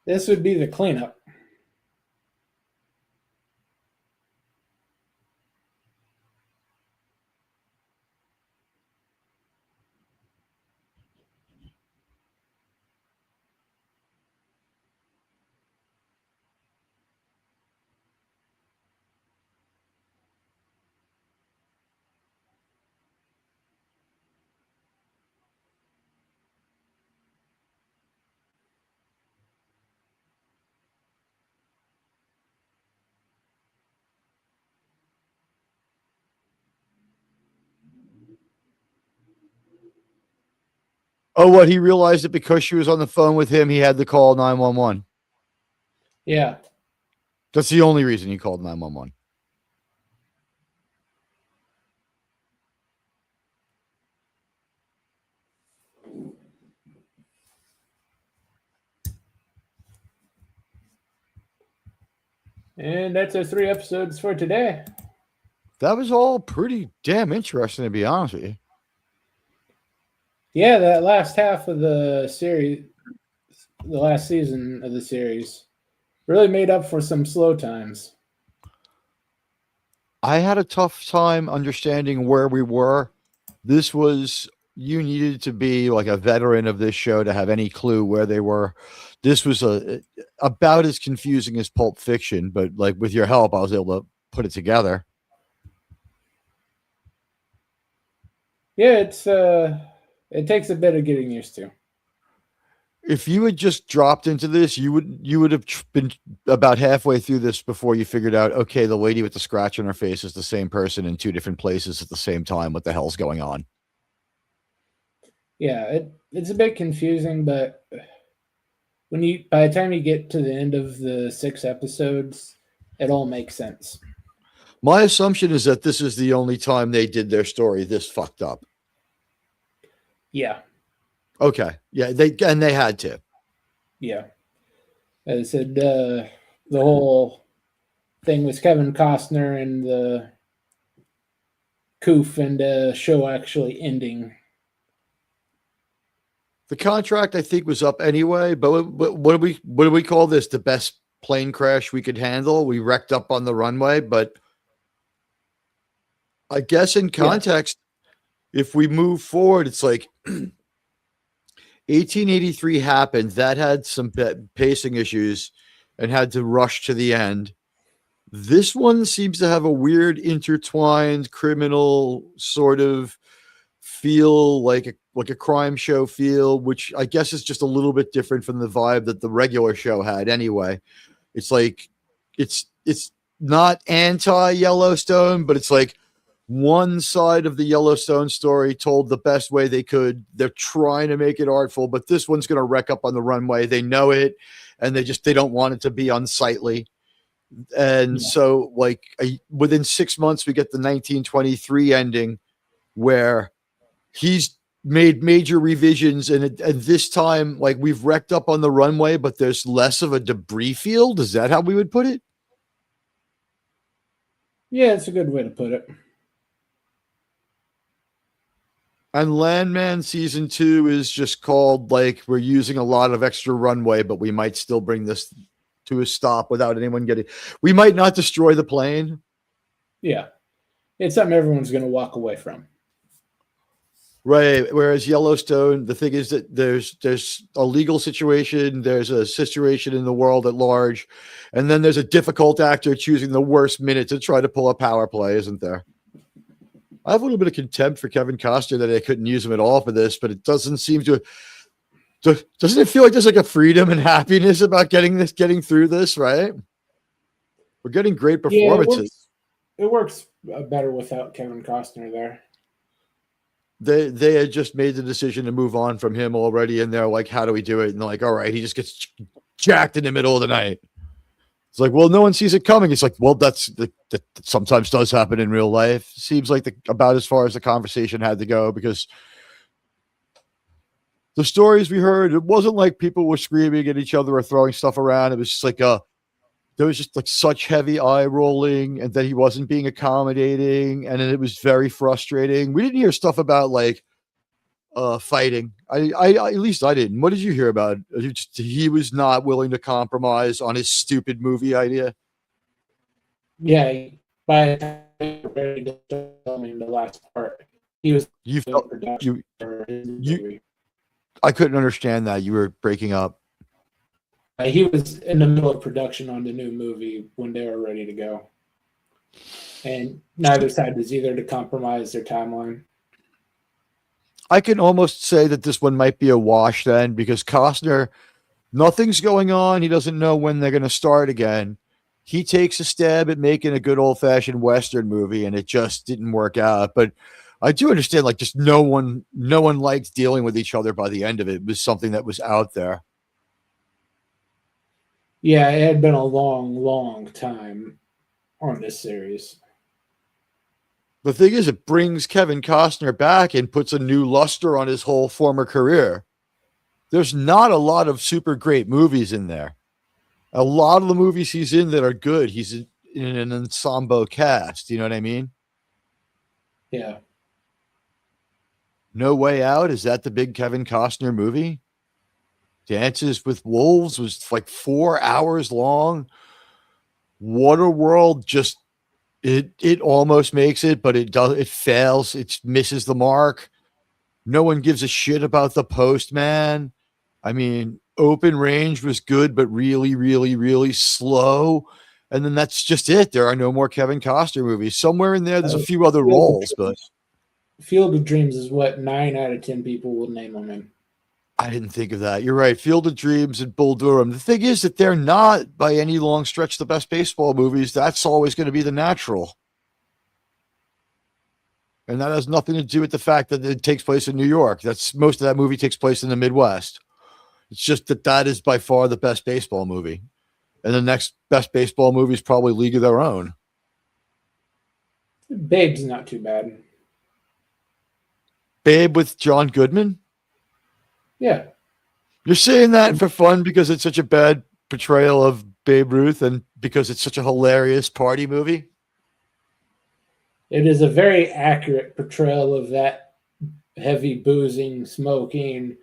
This would be the cleanup. Oh, what? He realized that because she was on the phone with him, he had to call 911. Yeah. That's the only reason he called 911. And that's our 3 episodes for today. That was all pretty damn interesting, to be honest with you. Yeah, that last half of the series, the last season of the series, really made up for some slow times. I had a tough time understanding where we were. This was, you needed to be like a veteran of this show to have any clue where they were. This was about as confusing as Pulp Fiction, but like with your help, I was able to put it together. Yeah, it takes a bit of getting used to. If you had just dropped into this, you would have been about halfway through this before you figured out, okay, the lady with the scratch on her face is the same person in 2 different places at the same time. What the hell's going on? Yeah, it's a bit confusing, but by the time you get to the end of the 6 episodes, it all makes sense. My assumption is that this is the only time they did their story this fucked up. Yeah. Okay. Yeah, they had to. Yeah. As I said, the whole thing was Kevin Costner and the Coof and the show actually ending. The contract, I think, was up anyway. But what do we call this? The best plane crash we could handle. We wrecked up on the runway, but I guess in context, if we move forward, it's like 1883 happened. That had some pacing issues and had to rush to the end. This one seems to have a weird intertwined criminal sort of feel, like a crime show feel, which I guess is just a little bit different from the vibe that the regular show had anyway. It's like it's not anti Yellowstone, but it's like one side of the Yellowstone story told the best way they could. They're trying to make it artful, but this one's going to wreck up on the runway. They know it, and they don't want it to be unsightly. And so, like, within 6 months, we get the 1923 ending where he's made major revisions, and this time, like, we've wrecked up on the runway, but there's less of a debris field. Is that how we would put it? Yeah, it's a good way to put it. And Landman season 2 is just called, like, we're using a lot of extra runway, but we might still bring this to a stop without anyone getting. We might not destroy the plane. Yeah, it's something everyone's going to walk away from. Right. Whereas Yellowstone, the thing is that there's a legal situation, there's a situation in the world at large, and then there's a difficult actor choosing the worst minute to try to pull a power play, isn't there? I have a little bit of contempt for Kevin Costner that I couldn't use him at all for this, but it doesn't seem to. Doesn't it feel like there's like a freedom and happiness about getting through this, right? We're getting great Yeah, performances. it works better without Kevin Costner there. They had just made the decision to move on from him already, and they're like, "How do we do it?" And they're like, "All right," he just gets jacked in the middle of the night. It's like, well, no one sees it coming. It's like, well, that sometimes does happen in real life. Seems like about as far as the conversation had to go, because the stories we heard, it wasn't like people were screaming at each other or throwing stuff around. It was just like there was just like such heavy eye rolling, and that he wasn't being accommodating, and it was very frustrating. We didn't hear stuff about like fighting. I at least I didn't. What did you hear about? He was not willing to compromise on his stupid movie idea. Yeah, by the time they were ready to start filming the last part, he was You doing felt production you for his you. movie. I couldn't understand that. You were breaking up. He was in the middle of production on the new movie when they were ready to go, and neither side was either to compromise their timeline. I can almost say that this one might be a wash then, because Costner, nothing's going on. He doesn't know when they're going to start again. He takes a stab at making a good old fashioned Western movie, and it just didn't work out. But I do understand, like, just no one liked dealing with each other by the end of it. It was something that was out there. Yeah, it had been a long, long time on this series. The thing is, it brings Kevin Costner back and puts a new luster on his whole former career. There's not a lot of super great movies in there. A lot of the movies he's in that are good, he's in an ensemble cast. You know what I mean? Yeah. No Way Out, is that the big Kevin Costner movie? Dances with Wolves was like 4 hours long. Waterworld just it almost makes it, but it fails. It misses the mark. No one gives a shit about The Postman. I mean, Open Range was good, but really, really, really slow. And then that's just it. There are no more Kevin Costner movies. Somewhere in there, there's a few other roles, but Field of Dreams is what 9 out of 10 people will name him in. I didn't think of that. You're right. Field of Dreams and Bull Durham. The thing is that they're not by any long stretch the best baseball movies. That's always going to be the natural. And that has nothing to do with the fact that it takes place in New York. That's most of that movie takes place in the Midwest. It's just that is by far the best baseball movie. And the next best baseball movie is probably League of Their Own. Babe's not too bad. Babe with John Goodman? Yeah. You're saying that for fun because it's such a bad portrayal of Babe Ruth and because it's such a hilarious party movie? It is a very accurate portrayal of that heavy boozing, smoking,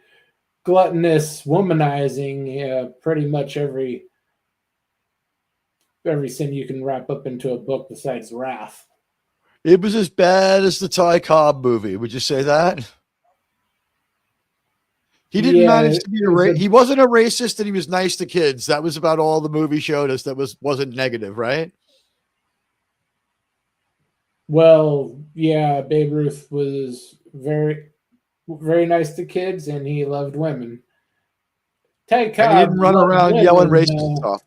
gluttonous, womanizing, pretty much every sin you can wrap up into a book besides Wrath. It was as bad as the Ty Cobb movie. Would you say that? He didn't manage to be he wasn't a racist, and he was nice to kids. That was about all the movie showed us that wasn't negative, right? Well, yeah, Babe Ruth was very, very nice to kids, and he loved women. Ty Cobb, and he didn't run around yelling racist stuff.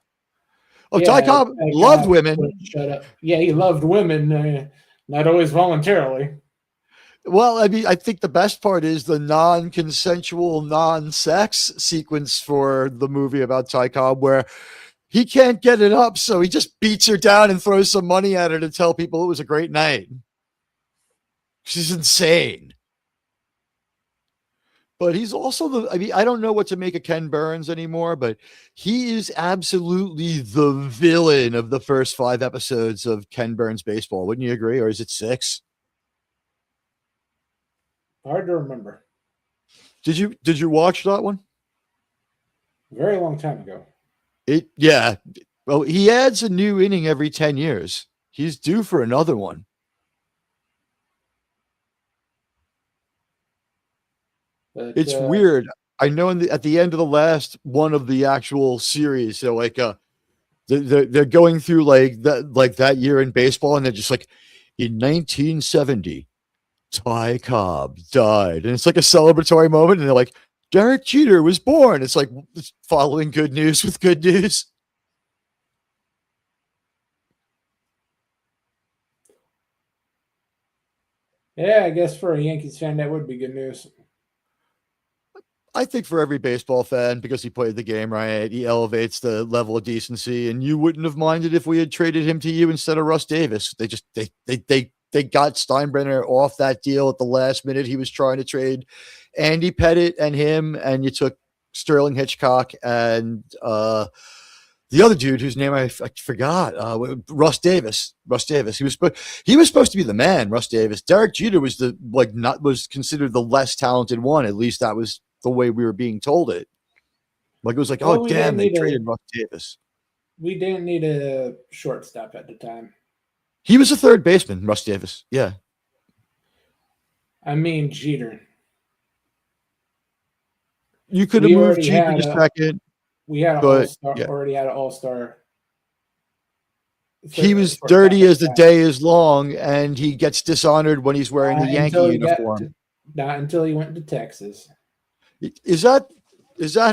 Oh, yeah, Ty Cobb loved women. Shut up. Yeah, he loved women, not always voluntarily. Well, I mean, I think the best part is the non-consensual, non-sex sequence for the movie about Ty Cobb, where he can't get it up, so he just beats her down and throws some money at her to tell people it was a great night. She's insane. But he's also I don't know what to make of Ken Burns anymore, but he is absolutely the villain of the first 5 episodes of Ken Burns Baseball. Wouldn't you agree? Or is it 6? Hard to remember. Did you watch that one? Very long time ago. Yeah. Well, he adds a new inning every 10 years. He's due for another one. But It's weird. I know at the end of the last one of the actual series, so like they're going through like that year in baseball, and they're just like in 1970, Ty Cobb died, and it's like a celebratory moment, and they're like Derek Jeter was born. It's like it's following good news with good news. yeah, I guess for a Yankees fan, that would be good news. I think for every baseball fan, because he played the game right, he elevates the level of decency, and you wouldn't have minded if we had traded him to you instead of Russ Davis. They got Steinbrenner off that deal at the last minute. He was trying to trade Andy Pettit and him, and you took Sterling Hitchcock and the other dude whose name I forgot, Russ Davis. Russ Davis. He was supposed to be the man. Russ Davis. Derek Jeter was was considered the less talented one. At least that was the way we were being told it. Like it was like, Well, oh damn, they traded Russ Davis. We didn't need a shortstop at the time. He was a third baseman, Russ Davis. Yeah. I mean Jeter. You could have moved Jeter to second. We had an all-star, already had an all-star. He was dirty as the day is long, and he gets dishonored when he's wearing the Yankee uniform. Not until he went to Texas. Is that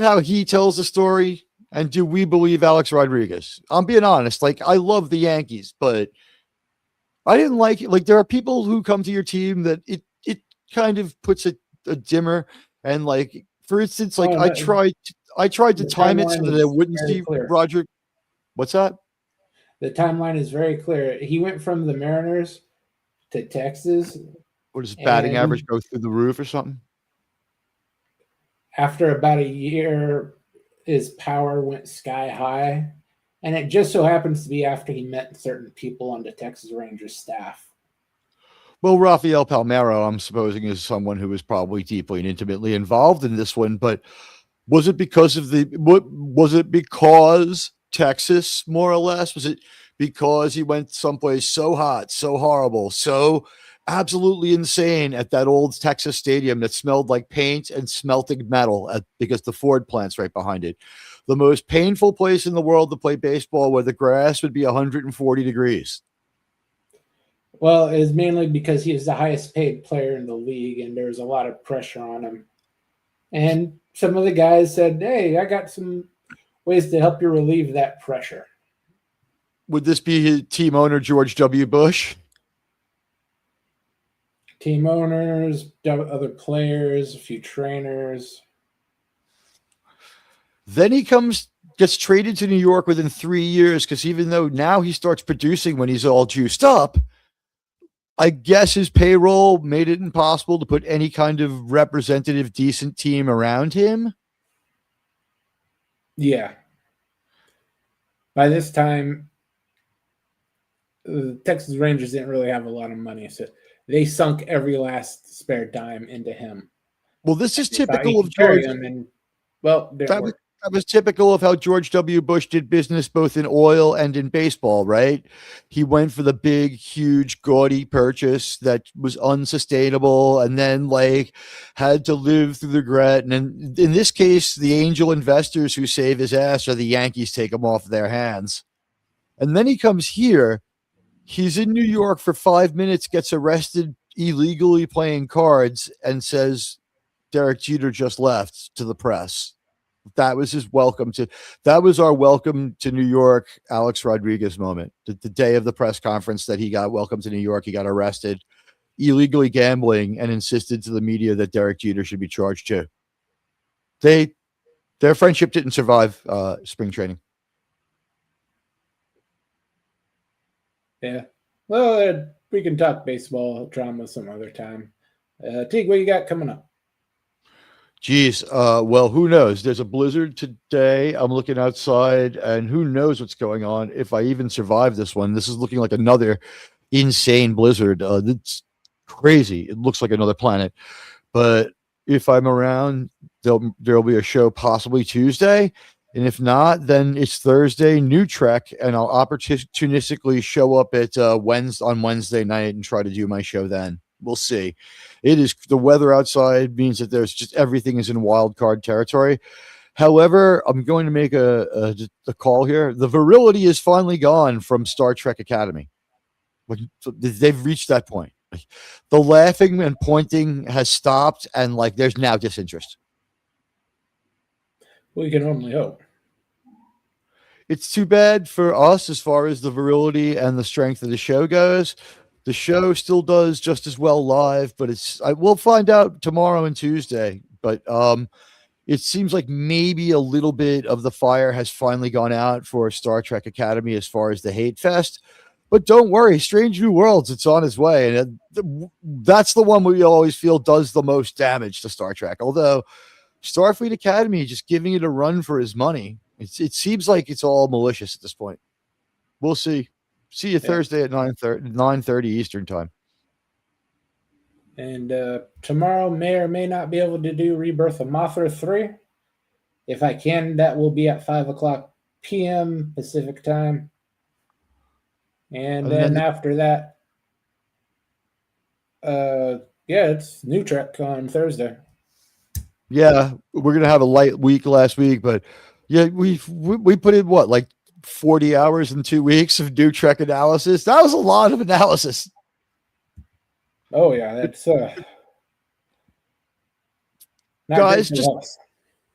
how he tells the story? And do we believe Alex Rodriguez? I'm being honest. Like, I love the Yankees, but I didn't like it. Like, there are people who come to your team that it kind of puts a dimmer. And like, for instance, like I tried to time it so that I wouldn't see Roger. What's that? The timeline is very clear. He went from the Mariners to Texas. What does batting average go through the roof or something? After about a year, his power went sky high. And it just so happens to be after he met certain people on the Texas Rangers staff. Well, Rafael Palmeiro, I'm supposing, is someone who was probably deeply and intimately involved in this one. But was it because Texas, more or less? Was it because he went someplace so hot, so horrible, so absolutely insane at that old Texas stadium that smelled like paint and smelting metal because the Ford plant's right behind it? The most painful place in the world to play baseball, where the grass would be 140 degrees. Well, it's mainly because he is the highest paid player in the league, and there's a lot of pressure on him. And some of the guys said, hey, I got some ways to help you relieve that pressure. Would this be his team owner, George W. Bush? Team owners, other players, a few trainers. Then he gets traded to New York within 3 years, because even though now he starts producing when he's all juiced up, I guess his payroll made it impossible to put any kind of representative, decent team around him. Yeah. By this time, the Texas Rangers didn't really have a lot of money, so they sunk every last spare dime into him. Well, this is typical of George. That was typical of how George W. Bush did business, both in oil and in baseball, right? He went for the big, huge, gaudy purchase that was unsustainable, and then like had to live through the regret. And in this case, the angel investors who save his ass are the Yankees, take him off their hands. And then he comes here. He's in New York for 5 minutes, gets arrested illegally playing cards, and says Derek Jeter just left to the press. That was our welcome to New York, Alex Rodriguez moment. The day of the press conference that he got welcome to New York, he got arrested, illegally gambling, and insisted to the media that Derek Jeter should be charged too. Their friendship didn't survive spring training. Yeah. Well, we can talk baseball drama some other time. Teague, what you got coming up? Geez, well, who knows? There's a blizzard today. I'm looking outside, and who knows what's going on if I even survive this one. This is looking like another insane blizzard. It's crazy. It looks like another planet. But if I'm around, there'll be a show possibly Tuesday. And if not, then it's Thursday, new Trek, and I'll opportunistically show up at on Wednesday night and try to do my show then. we'll see. It is the weather outside means that there's just everything is in wild card territory. However, I'm going to make a call here. The virility is finally gone from Star Trek Academy. Like, they've reached that point. Like, the laughing and pointing has stopped, and like there's now disinterest. We can only hope. It's too bad for us as far as the virility and the strength of the show goes. The show still does just as well live, but we'll find out tomorrow and Tuesday. But it seems like maybe a little bit of the fire has finally gone out for Star Trek Academy as far as the hate fest. But don't worry, Strange New Worlds, it's on its way. And that's the one we always feel does the most damage to Star Trek. Although Starfleet Academy just giving it a run for his money. It seems like it's all malicious at this point. We'll see. See you Thursday at 9:30 Eastern time. And tomorrow may or may not be able to do Rebirth of Mothra 3. If I can, that will be at 5 o'clock p.m. Pacific time. And then after that, it's New Trek on Thursday. Yeah, we're going to have a light week last week, but yeah, we put in what, like 40 hours in 2 weeks of New Trek analysis. That was a lot of analysis. Oh yeah, that's guys, just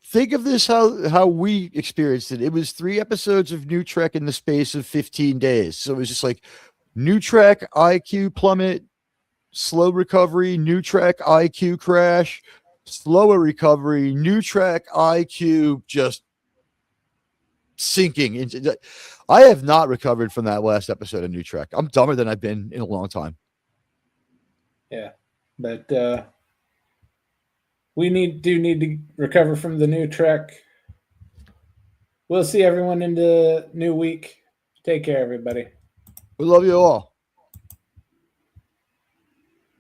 think of this how we experienced it. It was 3 episodes of New Trek in the space of 15 days. So it was just like New Trek IQ plummet, slow recovery, New Trek IQ crash, slower recovery, New Trek IQ just sinking into. I have not recovered from that last episode of New Trek. I'm dumber than I've been in a long time. Yeah, but we need to recover from the New Trek. We'll see everyone in the new week. Take care, everybody. We love you all.